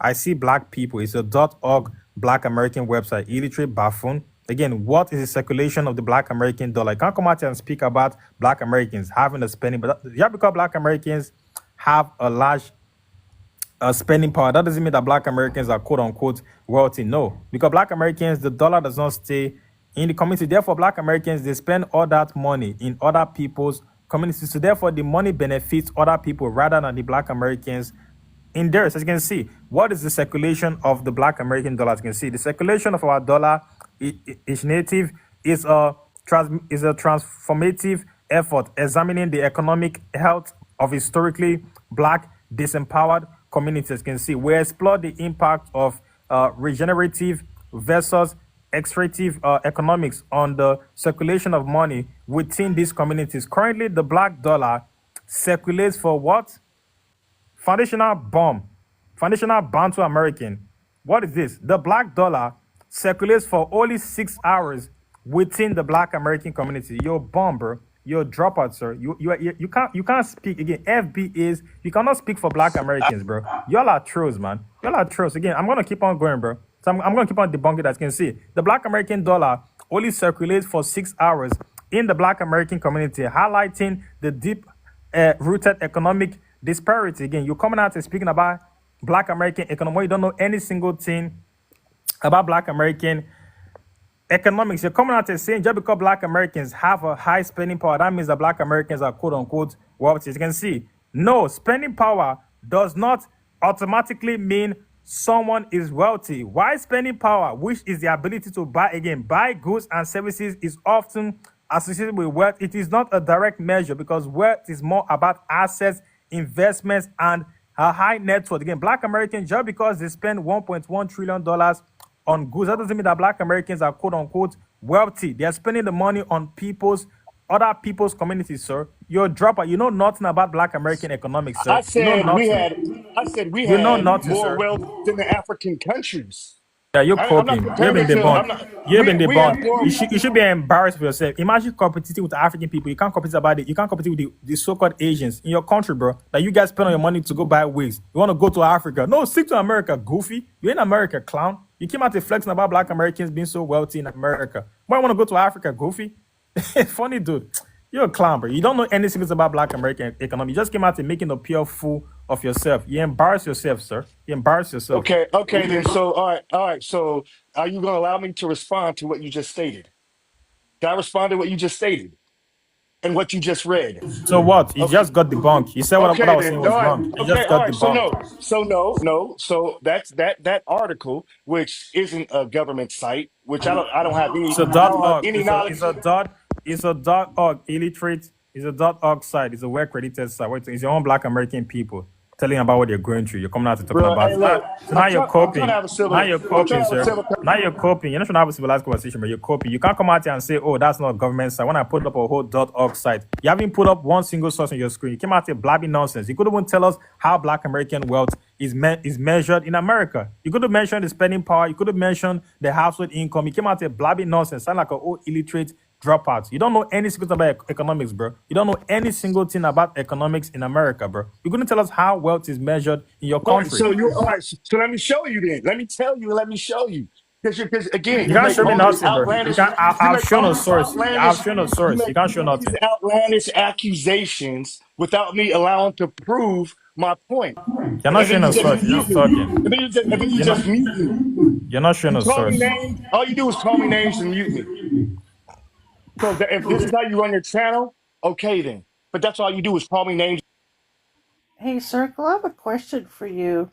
I see black people. It's a .org Black American website. Illiterate buffoon. Again, what is the circulation of the Black American dollar? You can't come out here and speak about Black Americans having a spending, but just because Black Americans have a large spending power, that doesn't mean that Black Americans are quote unquote wealthy. No, because Black Americans, the dollar does not stay in the community. Therefore, Black Americans, they spend all that money in other people's communities. So therefore, the money benefits other people rather than the Black Americans in there. As you can see, what is the circulation of the Black American dollar? As you can see, the circulation of our dollar is native is a transformative effort examining the economic health of historically Black disempowered communities. As you can see, we explore the impact of regenerative versus extractive economics on the circulation of money within these communities. Currently, the Black dollar circulates for what? Foundational bomb. Foundational Bantu American. What is this? The Black dollar circulates for only 6 hours within the Black American community. You're a bomb, bro. You're a dropout, sir. You can't speak again. FB is you cannot speak for Black Americans, bro. Y'all are trolls, man. Y'all are trolls. Again, I'm gonna keep on going, bro. So I'm gonna keep on debunking that. As you can see, the Black American dollar only circulates for 6 hours in the Black American community, highlighting the deep rooted economic disparity. Again, you're coming out and speaking about Black American economy. You don't know any single thing about Black American economics. You're coming out and saying just because Black Americans have a high spending power, that means that Black Americans are quote unquote wealthy. As you can see, no, spending power does not automatically mean someone is wealthy. Why spending power, which is the ability to buy goods and services, is often associated with wealth. It is not a direct measure because wealth is more about assets, investments, and a high net worth. Again, Black Americans, just because they spend $1.1 trillion on goods, that doesn't mean that Black Americans are quote unquote wealthy. They are spending the money on other people's communities, sir. You're a dropper. You know nothing about Black American economics, sir. I You know said we nothing. had. I said we You know had nothing, more sir. wealth than the African countries. Yeah, you're I'm not coping. You've comparing been it to. I'm debunked. not. You've been We have debunked. more. You should be embarrassed for yourself. Imagine competing with African people. You can't compete about it. You can't compete with the so-called Asians in your country, bro. Like you guys spend on your money to go buy wigs. You want to go to Africa? No, stick to America, goofy. You're in America, clown. You came out to flexing about Black Americans being so wealthy in America. Why want to go to Africa, goofy? Funny dude. You're a clown, bro. You don't know anything about Black American economy. You just came out and making a pure fool of yourself. You embarrass yourself, sir. You embarrass yourself. Okay. Then so all right. So are you going to allow me to respond to what you just stated? Can I respond to what you just stated and what you just read? So what? You Okay. just got debunked. You said what I Okay was then. saying All was right. wrong. You Okay. just All got right. So debunked. no. So no. So that's that article, which isn't a government site, which So I dot don't have org any is knowledge. a dot org illiterate is a dot org site. It's a well credited site. It's your own Black American people telling about what they're going through. You're coming out and talking Bro, about hey, it. look. So now you're I'm trying to coping. have a Now civil. you're I'm trying coping, to have a sir. civil. Now you're coping. You're not trying to have a civilized conversation, but you're coping. You can't come out here and say, "Oh, that's not a government site." When I put up a whole dot .org site, you haven't put up one single source on your screen. You came out here blabbing nonsense. You couldn't even tell us how Black American wealth is measured in America. You could have mentioned the spending power. You could have mentioned the household income. You came out here blabbing nonsense, sound like an old illiterate dropout. You don't know any single thing about economics, bro. You don't know any single thing about economics in America, bro. You couldn't tell us how wealth is measured in your All right. country. So you. All right. So let me show you then. Let me tell you. Let me show you. Because again, You you can't make show me all these nothing, bro. You outlandish. can't. You I've make shown all a these source. I've outlandish. shown a You source. make You can't show all these nothing. outlandish accusations without me allowing to prove my point. You're not And then showing you a just source. You're mute just me. talking. And then you You're not. just mute me. You're not showing You a call me source. names. All you do is call me names and mute me. So if this is how you run your channel, okay then. But that's all you do is call me names. Hey, Circle, I have a question for you.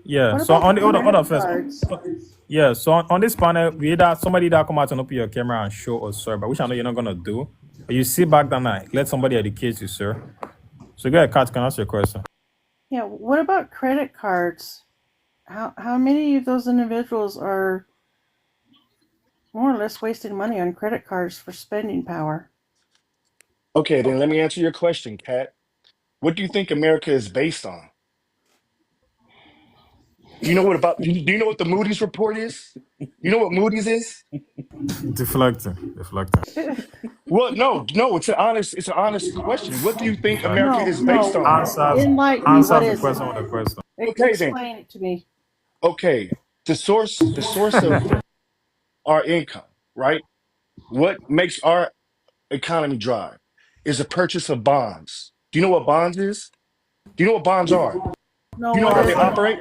Yeah. What So about on the hold credit on first. cards? Yeah. So on this panel, we either somebody that come out and open your camera and show us, sir. But which I know you're not gonna do. But you sit back down and let somebody educate you, sir. So go ahead, Kat, can I ask your question. Yeah, what about credit cards? How many of those individuals are more or less wasting money on credit cards for spending power? Okay, then let me answer your question, Kat. What do you think America is based on? Do you know what the Moody's report is? You know what Moody's is? Deflecting. Deflecting. Well, no, it's an honest question. What do you think Deflecting. America No, is based no. on? Answers Enlighten me. What answers the is it? question with a question. Okay, then. Explain it to me. Okay. The source of our income. right? What makes our economy drive is the purchase of bonds. Do you know what bonds is? Do you know what bonds are? No, Do you know what how is they it? operate?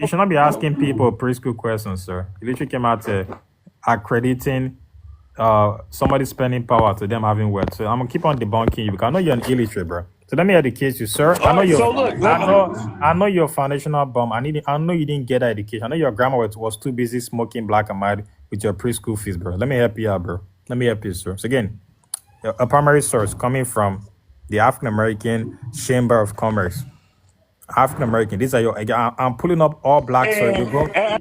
You should not be asking people preschool questions, sir. You literally came out accrediting somebody spending power to them having wealth. So I'm gonna keep on debunking you because I know you're an illiterate, bro. So let me educate you, sir. All right, so look, I know you're a foundational bum. I know you didn't get that education. I know your grandma was too busy smoking black and white with your preschool fees, bro. Let me help you out, bro. Let me help you, sir. So again, a primary source coming from the African American Chamber of Commerce. African American. These are your. Again, I'm pulling up all black. Sorry, and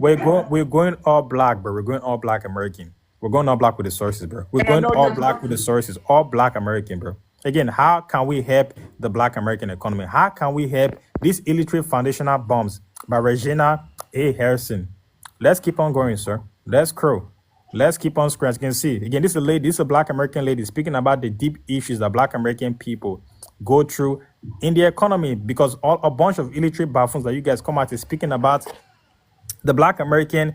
we're going all black, bro. We're going all black American. We're going all black with the sources, bro. We're I going know all you're black with the sources. All black American, bro. Again, how can we help the black American economy? How can we help these illiterate foundational bombs by Regina A. Harrison? Let's keep on going, sir. Let's crow. Let's keep on scratch. You can see again. This is a lady. This is a black American lady speaking about the deep issues that black American people go through in the economy because a bunch of illiterate buffoons that you guys come out is speaking about the black American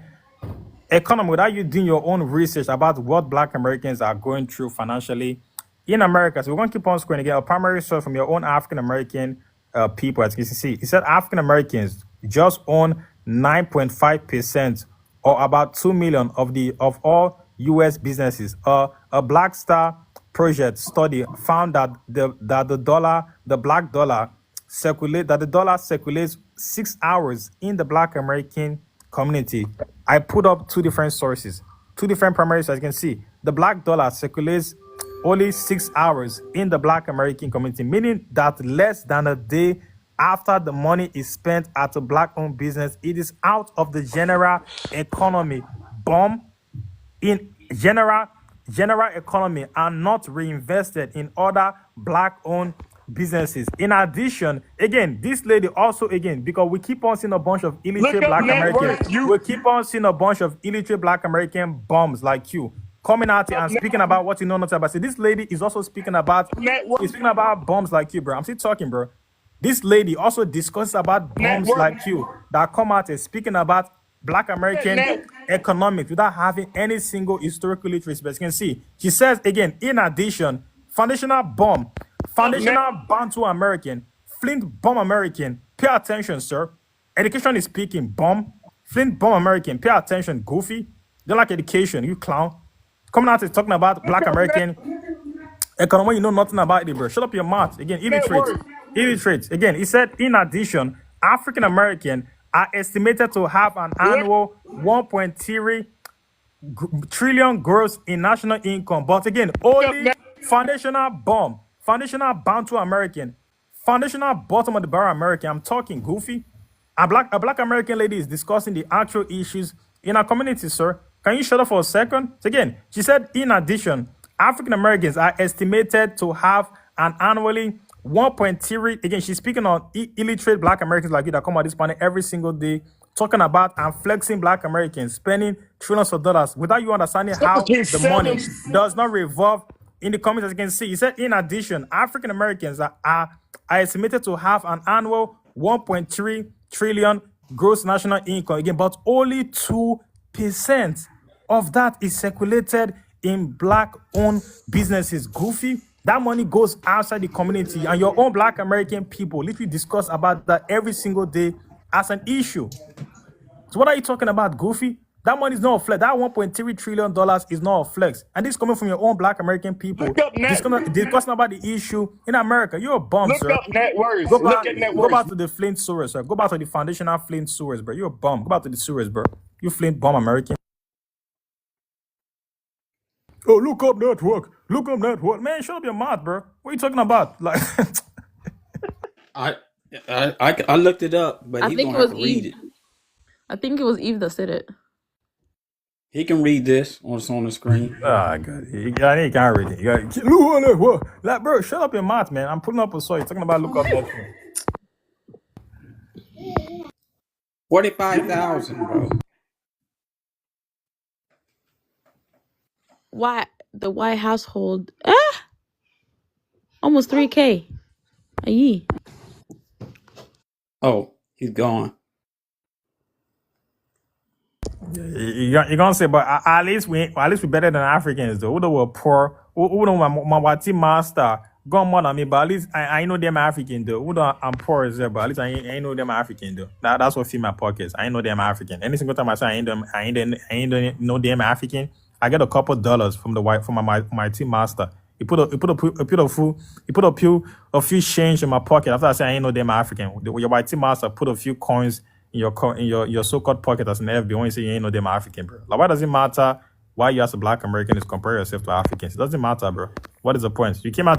economy without you doing your own research about what black Americans are going through financially in America. So we're going to keep on screen again. A primary source from your own African American people, as you can see. He said African Americans just own 9.5% or about 2 million of all US businesses. A Black Star project study found that the black dollar circulates 6 hours in the black American community. I put up two different sources, two different primary sources. As you can see, the black dollar circulates only 6 hours in the black American community, meaning that less than a day after the money is spent at a black-owned business, it is out of the general economy. Bomb in general economy and not reinvested in other black-owned businesses. In addition, again, this lady also, again, because we keep on seeing a bunch of look illiterate up black net Americans, worth. You we keep on seeing a bunch of illiterate black American bums like you coming out here up and speaking about what you know nothing about. See, this lady is also speaking about net worth. bums like you, bro. I'm still talking, bro. This lady also discusses about Net bums worth. like you that come out and speaking about black American Net. economics without having any single historical literacy. But you can see, she says again, in addition, foundational Bantu American, Flint bomb American, pay attention, sir. Education is speaking, bomb, Flint bomb American, pay attention, goofy. Don't like education, you clown. Coming out and talking about black American economy, you know nothing about it, bro. Shut up your mouth. Again, Net illiterate. worth. Illiterate. Again, he said, in addition, African American are estimated to have an Look annual 1.3 trillion gross in national income. But again, up only net. foundational Bantu American, foundational bottom of the barrel American. I'm talking goofy. A black American lady is discussing the actual issues in our community, sir. Can you shut up for a second? So again, she said, in addition, African Americans are estimated to have an annually 1.3. Again, she's speaking on illiterate black Americans like you that come on this panel every single day, talking about and flexing black Americans, spending trillions of dollars without you understanding how the money 7. does not revolve in the comments. As you can see, he said, in addition, African Americans are estimated to have an annual 1.3 trillion gross national income. Again, but only 2% of that is circulated in black-owned businesses. Goofy. That money goes outside the community, and your own black American people literally discuss about that every single day as an issue. So what are you talking about, Goofy? That money is not a flex. That $1.3 trillion is not a flex. And this is coming from your own black American people Look up net. discussing about the issue in America. You're a bum, Look sir. up net worth. Go Look back, at net go worth. back to the Flint sewers, sir. Go back to the foundational Flint sewers, bro. You're a bum. Go back to the sewers, bro. You Flint bum American. Oh, look up network. Look up network. Man, shut up your mouth, bro. What are you talking about? Like, I I looked it up, but I he's think gonna it have was to read Eve. it. I think it was Eve that said it. He can read this on the screen. ah, God. You can't read it. You got look up network. Like, bro, shut up your mouth, man. I'm putting up a soy. You're talking about look up network. 45,000, bro. Why the white household? Almost 3K a year. Oh, he's gone. You're gonna say, but at least we better than Africans though. Who the were poor, who don't my wati master gone more than me, but at least I know them African though. Who don't I'm poor as well, but at least I know them African though. That's what fill my pockets. I know them African. Any single time I say I ain't know them African, I get a couple dollars from the white from my team master. He put a few change in my pocket after I say I ain't know them African. Your white team master put a few coins in your so-called pocket as an FB when you say you ain't know them African, bro. Like, why does it matter why you as a black American is compare yourself to Africans? It doesn't matter, bro. What is the point? You came out